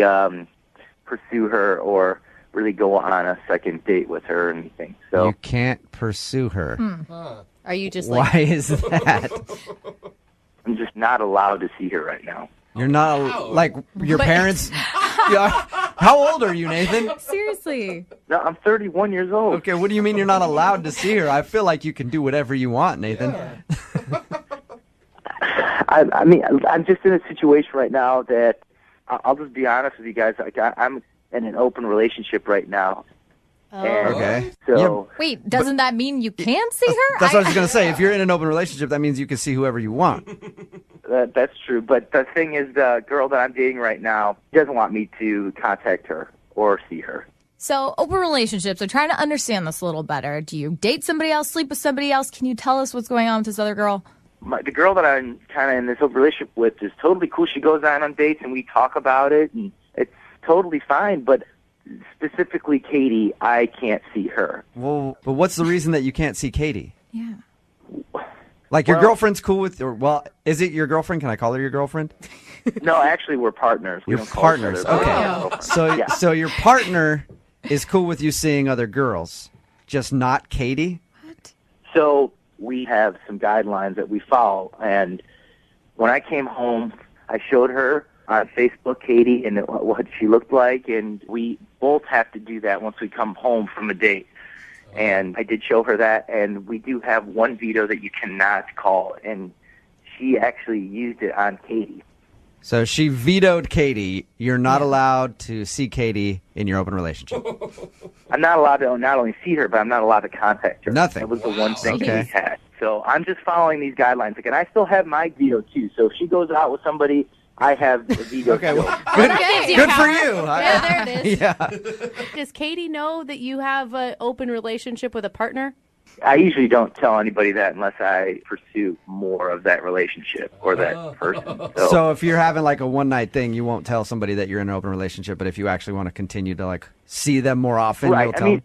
pursue her or really go on a second date with her or anything. So You can't pursue her. Are you just Why like... is that? I'm just not allowed to see her right now. You're not like your parents. Yeah. How old are you, Nathan? Seriously. No, I'm 31 years old. Okay, what do you mean you're not allowed to see her? I feel like you can do whatever you want, Nathan. I mean, I'm just in a situation right now that I'll just be honest with you guys. Like, I'm in an open relationship right now. And Okay. So Wait, doesn't that mean you can see her? That's what I was going to say. If you're in an open relationship, that means you can see whoever you want. That's true. But the thing is, the girl that I'm dating right now doesn't want me to contact her or see her. So, open relationships, I'm trying to understand this a little better. Do you date somebody else, sleep with somebody else? Can you tell us what's going on with this other girl? The girl that I'm kind of in this open relationship with is totally cool. She goes on dates and we talk about it, and it's totally fine. But specifically Katie, I can't see her. Well, but what's the reason that you can't see Katie? Yeah. Like your Well- girlfriend's cool with, or well, is it your girlfriend? Can I call her your girlfriend? No, actually, we're partners. We You're don't call each partners. other Okay. partners. So, Yeah. so your partner is cool with you seeing other girls, just not Katie? So we have some guidelines that we follow, and when I came home, I showed her on Facebook Katie and what she looked like, and we both have to do that once we come home from a date. And I did show her that, and we do have one veto that you cannot call, and she actually used it on Katie. So she vetoed Katie. You're not allowed to see Katie in your open relationship. I'm not allowed to not only see her, but I'm not allowed to contact her. Nothing. That was the one thing Okay. that we had. So I'm just following these guidelines. Like, and I still have my veto, too. So if she goes out with somebody, I have a veto. Okay, still. well, good for you. Yeah, there it is. Yeah. Does Katie know that you have an open relationship with a partner? I usually don't tell anybody that unless I pursue more of that relationship or that person. So if you're having like a one-night thing, you won't tell somebody that you're in an open relationship, but if you actually want to continue to like see them more often, Right, you'll I tell mean, them?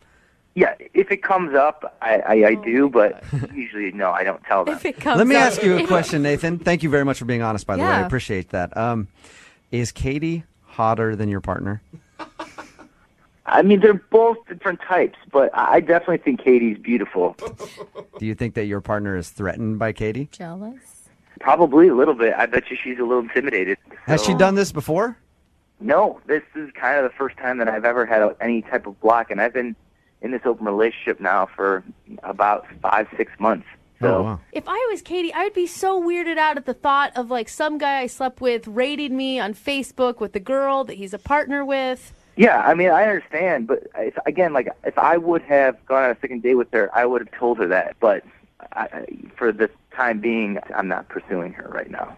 Yeah, if it comes up, I do, but usually, no, I don't tell them. Let me ask you a question, Nathan. Thank you very much for being honest, by the way. I Yeah. appreciate that. Is Katie hotter than your partner? I mean, they're both different types, but I definitely think Katie's beautiful. Do you think that your partner is threatened by Katie? Jealous? Probably a little bit. I bet you she's a little intimidated. Has she So- done this before? No, this is kind of the first time that I've ever had any type of block, and I've been in this open relationship now for about 5-6 months. So, If I was Katie, I would be so weirded out at the thought of like some guy I slept with rating me on Facebook with the girl that he's a partner with. yeah, I mean, I understand, but if I would have gone on a second date with her, I would have told her that. But for the time being, I'm not pursuing her right now.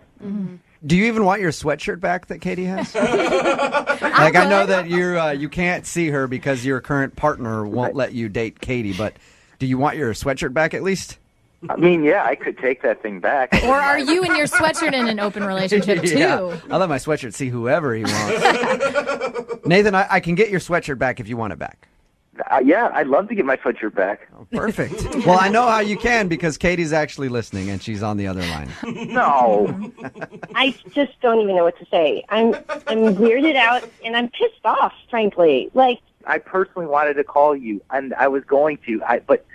Do you even want your sweatshirt back that Katie has? Like, I know that you can't see her because your current partner won't let you date Katie, but do you want your sweatshirt back at least? I mean, yeah, I could take that thing back. Or are you and your sweatshirt in an open relationship too? Yeah. I let my sweatshirt see whoever he wants. Nathan, I can get your sweatshirt back if you want it back. Yeah, I'd love to get my sweatshirt back. Perfect. Well, I know how you can because Katie's actually listening and she's on the other line. No. I just don't even know what to say. I'm weirded out and I'm pissed off, frankly. Like, I personally wanted to call you, and I was going to, but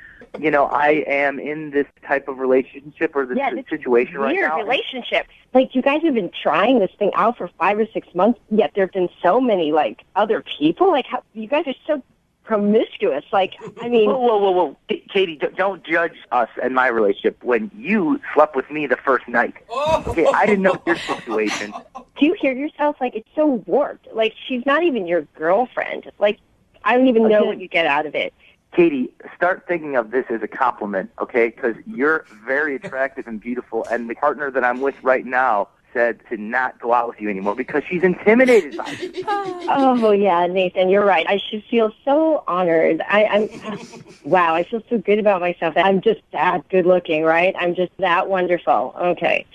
I am in this type of relationship or this situation right weird now. relationship. Like, you guys have been trying this thing out for 5 or 6 months, yet there have been so many like other people. Like, how, you guys are so promiscuous. Like, I mean, Whoa. Katie, don't judge us and my relationship when you slept with me the first night. Okay, I didn't know your situation. do you hear yourself? Like, it's so warped. Like, she's not even your girlfriend. Like, I don't even know what you get out of it. Katie, start thinking of this as a compliment, okay? Because you're very attractive and beautiful, and the partner that I'm with right now said to not go out with you anymore because she's intimidated by you. Oh, yeah, Nathan, you're right. I should feel so honored. Wow, I feel so good about myself. I'm just that good looking, right? I'm just that wonderful. Okay.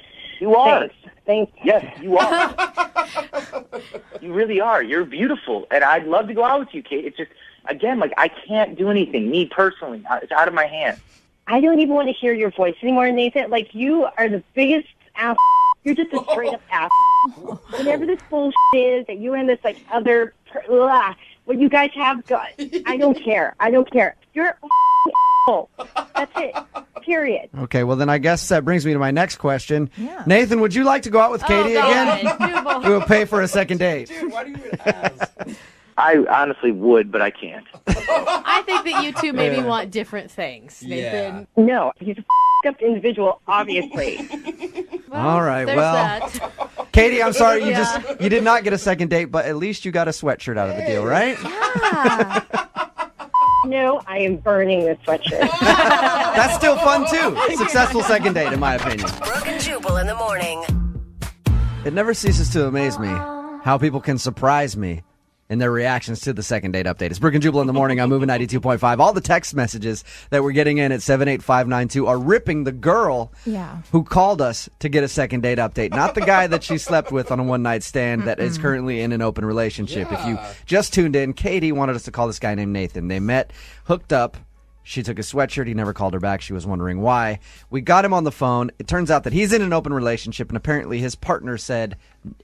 You are. Thanks. Yes, you are. You really are. You're beautiful, and I'd love to go out with you, Kate. It's just, again, like, I can't do anything, me personally. It's out of my hands. I don't even want to hear your voice anymore, Nathan. Like, you are the biggest ass. You're just a straight-up ass. Whatever this bullshit is that you and this, like, other, what you guys have got, I don't care. You're a asshole. That's it. Period. Okay, well, then I guess that brings me to my next question. Yeah. Nathan, would you like to go out with Katie again? We will pay for a second date. Dude, why do you even ask? I honestly would, but I can't. I think that you two maybe want different things, Nathan. No, he's a up individual, obviously. All right, there's well, that. Katie, I'm sorry you did not get a second date, but at least you got a sweatshirt out of the deal, right? No, I am burning this sweatshirt. That's still fun too. Successful second date, in my opinion. Brooke and Jubal in the morning. It never ceases to amaze me how people can surprise me in their reactions to the second date update. It's Brooke and Jubal in the morning. I'm moving 92.5. All the text messages that we're getting in at 78592 are ripping the girl who called us to get a second date update, not the guy that she slept with on a one-night stand that is currently in an open relationship. If you just tuned in, Katie wanted us to call this guy named Nathan. They met, hooked up. She took his sweatshirt. He never called her back. She was wondering why. We got him on the phone. It turns out that he's in an open relationship, and apparently his partner said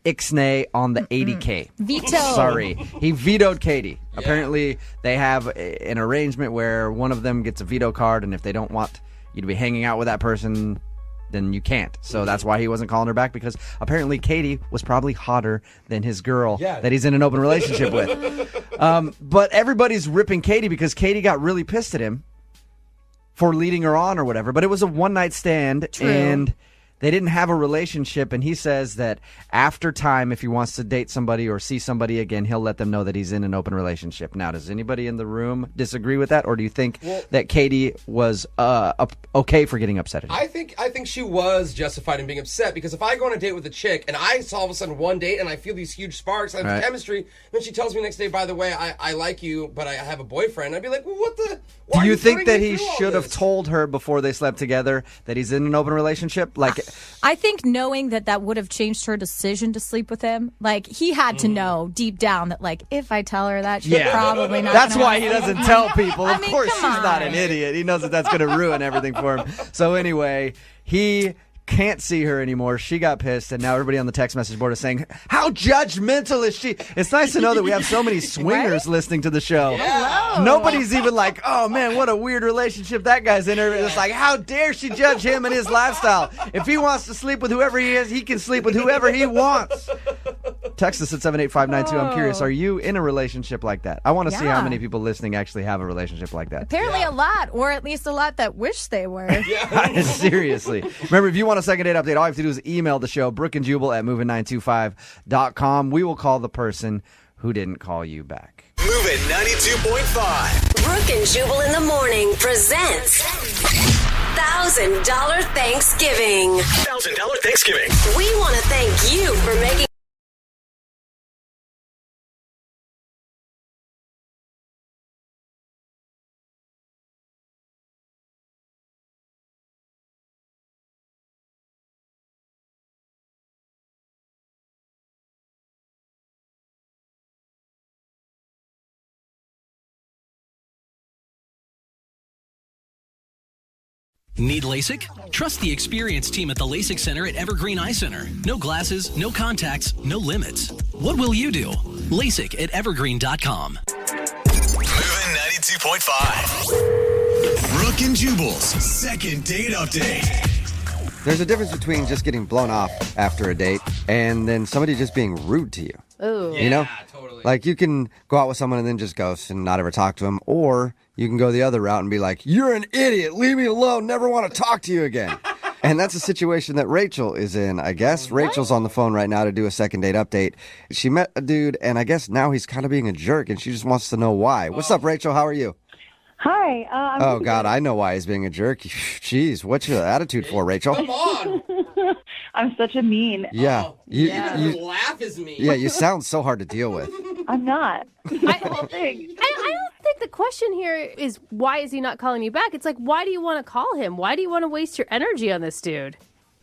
ixnay on the 80K. Veto. Sorry. He vetoed Katie. Yeah. Apparently they have an arrangement where one of them gets a veto card, and if they don't want you to be hanging out with that person, then you can't. So that's why he wasn't calling her back, because apparently Katie was probably hotter than his girl that he's in an open relationship with. But everybody's ripping Katie because Katie got really pissed at him for leading her on or whatever. But it was a one-night stand, and they didn't have a relationship, and he says that after time, if he wants to date somebody or see somebody again, he'll let them know that he's in an open relationship. Now, does anybody in the room disagree with that, or do you think that Katie was okay for getting upset at him? I think she was justified in being upset, because if I go on a date with a chick and I all of a sudden one date and I feel these huge sparks, I have chemistry, then she tells me next day, by the way, I like you, but I have a boyfriend, I'd be like, well, what the... Do you think that he should have told her before they slept together that he's in an open relationship? Like, I think knowing that would have changed her decision to sleep with him. Like, he had to know deep down that, like, if I tell her that, she's probably not. That's why he doesn't tell people. Of course, she's come not on. an idiot. He knows that that's going to ruin everything for him. So anyway, he can't see her anymore. She got pissed, and now everybody on the text message board is saying, how judgmental is she? It's nice to know that we have so many swingers listening to the show. Hello. Nobody's even like, oh man, what a weird relationship that guy's in. It's like, how dare she judge him and his lifestyle? If he wants to sleep with whoever he is, he can sleep with whoever he wants. Text us at 78592. I'm curious, are you in a relationship like that? I want to see how many people listening actually have a relationship like that. Apparently a lot, or at least a lot that wish they were. Seriously. Remember, if you want a second date update, all you have to do is email the show, brookandjubal@movin925.com. We will call the person who didn't call you back. Moving 92.5. Brooke and Jubal in the morning presents $1,000 Thanksgiving. $1,000 Thanksgiving. We want to thank you for making Need LASIK? Trust the experienced team at the LASIK Center at Evergreen Eye Center. No glasses, no contacts, no limits. What will you do? LASIK at evergreen.com. Moving 92.5. Brooke and Jubal's second date update. There's a difference between just getting blown off after a date and then somebody just being rude to you. Ooh. You know? Totally. Like, you can go out with someone and then just ghost and not ever talk to them, or you can go the other route and be like, you're an idiot, leave me alone, never want to talk to you again. And that's a situation that Rachel is in, I guess. Rachel's on the phone right now to do a second date update. She met a dude, and I guess now he's kind of being a jerk, and she just wants to know why. What's up, Rachel? How are you? Hi. Oh, God, I know why he's being a jerk. Jeez, what's your attitude for, Rachel? Come on. I'm such a mean. Yeah. Your laugh is mean. Yeah, you sound so hard to deal with. I'm not. I don't think the question here is, why is he not calling you back? It's like, why do you want to call him? Why do you want to waste your energy on this dude?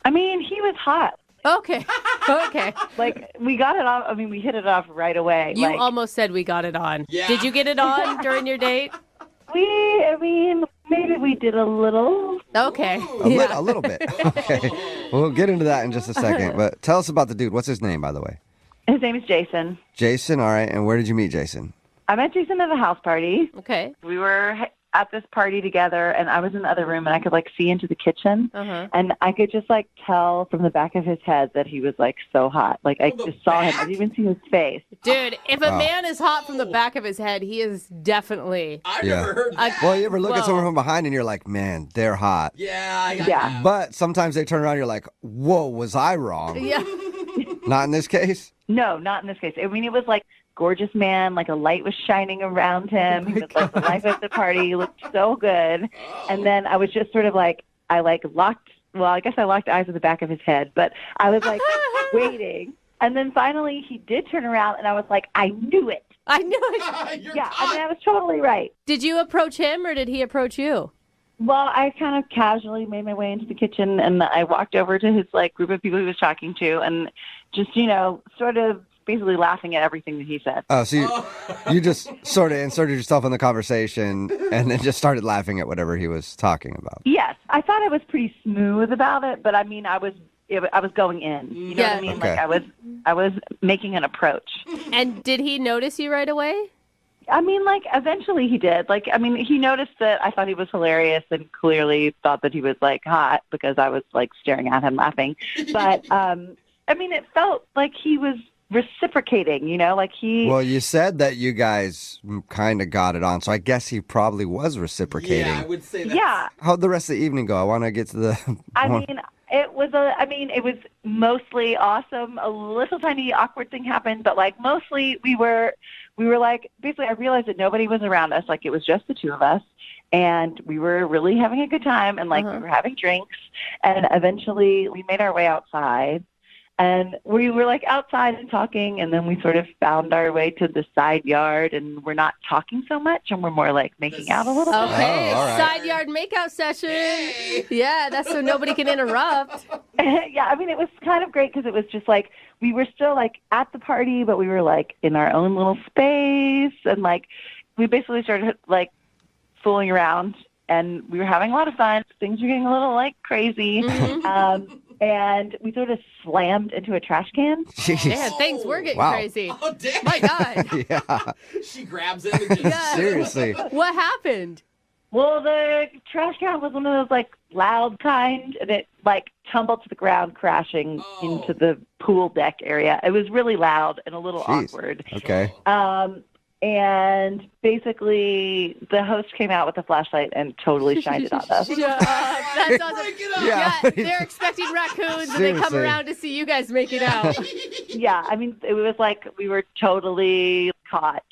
I mean, he was hot. Okay. Okay. Like, we got it off. I mean, we hit it off right away. You almost said we got it on. Yeah. Did you get it on during your date? Maybe we did a little. Okay. A little bit. Okay. We'll get into that in just a second. But tell us about the dude. What's his name, by the way? His name is Jason. Jason, all right. And where did you meet Jason? I met Jason at a house party. Okay. We were at this party together, and I was in the other room, and I could, see into the kitchen. Uh-huh. And I could just, tell from the back of his head that he was, so hot. I just saw him. I didn't even see his face. Dude, if a man is hot from the back of his head, he is definitely... I've never heard that. Well, you ever look at someone from behind and you're like, man, they're hot. Yeah. But sometimes they turn around and you're like, whoa, was I wrong? Yeah. Not in this case? No, not in this case. I mean, it was gorgeous man, a light was shining around him. He was the life of the party. He looked so good. And then I was just sort of I locked eyes at the back of his head, but I was waiting. And then finally he did turn around, and I was like, I knew it. I knew it. Yeah, I mean, I was totally right. Did you approach him, or did he approach you? Well, I kind of casually made my way into the kitchen, and I walked over to his group of people he was talking to, and just, sort of basically laughing at everything that he said. Oh, so you just sort of inserted yourself in the conversation and then just started laughing at whatever he was talking about. Yes. I thought I was pretty smooth about it, but I mean, I was going in. You know what I mean? Okay. I was making an approach. And did he notice you right away? I mean, like, eventually he did. Like, I mean, he noticed that I thought he was hilarious and clearly thought that he was, like, hot because I was, like, staring at him laughing. But, I mean, it felt like he was reciprocating, you know? Like, Well, you said that you guys kind of got it on, so I guess he probably was reciprocating. Yeah, I would say that. Yeah. How'd the rest of the evening go? I want to get to the... I mean, it was mostly awesome. A little tiny awkward thing happened, but like mostly we were like, basically I realized that nobody was around us. Like it was just the two of us and we were really having a good time and like we were having drinks and eventually we made our way outside. And we were like outside and talking, and then we sort of found our way to the side yard, and we're not talking so much, and we're more like making out a little bit. Okay, side yard makeout session. Hey. Yeah, that's so nobody can interrupt. Yeah, I mean, it was kind of great because it was just like we were still like at the party, but we were like in our own little space, and like we basically started like fooling around, and we were having a lot of fun. Things were getting a little like crazy. And we sort of slammed into a trash can. Jeez. Yeah, things were getting crazy. Oh, damn. My God. Yeah. She grabs it and just... Seriously. What happened? Well, the trash can was one of those, like, loud kind, and it, like, tumbled to the ground, crashing into the pool deck area. It was really loud and a little awkward. Okay. And basically, the host came out with a flashlight and totally shined it on us. That's awesome. Yeah, they're expecting raccoons and they come Seriously. around to see you guys make it out. Yeah, I mean, it was like we were totally caught.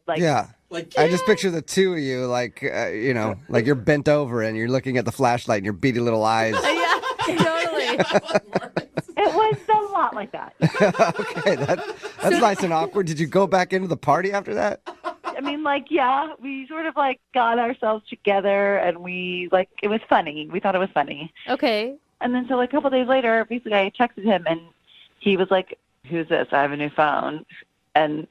Like, Yeah. I just picture the two of you, like, you know, like you're bent over and you're looking at the flashlight and your beady little eyes. Yeah, totally. It was a lot like that. Okay, that's nice and awkward. Did you go back into the party after that? I mean, like, yeah, we sort of, like, got ourselves together, and we, like, it was funny. We thought it was funny. Okay. And then, so, like, a couple days later, basically, I texted him, and he was like, who's this? I have a new phone. And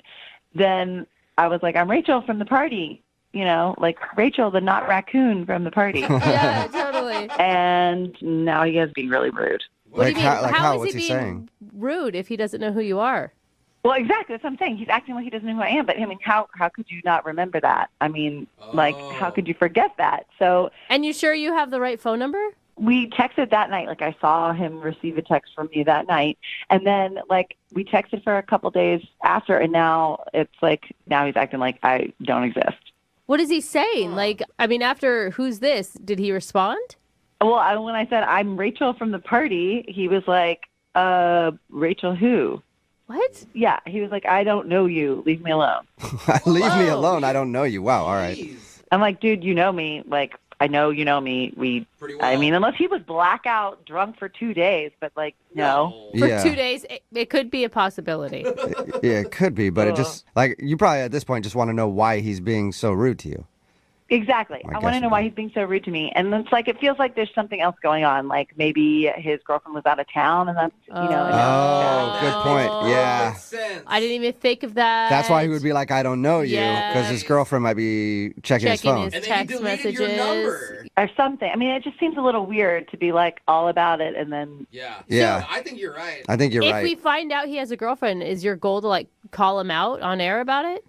then I was like, I'm Rachel from the party. You know, like Rachel, the not raccoon from the party. Yeah, totally. And now he is being really rude. What do you mean? How is what's he he being saying? rude if he doesn't know who you are? Well, exactly. That's what I'm saying. He's acting like he doesn't know who I am. But I mean, how could you not remember that? I mean, like, how could you forget that? So. And you sure you have the right phone number? We texted that night. Like, I saw him receive a text from me that night. And then, like, we texted for a couple days after, and now it's like, now he's acting like I don't exist. What is he saying? Like, I mean, after who's this, did he respond? Well, when I said, I'm Rachel from the party, he was like, Rachel who? What? Yeah, he was like, I don't know you. Leave me alone. Leave me alone. I don't know you. Wow, all right. I'm like, dude, you know me. Like, I know you know me. I mean, unless he was blackout drunk for 2 days, but like, no. For 2 days, it could be a possibility. Yeah, it could be, but it just, like, you probably at this point just want to know why he's being so rude to you. Exactly. I want to know why he's being so rude to me. And it's like, it feels like there's something else going on. Like maybe his girlfriend was out of town and that's, you know. Oh, good point. Yeah. I didn't even think of that. That's why he would be like, I don't know you, because his girlfriend might be checking his phone. His text messages. Or something. I mean, it just seems a little weird to be like all about it and then. Yeah. Yeah. So, I think you're right. I think you're right. If we find out he has a girlfriend, is your goal to like call him out on air about it?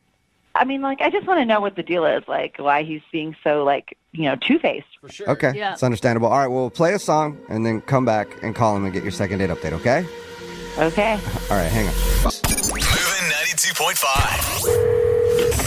I mean, like, I just want to know what the deal is, like, why he's being so, like, you know, two-faced. For sure. Okay, Yeah. it's understandable. All right, well, we'll play a song and then come back and call him and get your second date update, okay? Okay. All right, hang on. Moving 92.5.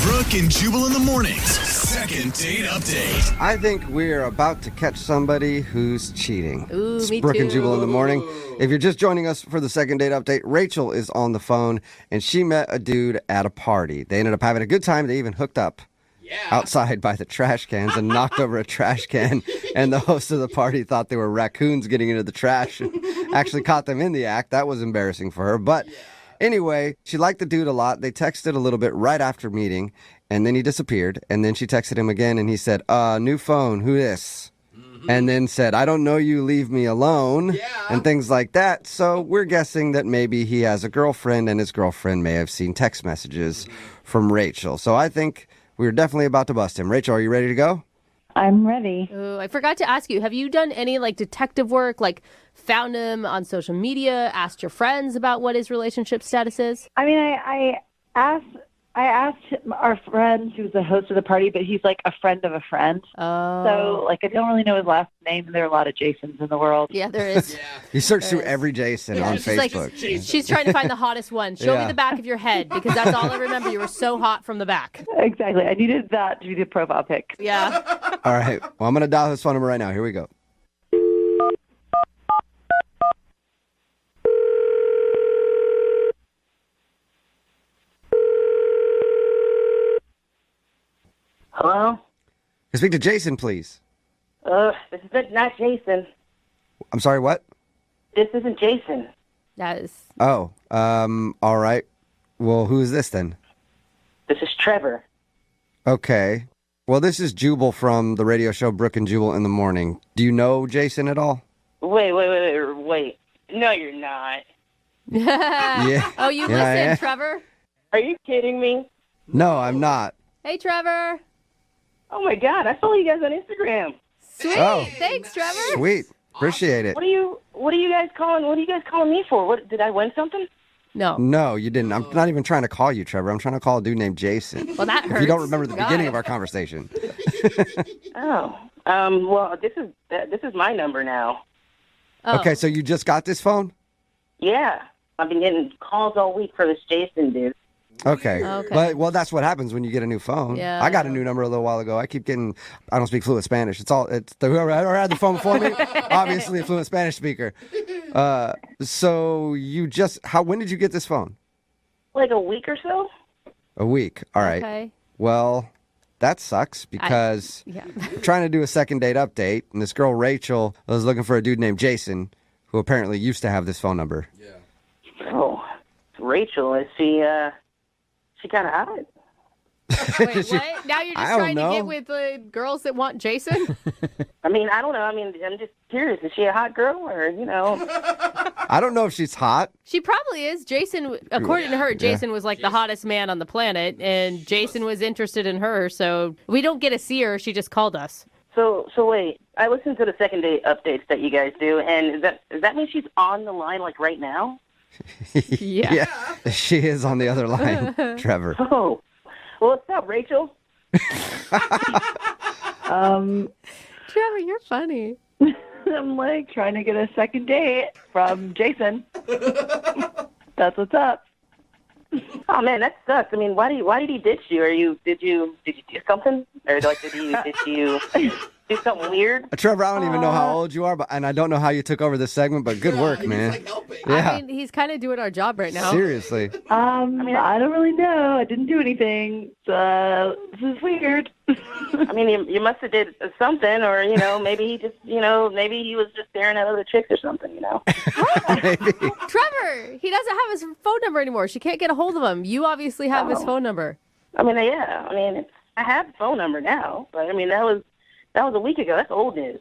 Brooke and Jubal in the mornings. Second date update. I think we're about to catch somebody who's cheating. Ooh, It's me Brooke and too. Jubal in the morning. If you're just joining us for the second date update, Rachel is on the phone, and she met a dude at a party. They ended up having a good time. They even hooked up outside by the trash cans and knocked over a trash can. And the host of the party thought they were raccoons getting into the trash and actually caught them in the act. That was embarrassing for her. But anyway, she liked the dude a lot. They texted a little bit right after meeting, and then he disappeared. And then she texted him again, and he said, new phone, who this? And then said, I don't know you, leave me alone, and things like that. So we're guessing that maybe he has a girlfriend, and his girlfriend may have seen text messages from Rachel. So I think we're definitely about to bust him. Rachel, are you ready to go? I'm ready. Ooh, I forgot to ask you, have you done any like detective work, like found him on social media, asked your friends about what his relationship status is? I mean, I asked I asked our friend who's the host of the party, but he's like a friend of a friend. Oh. So, like, I don't really know his last name, and there are a lot of Jasons in the world. Yeah, there is. You search through every Jason on She's like, Facebook. she's trying to find the hottest one. Show me Yeah. the back of your head because that's all I remember. You were so hot from the back. Exactly. I needed that to be the profile pic. Yeah. All right. Well, I'm going to dial his phone number right now. Here we go. Hello? Can I speak to Jason, please? This is not Jason. I'm sorry, what? This isn't Jason. That is. Oh, all right. Well, who is this then? This is Trevor. Okay. Well, this is Jubal from the radio show Brooke and Jubal in the Morning. Do you know Jason at all? Wait. No, you're not. Yeah. Oh, you Yeah, I am. listen, Trevor? Are you kidding me? No, I'm not. Hey, Trevor. Oh my God, I follow you guys on Instagram. Sweet. Oh. Thanks, Trevor. Sweet. Appreciate it. What are you guys calling me for? What did I win something? No. No, you didn't. I'm not even trying to call you, Trevor. I'm trying to call a dude named Jason. Well, that hurts. If you don't remember the God. beginning of our conversation. Oh. Well, this is my number now. Oh. Okay, so you just got this phone? Yeah. I've been getting calls all week for this Jason dude. Okay. Okay. Well, that's what happens when you get a new phone. Yeah. I got a new number a little while ago. I don't speak fluent Spanish. Whoever had the phone before me, obviously a fluent Spanish speaker. So when did you get this phone? Like a week or so? A week. All right. Okay. Well, that sucks because Yeah. I'm trying to do a second date update, and this girl, Rachel, was looking for a dude named Jason, who apparently used to have this phone number. Oh, Rachel, is she kind of hot? Wait, what? Now you're I just don't trying to know. get with girls that want Jason? I mean, I don't know. I mean, I'm just curious. Is she a hot girl or, I don't know if she's hot. She probably is. Jason, according to her, Jason was like the hottest man on the planet, and Jason was interested in her, so we don't get to see her. She just called us. So wait. I listened to the second date updates that you guys do, and does that mean she's on the line like right now? Yeah. She is on the other line, Trevor. Oh, well, what's up, Rachel? Trevor, you're funny. I'm like trying to get a second date from Jason. That's what's up. Oh man, that sucks. I mean, why did he ditch you? Did you do something, or like did you do something weird? Trevor, I don't even know how old you are, and I don't know how you took over this segment, but good work, man. Yeah. I mean, he's kind of doing our job right now. Seriously. I don't really know. I didn't do anything. This is weird. I mean, you must have did something, or maybe he just, maybe he was just staring at other chicks or something, Maybe. Trevor, he doesn't have his phone number anymore. She can't get a hold of him. You obviously have his phone number. I mean, yeah. I mean, I have the phone number now, but I mean that was a week ago. That's old news.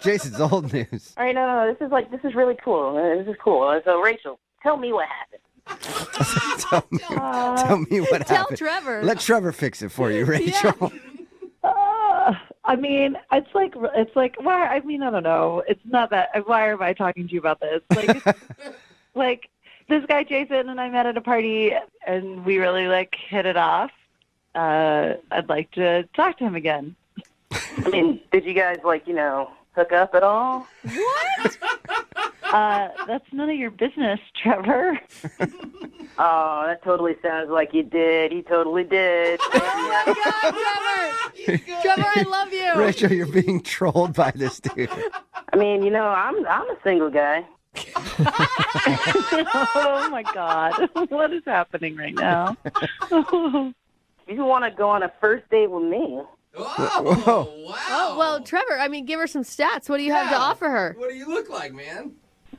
Jason's old news. All right, no. This is really cool. This is cool. So, Rachel, tell me what happened. Tell me what Tell happened. Trevor. Let Trevor fix it for you, Rachel. I mean, it's like, why? I mean, I don't know. It's not that. Why am I talking to you about this? Like, like this guy Jason and I met at a party, and we really hit it off. I'd like to talk to him again. I mean, did you guys hook up at all? What? That's none of your business, Trevor. Oh, that totally sounds like you did. He totally did. Oh my God, Trevor! Trevor, I love you. Rachel, you're being trolled by this dude. I mean, I'm a single guy. Oh my God, what is happening right now? You want to go on a first date with me? Whoa. Oh, well, Trevor, I mean, give her some stats. What do you have to offer her? What do you look like, man?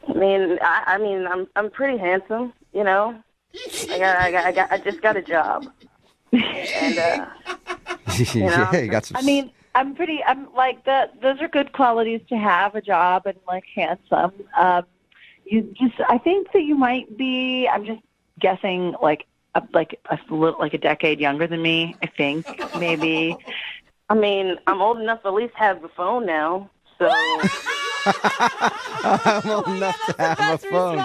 I mean, I'm pretty handsome, I just got a job. And Yeah, you got some. I mean, I'm like that. Those are good qualities to have, a job and handsome. I think that you might be. I'm just guessing, a decade younger than me. I think maybe. I mean, I'm old enough to at least have a phone now. So. I'm old enough to have a phone.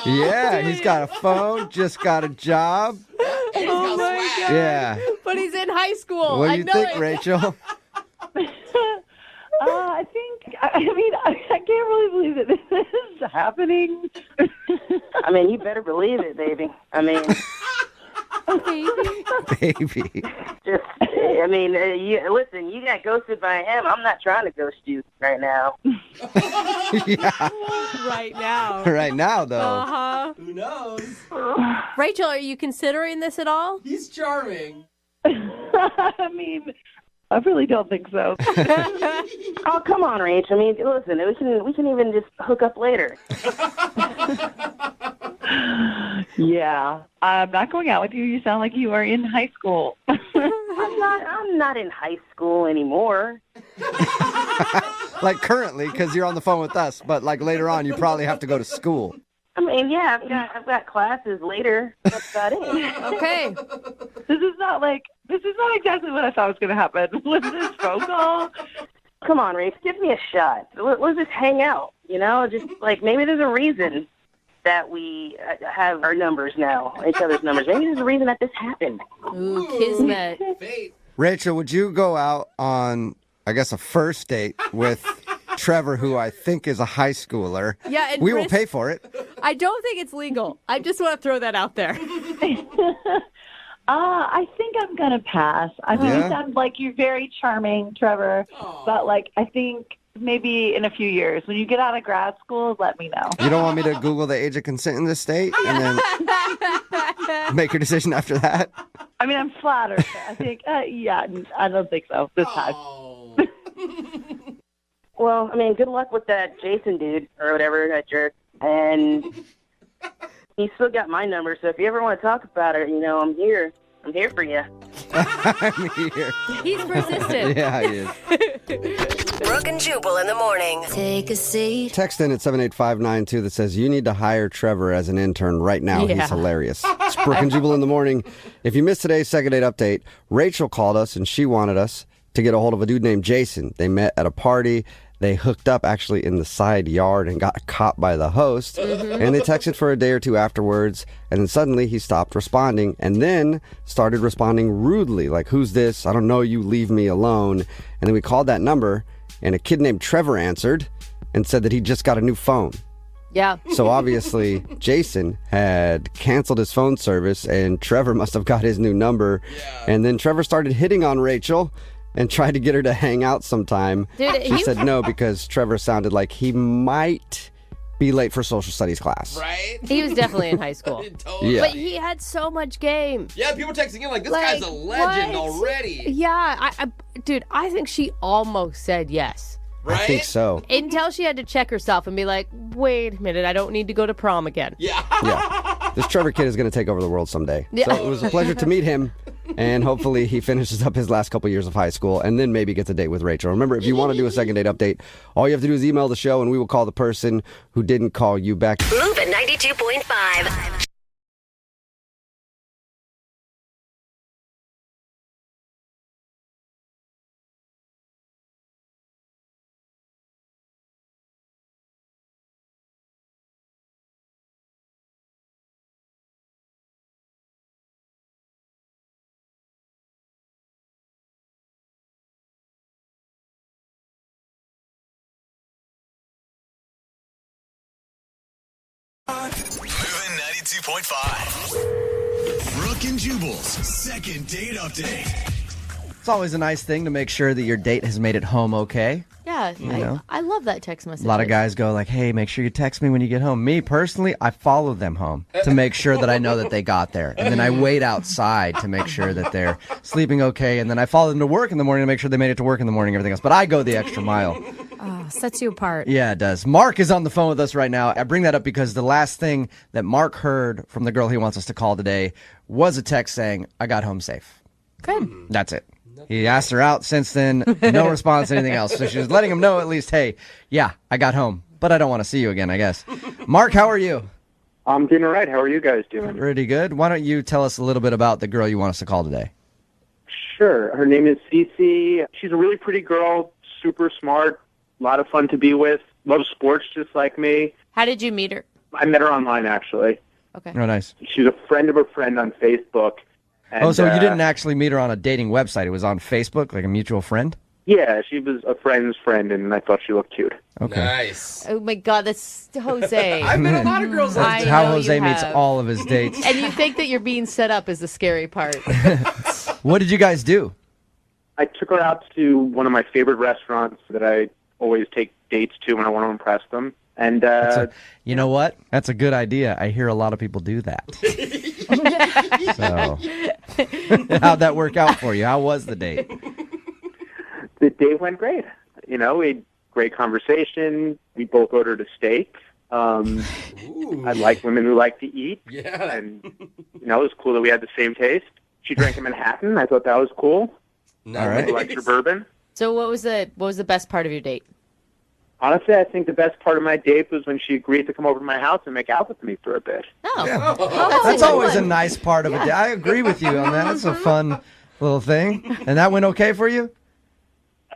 Yeah, he's got a phone, just got a job. God. Yeah. But he's in high school. What do I you know think, it. Rachel? I think, I mean, I can't really believe that this is happening. I mean, you better believe it, baby. I mean, Baby. just, I mean, listen, you got ghosted by him. I'm not trying to ghost you right now. Yeah. Right now. Right now, though. Uh-huh. Who knows? Rachel, are you considering this at all? He's charming. I mean, I really don't think so. Oh, come on, Rach. I mean, listen, we can even just hook up later. Yeah, I'm not going out with you. You sound like you are in high school. I'm not in high school anymore. Like currently, because you're on the phone with us, but like later on, you probably have to go to school. I mean, yeah, I've got classes later. That's about it. Okay. This is not exactly what I thought was going to happen. Was this phone call? Come on, Rafe, give me a shot. Let's just hang out, you know? Just, like, maybe there's a reason that we have our numbers now, each other's numbers. Maybe there's a reason that this happened. Ooh, kismet. Fate. Rachel, would you go out on, I guess, a first date with Trevor, who I think is a high schooler? Yeah, and we will Chris- pay for it. I don't think it's legal. I just want to throw that out there. I think I'm going to pass. I mean, Yeah? you sound like you're very charming, Trevor. But, like, I think maybe in a few years, when you get out of grad school, let me know. You don't want me to Google the age of consent in this state and then make your decision after that? I mean, I'm flattered. But I think, yeah, I don't think so this time. Well, I mean, good luck with that Jason dude or whatever, that jerk. And he's still got my number, so if you ever want to talk about it, you know, I'm here. I'm here for you. I'm here. He's persistent. Yeah, he is. Brooke and Jubal in the morning. Take a seat. Text in at 78592 that says, you need to hire Trevor as an intern right now. Yeah. He's hilarious. It's Brooke and Jubal in the morning. If you missed today's second date update, Rachel called us and she wanted us to get a hold of a dude named Jason. They met at a party. They hooked up actually in the side yard and got caught by the host. And they texted for a day or two afterwards. And then suddenly he stopped responding and then started responding rudely. Like, who's this? I don't know you. Leave me alone. And then we called that number and a kid named Trevor answered and said that he just got a new phone. Yeah. So obviously Jason had canceled his phone service and Trevor must have got his new number. And then Trevor started hitting on Rachel and tried to get her to hang out sometime. Dude, she said no because Trevor sounded like he might be late for social studies class. Right? He was definitely in high school. Totally. Yeah. But he had so much game. Yeah, people texting in like, this Like, guy's a legend what? already. Yeah, dude, I think she almost said yes. Right? I think so. Until she had to check herself and be like, wait a minute, I don't need to go to prom again. Yeah. Yeah. This Trevor kid is going to take over the world someday. Yeah. So it was a pleasure to meet him. And hopefully he finishes up his last couple years of high school and then maybe gets a date with Rachel. Remember, if you want to do a second date update, all you have to do is email the show and we will call the person who didn't call you back. Move at 92.5. Moving 92.5. Brooke and Jubal's second date update. It's always a nice thing to make sure that your date has made it home okay. Yeah, know? I love that text message. A lot of guys go like, hey, make sure you text me when you get home. Me, personally, I follow them home to make sure that I know that they got there. And then I wait outside to make sure that they're sleeping okay. And then I follow them to work in the morning to make sure they made it to work in the morning and everything else. But I go the extra mile. Oh, sets you apart. Yeah, it does. Mark is on the phone with us right now. I bring that up because the last thing that Mark heard from the girl he wants us to call today was a text saying, I got home safe. Good. That's it. He asked her out since then. No response, anything else. So she was letting him know at least, hey, yeah, I got home, but I don't want to see you again, I guess. Mark, how are you? I'm doing all right. How are you guys doing? Pretty good. Why don't you tell us a little bit about the girl you want us to call today? Sure. Her name is Cece. She's a really pretty girl, super smart, a lot of fun to be with, loves sports just like me. How did you meet her? I met her online, actually. Okay. Oh, nice. She's a friend of a friend on Facebook, Oh, so you didn't actually meet her on a dating website. It was on Facebook, like a mutual friend? Yeah, she was a friend's friend, and I thought she looked cute. Okay. Nice. Oh my God, that's Jose. I've met a lot of girls like That's that. how Jose meets all of his dates. And you think that you're being set up is the scary part. What did you guys do? I took her out to one of my favorite restaurants that I always take dates to when I want to impress them. And you know what? That's a good idea. I hear a lot of people do that. So, how'd that work out for you? How was the date? the date went great. You know, we had great conversation. We both ordered a steak. I like women who like to eat. Yeah. And, you know, it was cool that we had the same taste. She drank a Manhattan. I thought that was cool. All right. Who likes her bourbon. So what was the best part of your date? Honestly, I think the best part of my date was when she agreed to come over to my house and make out with me for a bit. Oh, That's always a nice part of it. I agree with you on that. It's a fun little thing. And that went okay for you?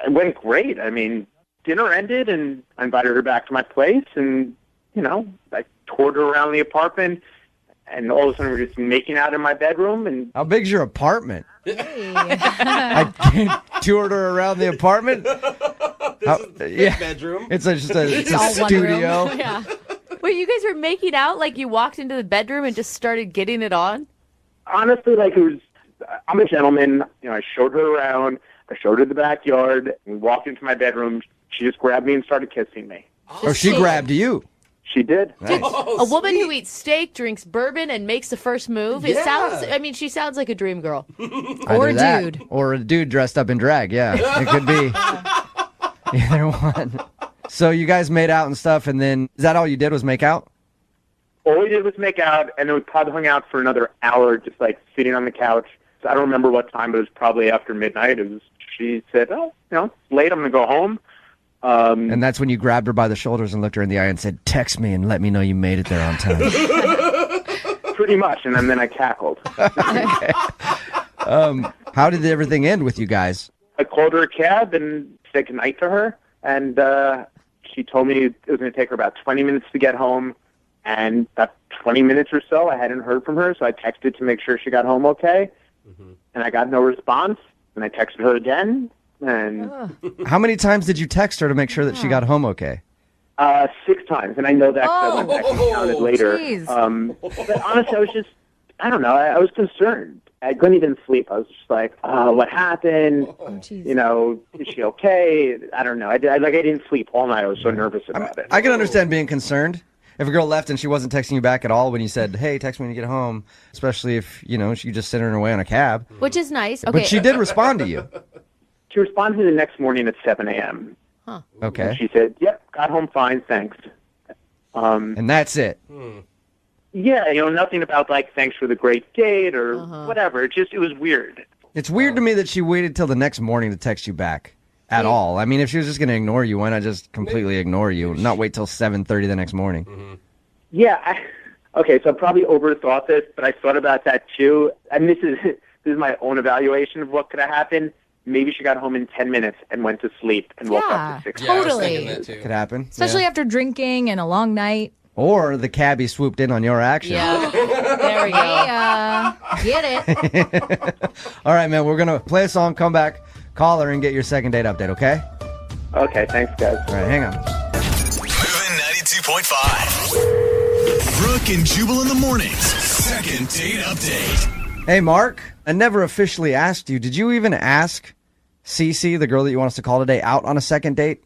It went great. I mean, dinner ended, and I invited her back to my place, and, you know, I toured her around the apartment, and all of a sudden we were just making out in my bedroom. And how big's your apartment? I toured her around the apartment. Bedroom. It's a studio. Yeah. Wait, you guys were making out like you walked into the bedroom and just started getting it on? honestly, like, it was, I'm a gentleman. You know, I showed her around. I showed her the backyard. We walked into my bedroom. She just grabbed me and started kissing me. Oh, she grabbed you. She did. Nice. A woman who eats steak, drinks bourbon, and makes the first move. It sounds. I mean, she sounds like a dream girl. Or a dude. Or a dude dressed up in drag. Yeah, it could be either one. So you guys made out and stuff, and then is that all you did was make out? All we did was make out, and then we probably hung out for another hour, just like sitting on the couch. So I don't remember what time, but it was probably after midnight. She said, "Oh, you know, it's late. I'm gonna go home." And that's when you grabbed her by the shoulders and looked her in the eye and said, "Text me and let me know you made it there on time." Pretty much, and then I cackled. How did everything end with you guys? I called her a cab and said goodnight to her, and she told me it was going to take her about 20 minutes to get home. And about 20 minutes or so, I hadn't heard from her, so I texted to make sure she got home okay. And I got no response, and I texted her again. And How many times did you text her to make sure that she got home okay? 6 times, and I know that 'cause I went back and counted later. But honestly, I was just, I don't know, I was concerned. I couldn't even sleep. I was just like, what happened? You know, is she okay? I don't know. I didn't sleep all night. I was so nervous about it. I can understand being concerned. If a girl left and she wasn't texting you back at all when you said, "Hey, text me when you get home," especially if, you know, she just sent her away on a cab. Which is nice. Okay. But she did respond to you. She responded to me the next morning at 7 a.m. Huh. Okay. And she said, "Yep, got home fine, thanks." And that's it. Yeah, you know, nothing about like thanks for the great date or whatever. It was weird. It's weird to me that she waited till the next morning to text you back at all. I mean, if she was just going to ignore you, why not just completely ignore you? Not wait till 7:30 the next morning. Yeah. Okay, so I probably overthought this, but I thought about that too. And this is my own evaluation of what could have happened. Maybe she got home in 10 minutes and went to sleep and woke up to 6. Yeah, totally. Could happen. Especially after drinking and a long night. Or the cabbie swooped in on your action. Yeah. There we go. Get it. All right, man, we're going to play a song, come back, call her, and get your second date update, okay? Okay, thanks, guys. All right, hang on. Moving 92.5. Brooke and Jubal in the mornings. Second date update. Hey, Mark, I never officially asked you. Did you even ask Cece, the girl that you want us to call today, out on a second date?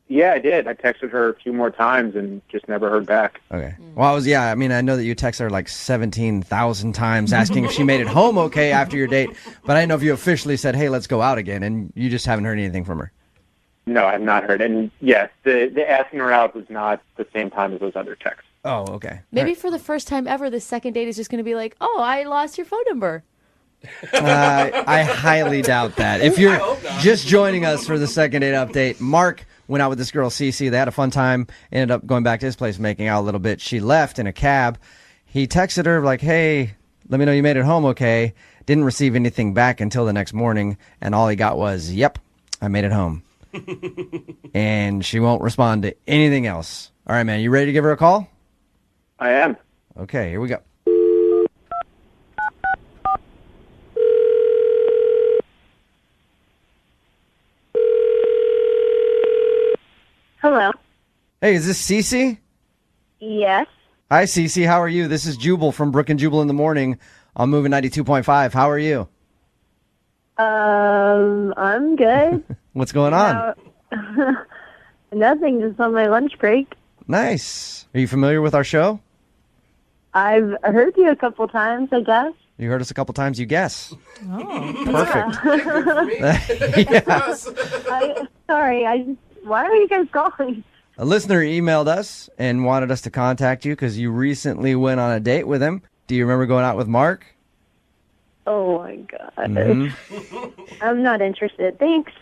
Yeah, I did. I texted her a few more times and just never heard back. Okay. Well, I mean, I know that you texted her like 17,000 times asking if she made it home okay after your date, but I didn't know if you officially said, "Hey, let's go out again," and you just haven't heard anything from her. No, I've not heard. And yes, the asking her out was not the same time as those other texts. Oh, okay. Maybe for the first time ever, the second date is just going to be like, "Oh, I lost your phone number." I highly doubt that. If you're just joining us for the second date update, Mark went out with this girl, Cece. They had a fun time, ended up going back to his place, making out a little bit. She left in a cab. He texted her like, "Hey, let me know you made it home okay." Didn't receive anything back until the next morning, and all he got was, "Yep, I made it home." And she won't respond to anything else. All right, man, you ready to give her a call? I am. Okay, here we go. Hello. Hey, is this Cece? Yes. Hi, Cece. How are you? This is Jubal from Brooke and Jubal in the morning on Moving 92.5. How are you? I'm good. What's going on? Nothing, just on my lunch break. Nice. Are you familiar with our show? I've heard you a couple times, I guess. You heard us a couple times, you guess. Oh, Perfect. Yeah. Why are you guys calling? A listener emailed us and wanted us to contact you because you recently went on a date with him. Do you remember going out with Mark? Oh my God. Mhm. I'm not interested. Thanks.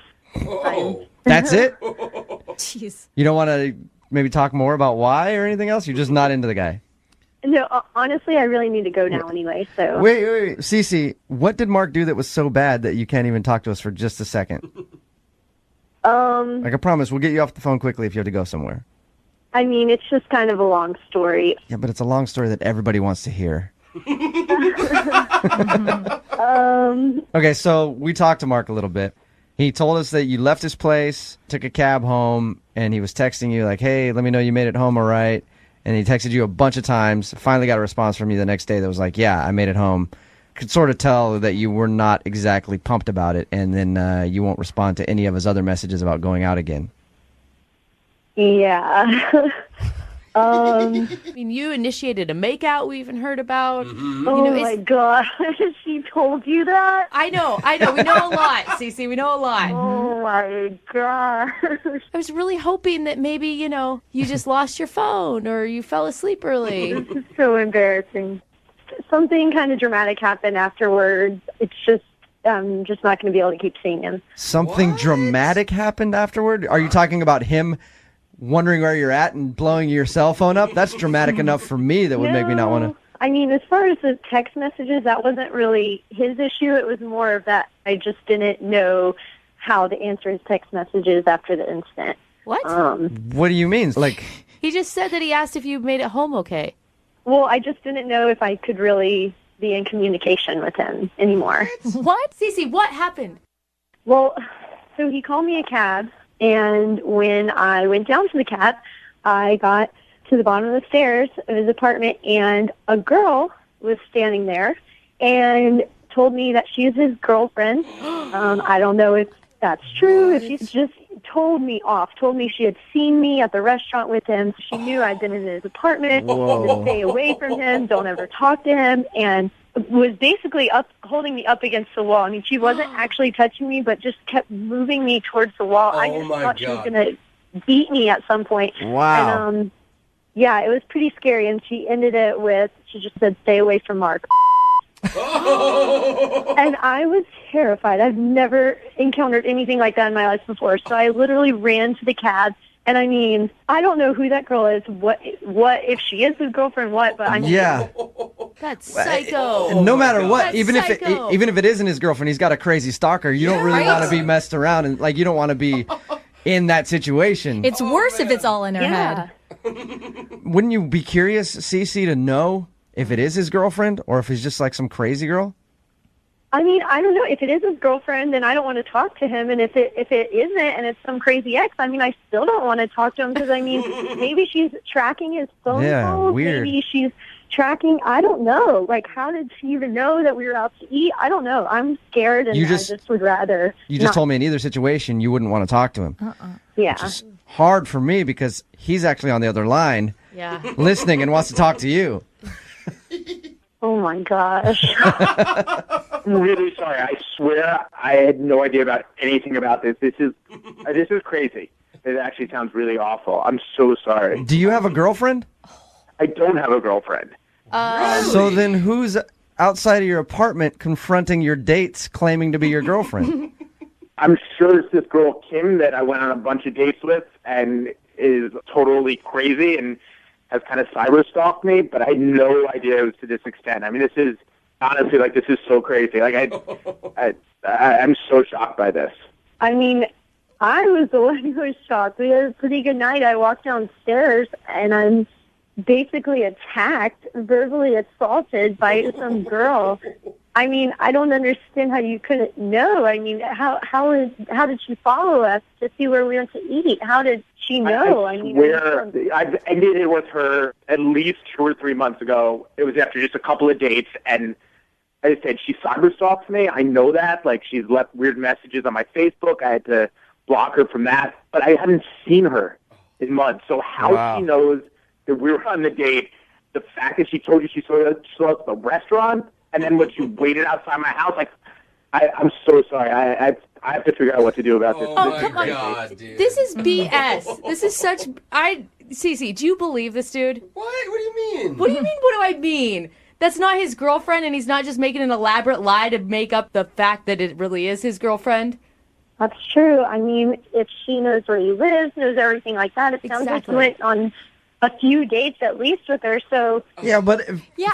That's it? Jeez. You don't want to maybe talk more about why or anything else? You're just not into the guy? No, honestly, I really need to go now anyway, so. Wait. Cece, what did Mark do that was so bad that you can't even talk to us for just a second? Like I promise, we'll get you off the phone quickly if you have to go somewhere. I mean, it's just kind of a long story. Yeah, but it's a long story that everybody wants to hear. Okay, so we talked to Mark a little bit. He told us that you left his place, took a cab home, and he was texting you like, hey, let me know you made it home all right. And he texted you a bunch of times, finally got a response from you the next day that was like, yeah, I made it home. Could sort of tell that you were not exactly pumped about it, and then you won't respond to any of his other messages about going out again. Yeah. I mean, you initiated a makeout we even heard about. Mm-hmm. My God. She told you that? I know. We know a lot, Cece. We know a lot. Oh, my God. I was really hoping that maybe, you just lost your phone or you fell asleep early. This is so embarrassing. Something kind of dramatic happened afterwards. It's just, I'm just not going to be able to keep seeing him. Something dramatic happened afterward? Are you talking about him wondering where you're at and blowing your cell phone up? That's dramatic enough for me that would make me not want to. I mean, as far as the text messages, that wasn't really his issue. It was more of that I just didn't know how to answer his text messages after the incident. What? What do you mean? Like, He just said that he asked if you made it home okay. Well, I just didn't know if I could really be in communication with him anymore. What? Cece, what happened? Well, so he called me a cab, and when I went down to the cab, I got to the bottom of the stairs of his apartment, and a girl was standing there and told me that she is his girlfriend. I don't know if that's true, if she just told me she had seen me at the restaurant with him. She knew I'd been in his apartment, to stay away from him, don't ever talk to him, and was basically holding me up against the wall. I mean, she wasn't actually touching me, but just kept moving me towards the wall. I just thought she was going to beat me at some point. Wow. And, yeah, it was pretty scary, and she ended it with, she just said, stay away from Mark. And I was terrified. I've never encountered anything like that in my life before. So I literally ran to the cab. And I mean, I don't know who that girl is. What if she is his girlfriend? What? But I mean, yeah. That's psycho. And no matter what, That's even psycho. if it isn't his girlfriend, he's got a crazy stalker. You don't really want to be messed around, and like you don't want to be in that situation. It's worse if it's all in her head. Wouldn't you be curious, Cece, to know if it is his girlfriend or if he's just like some crazy girl? I mean, I don't know. If it is his girlfriend, then I don't want to talk to him. And if it isn't, and it's some crazy ex, I mean, I still don't want to talk to him because, I mean, maybe she's tracking his phone calls. Weird. Maybe she's tracking, I don't know. Like, how did she even know that we were out to eat? I don't know. I'm scared, and I just would rather You just not. told me in either situation you wouldn't want to talk to him. Yeah. Which is hard for me because he's actually on the other line listening and wants to talk to you. Oh, my gosh. I'm really sorry. I swear I had no idea about anything about this. This is crazy. It actually sounds really awful. I'm so sorry. Do you have a girlfriend? I don't have a girlfriend. So then who's outside of your apartment confronting your dates claiming to be your girlfriend? I'm sure it's this girl, Kim, that I went on a bunch of dates with and is totally crazy and has kind of cyber stalked me, but I had no idea it was to this extent. I mean, this is honestly, like, this is so crazy. Like, I'm so shocked by this. I mean, I was the one who was shocked. We had a pretty good night. I walked downstairs, and I'm basically attacked, verbally assaulted by some girl. I mean, I don't understand how you couldn't know. I mean, how did she follow us to see where we went to eat? How did she know? I I've ended it with her at least 2 or 3 months ago. It was after just a couple of dates, and as I said, she cyberstalks me. I know that. Like, she's left weird messages on my Facebook. I had to block her from that, but I haven't seen her in months. So how she knows that we were on the date, the fact that she told you she saw us at the restaurant, and then when she waited outside my house, like, I'm so sorry. I have to figure out what to do about this. Oh, come on. God, dude. This is BS. This is such... Cece, do you believe this dude? What? What do you mean? What do you mean, what do I mean? That's not his girlfriend, and he's not just making an elaborate lie to make up the fact that it really is his girlfriend? That's true. I mean, if she knows where he lives, knows everything like that, it sounds like he went on a few dates at least with her, so... Yeah, but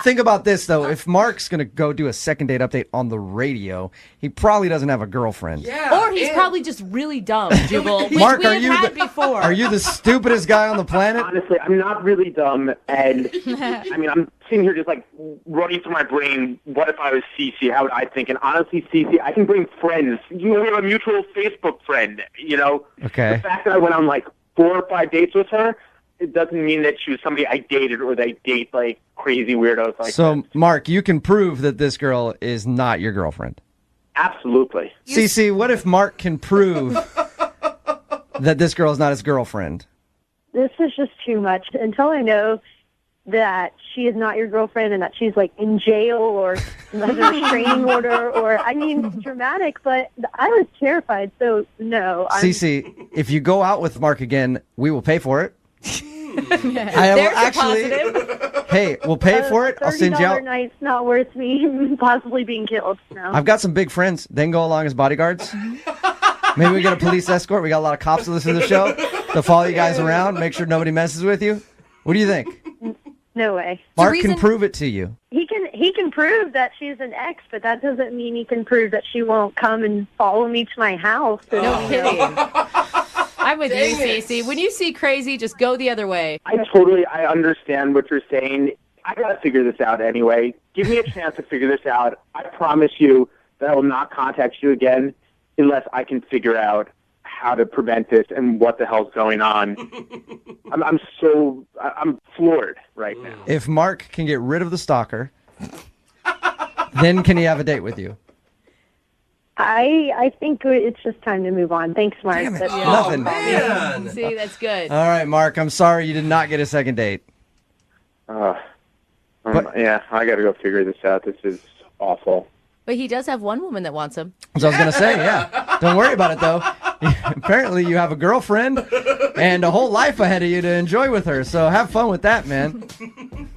think about this, though. If Mark's going to go do a second date update on the radio, he probably doesn't have a girlfriend. Yeah, or he's probably just really dumb, Jubal. Mark, are you the stupidest guy on the planet? Honestly, I'm not really dumb, and I mean, I'm sitting here just like running through my brain, what if I was Cece? How would I think? And honestly, Cece, I can bring friends. You know, we have a mutual Facebook friend, you know? Okay. The fact that I went on like 4 or 5 dates with her, it doesn't mean that she was somebody I dated or they date like crazy weirdos like So, Mark, you can prove that this girl is not your girlfriend. Absolutely. Cece, what if Mark can prove that this girl is not his girlfriend? This is just too much. Until I know that she is not your girlfriend and that she's like in jail or has a restraining order, or, I mean, dramatic, but I was terrified, so no. Cece, if you go out with Mark again, we will pay for it. I will actually. Hey, we'll pay for it. I'll send you out. $30 night's not worth me possibly being killed. No. I've got some big friends. They can go along as bodyguards. Maybe we get a police escort. We got a lot of cops that listen to the show to follow you guys around, make sure nobody messes with you. What do you think? No way. Mark can prove it to you. He can prove that she's an ex, but that doesn't mean he can prove that she won't come and follow me to my house. No kidding. I'm with you, Cece. When you see crazy, just go the other way. I understand what you're saying. I got to figure this out anyway. Give me a chance to figure this out. I promise you that I will not contact you again unless I can figure out how to prevent this and what the hell's going on. I'm floored right now. If Mark can get rid of the stalker, then can he have a date with you? I think it's just time to move on. Thanks, Mark. Damn it. Nothing. Man. See, that's good. All right, Mark, I'm sorry you did not get a second date. Yeah, I got to go figure this out. This is awful. But he does have one woman that wants him. So I was going to say, yeah. Don't worry about it, though. Apparently you have a girlfriend and a whole life ahead of you to enjoy with her. So have fun with that, man.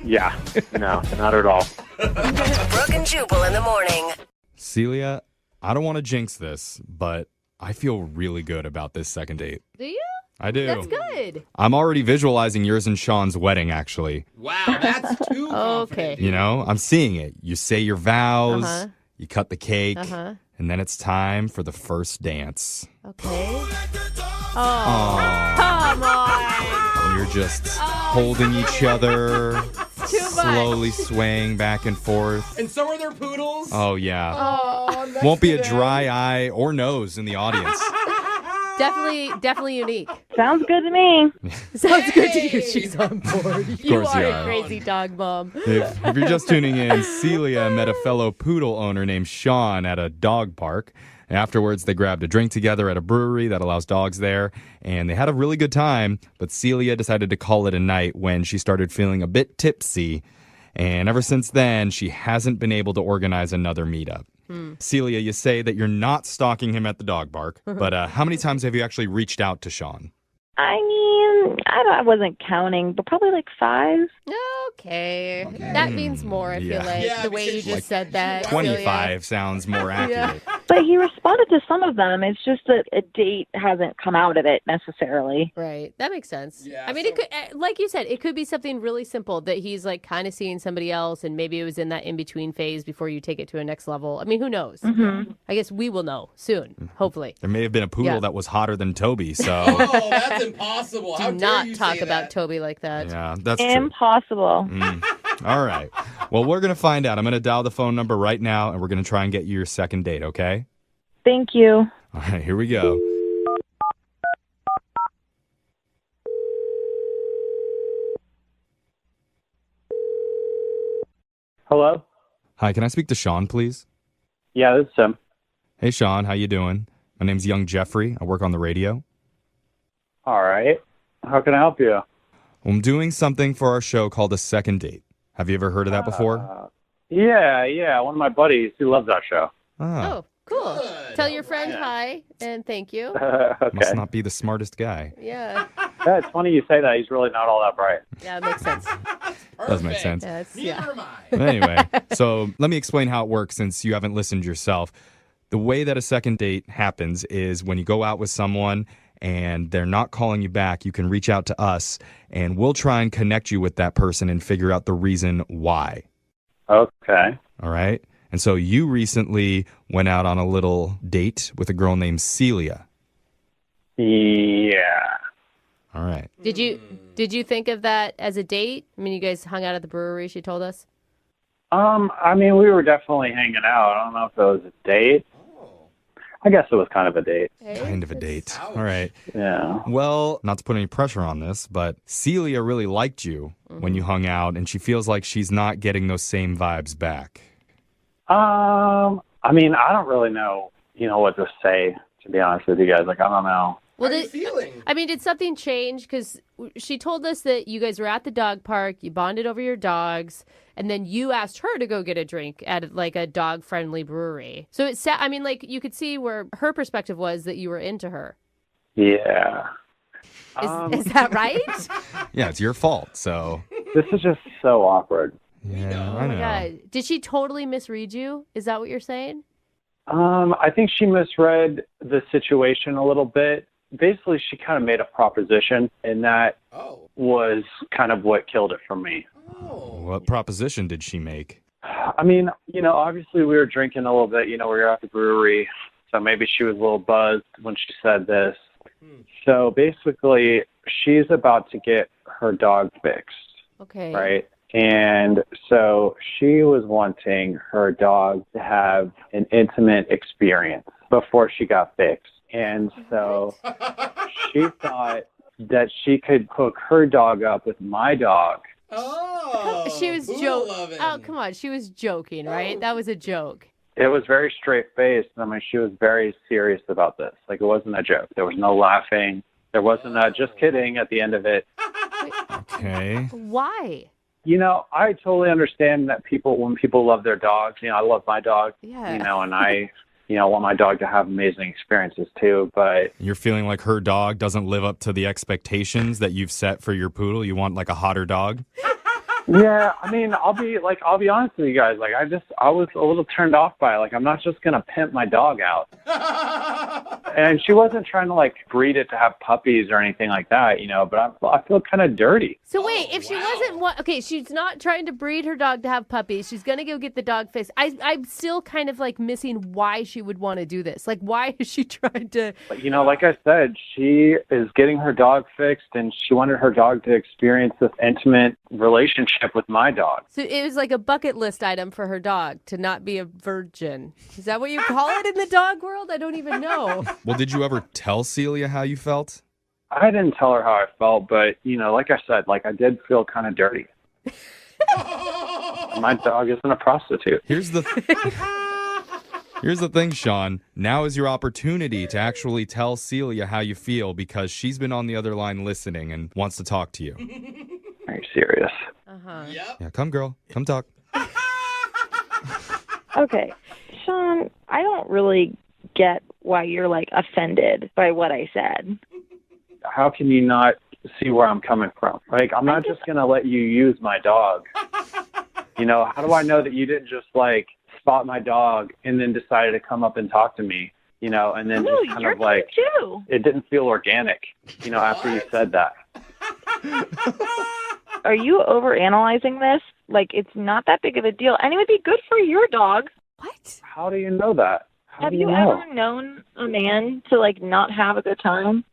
Yeah, no, not at all. Brooke and Jubal in the morning. Celia, I don't want to jinx this, but I feel really good about this second date. Do you? I do. That's good. I'm already visualizing yours and Sean's wedding, actually. Wow, that's too okay. You know, I'm seeing it. You say your vows, you cut the cake, and then it's time for the first dance. Okay. Oh, come on. And you're just holding each other, slowly swaying back and forth. And so are their poodles. Oh, yeah. Oh, won't be a dry eye or nose in the audience. Definitely unique. Sounds good to me. Sounds good to you. She's on board. You course are you a are. crazy dog mom. If you're just tuning in, Celia met a fellow poodle owner named Sean at a dog park. Afterwards, they grabbed a drink together at a brewery that allows dogs there, and they had a really good time, but Celia decided to call it a night when she started feeling a bit tipsy, and ever since then, she hasn't been able to organize another meetup. Celia, you say that you're not stalking him at the dog park, but how many times have you actually reached out to Sean? I mean, I wasn't counting, but probably like 5. Okay. That means more, I feel like, the way you just said that. 25 sounds more accurate. But he responded to some of them. It's just that a date hasn't come out of it necessarily. Right. That makes sense. Yeah, I mean, it could, like you said, it could be something really simple that he's like kind of seeing somebody else, and maybe it was in that in-between phase before you take it to a next level. I mean, who knows? I guess we will know soon, hopefully. There may have been a poodle that was hotter than Toby, so... Oh, that's That's impossible. How Do dare not you talk say about that? Toby like that. Yeah, that's true. Impossible. All right. Well, we're going to find out. I'm going to dial the phone number right now, and we're going to try and get you your second date, okay? Thank you. All right, here we go. Hello? Hi, can I speak to Sean, please? Yeah, this is Tim. Hey, Sean, how you doing? My name's Young Jeffrey. I work on the radio. All right. How can I help you? I'm doing something for our show called A Second Date. Have you ever heard of that before? Yeah. One of my buddies, he loves that show. Oh, cool. Tell your friend hi and thank you. Okay. Must not be the smartest guy. Yeah. Yeah, it's funny you say that. He's really not all that bright. Yeah, it makes sense. Does make sense. Yeah. But anyway, so let me explain how it works since you haven't listened yourself. The way that a second date happens is when you go out with someone and they're not calling you back, you can reach out to us and we'll try and connect you with that person and figure out the reason why. Okay. All right. And so you recently went out on a little date with a girl named Celia. Yeah. All right. Did you think of that as a date? I mean, you guys hung out at the brewery, she told us. I mean, we were definitely hanging out. I don't know if it was a date. I guess it was kind of a date. Kind of a date. All right. Yeah. Well, not to put any pressure on this, but Celia really liked you when you hung out, and she feels like she's not getting those same vibes back. I mean, I don't really know, what to say, to be honest with you guys. Like, I don't know. Well, How are you feeling? I mean, did something change? Because she told us that you guys were at the dog park, you bonded over your dogs, and then you asked her to go get a drink at like a dog-friendly brewery. So I mean, like you could see where her perspective was that you were into her. Yeah. Is that right? Yeah, it's your fault, so. This is just so awkward. Yeah, Oh my God. Did she totally misread you? Is that what you're saying? I think she misread the situation a little bit. Basically, she kind of made a proposition, and that was kind of what killed it for me. What proposition did she make? I mean, obviously we were drinking a little bit. We were at the brewery, so maybe she was a little buzzed when she said this. So basically, she's about to get her dog fixed. Okay. Right? And so she was wanting her dog to have an intimate experience before she got fixed. And so she thought that she could hook her dog up with my dog. She was joking. Oh, come on. She was joking, right? That was a joke. It was very straight-faced. I mean, she was very serious about this. Like, it wasn't a joke. There was no laughing. There wasn't a just kidding at the end of it. Okay. Why? I totally understand that when people love their dogs, I love my dog, Yeah. And I, want my dog to have amazing experiences too, but. You're feeling like her dog doesn't live up to the expectations that you've set for your poodle? You want like a hotter dog? Yeah, I mean, I'll be honest with you guys. Like, I was a little turned off by it. Like, I'm not just going to pimp my dog out. And she wasn't trying to, breed it to have puppies or anything like that, but I feel kind of dirty. So wait, if she wasn't, okay, she's not trying to breed her dog to have puppies. She's going to go get the dog fixed. I'm still kind of missing why she would want to do this. Like, why is she trying to? But, like I said, she is getting her dog fixed and she wanted her dog to experience this intimate relationship with my dog. So it was like a bucket list item for her dog to not be a virgin. Is that what you call it in the dog world? I don't even know. Well, did you ever tell Celia how you felt? I didn't tell her how I felt, but, like I said, I did feel kind of dirty. My dog isn't a prostitute. Here's the thing, Sean. Now is your opportunity to actually tell Celia how you feel because she's been on the other line listening and wants to talk to you. Are you serious? Uh-huh. Yeah, come girl. Come talk. Okay. Sean, I don't really get why you're offended by what I said. How can you not see where I'm coming from? I'm not just going to let you use my dog. How do I know that you didn't just spot my dog and then decided to come up and talk to me, and then just kind of too. It didn't feel organic, after you said that. Are you overanalyzing this? It's not that big of a deal. And it would be good for your dog. What? How do you know that? Have you ever known a man to like not have a good time?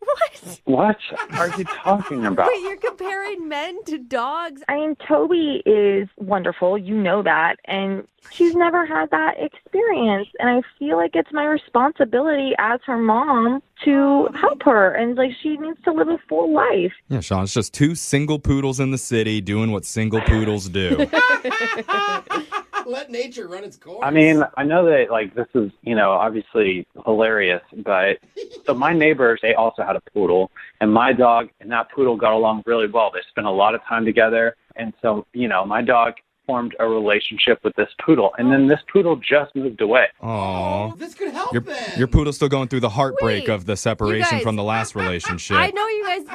What are you talking about? Wait, you're comparing men to dogs? I mean, Toby is wonderful. You know that. And she's never had that experience. And I feel like it's my responsibility as her mom to help her. And like, she needs to live a full life. Yeah, Sean, it's just two single poodles in the city doing what single poodles do. Let nature run its course. I mean, I know that, like, this is, obviously hilarious, but so my neighbors, they also had a poodle, and my dog and that poodle got along really well. They spent a lot of time together, and so, my dog formed a relationship with this poodle, and then this poodle just moved away. Oh, this could help your poodle's still going through the heartbreak Wait, of the separation guys, from the last relationship. I know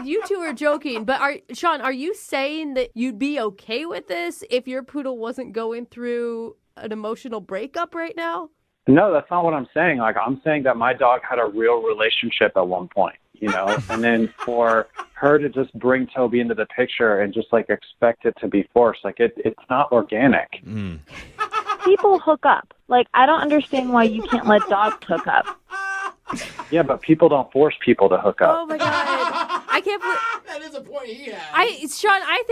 you two are joking, but Sean, are you saying that you'd be okay with this if your poodle wasn't going through an emotional breakup right now? No, that's not what I'm saying. Like, I'm saying that my dog had a real relationship at one point, and then for her to just bring Toby into the picture and just like expect it to be forced, like it's not organic. People hook up. Like, I don't understand why you can't let dogs hook up. Yeah, but people don't force people to hook up. Oh my God. I can't believe that is a point he has. Sean, I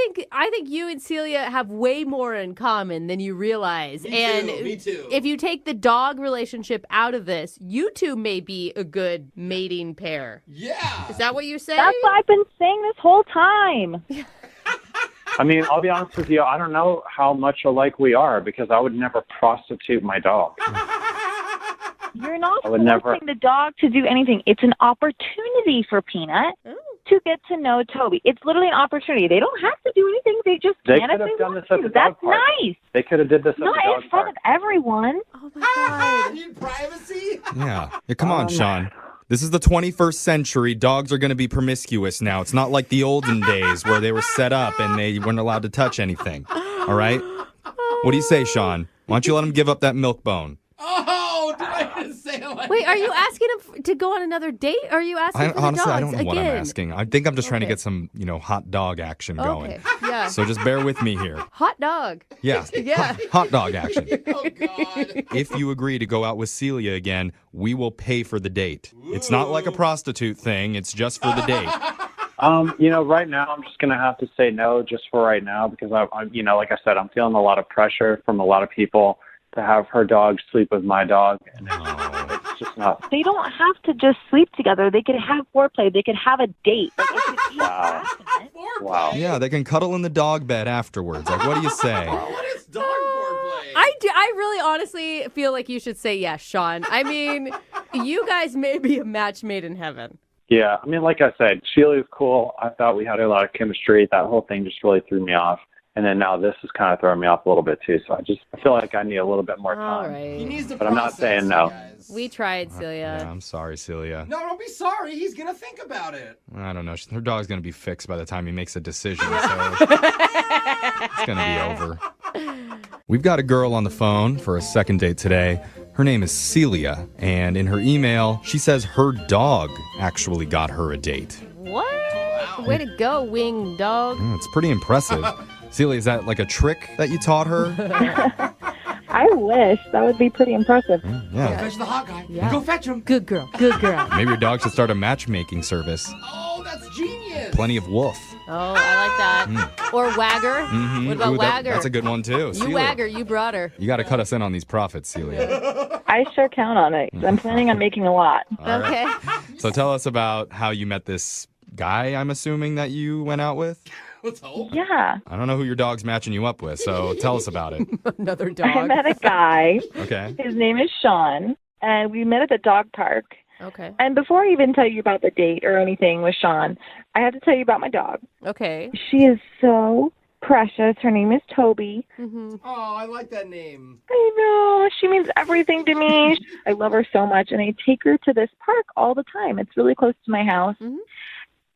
think you and Celia have way more in common than you realize. Me too. If you take the dog relationship out of this, you two may be a good mating pair. Yeah. Is that what you're saying? That's what I've been saying this whole time. I mean, I'll be honest with you, I don't know how much alike we are because I would never prostitute my dog. You're not I would forcing the dog to do anything. It's an opportunity for Peanut to get to know Toby. It's literally an opportunity. They don't have to do anything. They just They can could if have they done want this at to. the dog That's park. nice. They could have did this at Not the dog in front park. of everyone. Oh my God. Need privacy? Yeah, come on, Sean. This is the 21st century. Dogs are going to be promiscuous now. It's not like the olden days where they were set up and they weren't allowed to touch anything. All right? What do you say, Sean? Why don't you let him give up that milk bone? Oh, did I just say it like Wait, are you asking him to go on another date? Or are you asking for the Honestly, dogs I don't know again? what I'm asking. I think I'm just trying to Okay. get some, hot dog action going. Okay, yeah. So just bear with me here. Hot dog. Yeah. Yeah. Hot dog action. Oh, God. If you agree to go out with Celia again, we will pay for the date. It's not like a prostitute thing. It's just for the date. Right now I'm just going to have to say no just for right now because I'm like I said, I'm feeling a lot of pressure from a lot of people to have her dog sleep with my dog. And it's just not. They don't have to just sleep together. They could have foreplay. They could have a date. Like, it could be passionate. Wow. Yeah, they can cuddle in the dog bed afterwards. Like, what do you say? What is dog foreplay? I really honestly feel like you should say yes, Sean. I mean, you guys may be a match made in heaven. Yeah, I mean, like I said, Sheila's cool. I thought we had a lot of chemistry. That whole thing just really threw me off. And then now this is kind of throwing me off a little bit too. So I feel like I need a little bit more time. All right. He needs to But I'm not saying no. We tried, Celia. Yeah, I'm sorry, Celia. No, don't be sorry. He's going to think about it. I don't know. Her dog's going to be fixed by the time he makes a decision. So it's going to be over. We've got a girl on the phone for a second date today. Her name is Celia. And in her email, she says her dog actually got her a date. What? Wow. Way to go, wing dog. Yeah, it's pretty impressive. Celia, is that like a trick that you taught her? I wish. That would be pretty impressive. Yeah. Fetch the hot guy. Yeah. Go fetch him. Good girl. Good girl. Maybe your dog should start a matchmaking service. Oh, that's genius. Plenty of wolf. Oh, I like that. Or Wagger. Mm-hmm. What about Ooh, Wagger? That's a good one, too. You Celia, Wagger, you brought her. you got to cut us in on these profits, Celia. I sure count on it. I'm planning on making a lot. All Okay. right. So tell us about how you met this guy, I'm assuming, that you went out with. Let's hope. Yeah. I don't know who your dog's matching you up with, so tell us about it. Another I dog. met a guy. Okay. His name is Sean, and we met at the dog park. Okay. And before I even tell you about the date or anything with Sean, I have to tell you about my dog. Okay. She is so precious. Her name is Toby. Mm-hmm. Oh, I like that name. I know. She means everything to me. I love her so much, and I take her to this park all the time. It's really close to my house. Mm-hmm.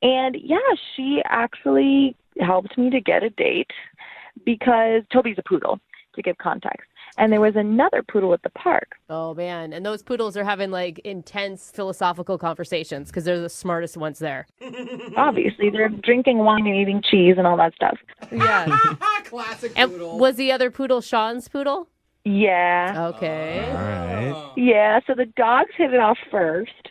And, yeah, she actually helped me to get a date because Toby's a poodle, to give context. And there was another poodle at the park. Oh, man. And those poodles are having, like, intense philosophical conversations because they're the smartest ones there. Obviously, they're drinking wine and eating cheese and all that stuff. Yeah. Classic And poodle. was the other poodle Sean's poodle? Yeah. Okay. All right. Yeah, so the dogs hit it off first.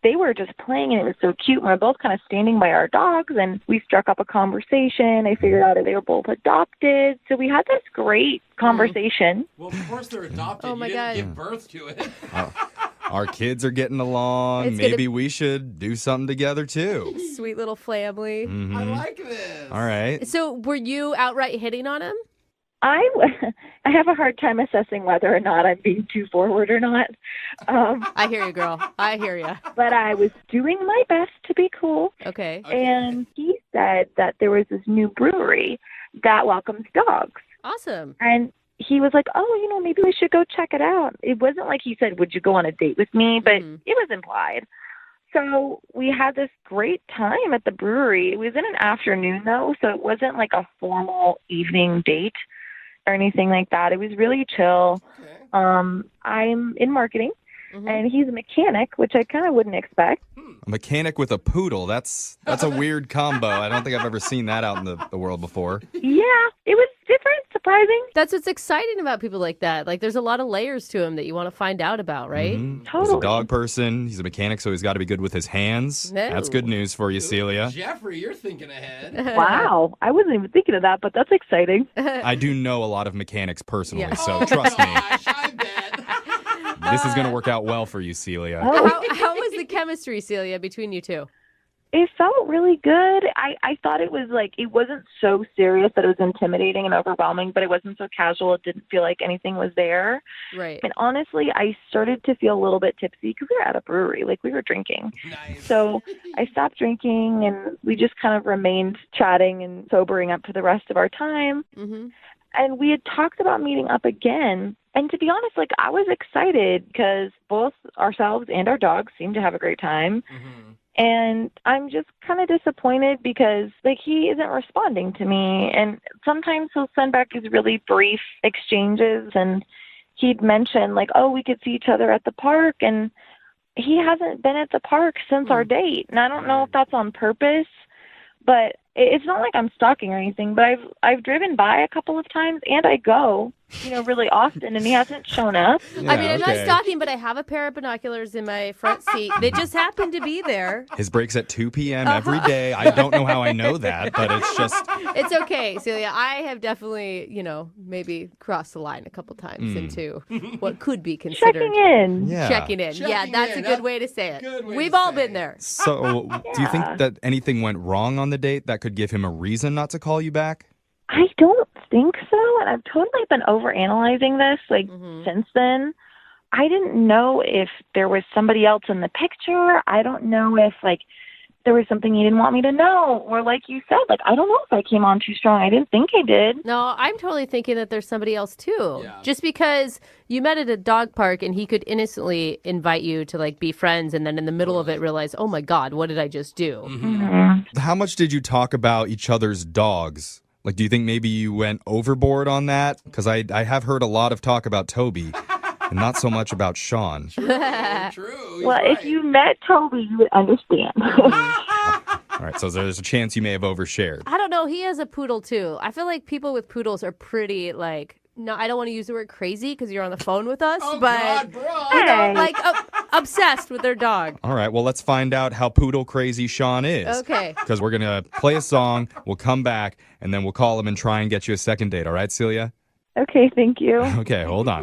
They were just playing, and it was so cute. We were both kind of standing by our dogs, and we struck up a conversation. I figured out that they were both adopted. So we had this great conversation. Well, of course they're adopted. Oh, my you didn't God. give birth to it. Our kids are getting along. It's Maybe we should do something together too. Sweet little family. Mhm. I like this. All right. So were you outright hitting on him? I have a hard time assessing whether or not I'm being too forward or not. I hear you, girl. I hear you. But I was doing my best to be cool. Okay. And he said that there was this new brewery that welcomes dogs. Awesome. And he was like, oh, maybe we should go check it out. It wasn't like he said, would you go on a date with me? But it was implied. So we had this great time at the brewery. It was in an afternoon, though, so it wasn't like a formal evening date or anything like that. It was really chill. I'm in marketing, and he's a mechanic, which I kind of wouldn't expect. A mechanic with a poodle. That's a weird combo. I don't think I've ever seen that out in the world before. Yeah, it was different, surprising. That's what's exciting about people like that. Like, there's a lot of layers to him that you want to find out about, right? He's a dog person. He's a mechanic, so he's got to be good with his hands. No. That's good news for you, Celia. Jeffrey, you're thinking ahead. Wow, I wasn't even thinking of that, but that's exciting. I do know a lot of mechanics personally, Yeah. so trust me. This is going to work out well for you, Celia. How was the chemistry, Celia, between you two? It felt really good. I thought it was like, it wasn't so serious that it was intimidating and overwhelming, but it wasn't so casual. It didn't feel like anything was there. Right. And honestly, I started to feel a little bit tipsy because we were at a brewery, like we were drinking. Nice. So I stopped drinking and we just kind of remained chatting and sobering up for the rest of our time. Mm-hmm. And we had talked about meeting up again. And to be honest, like I was excited because both ourselves and our dogs seemed to have a great time. And I'm just kind of disappointed because like he isn't responding to me. And sometimes he'll send back these really brief exchanges, and he'd mention like, oh, we could see each other at the park. And he hasn't been at the park since our date. And I don't know if that's on purpose, but it's not like I'm stalking or anything, but I've driven by a couple of times and I go, really often, and he hasn't shown up. Yeah, I mean, I'm not okay. stalking, but I have a pair of binoculars in my front seat. They just happen to be there. His break's at 2 p.m. every day. I don't know how I know that, but it's just... It's okay, Celia. I have definitely, maybe crossed the line a couple times into what could be considered. Checking in. Yeah. Checking in. Yeah, that's a good way to say it. We've all been there. So, do you think that anything went wrong on the date that could give him a reason not to call you back? I don't think so. And I've totally been overanalyzing this since then. I didn't know if there was somebody else in the picture. I don't know if there was something he didn't want me to know. Or like you said, I don't know if I came on too strong. I didn't think I did. No, I'm totally thinking that there's somebody else too. Yeah. Just because you met at a dog park and he could innocently invite you to be friends, and then in the middle of it realize, oh my God, what did I just do? How much did you talk about each other's dogs? Do you think maybe you went overboard on that? Because I have heard a lot of talk about Toby and not so much about Sean. True. Well, if you met Toby, you would understand. All right, so there's a chance you may have overshared. I don't know. He has a poodle too. I feel like people with poodles are pretty no, I don't want to use the word crazy because you're on the phone with us, but God, bro. Obsessed with their dog. All right, well, let's find out how poodle crazy Sean is. Okay. Because we're going to play a song, we'll come back, and then we'll call him and try and get you a second date. All right, Celia? Okay, thank you. Okay, hold on.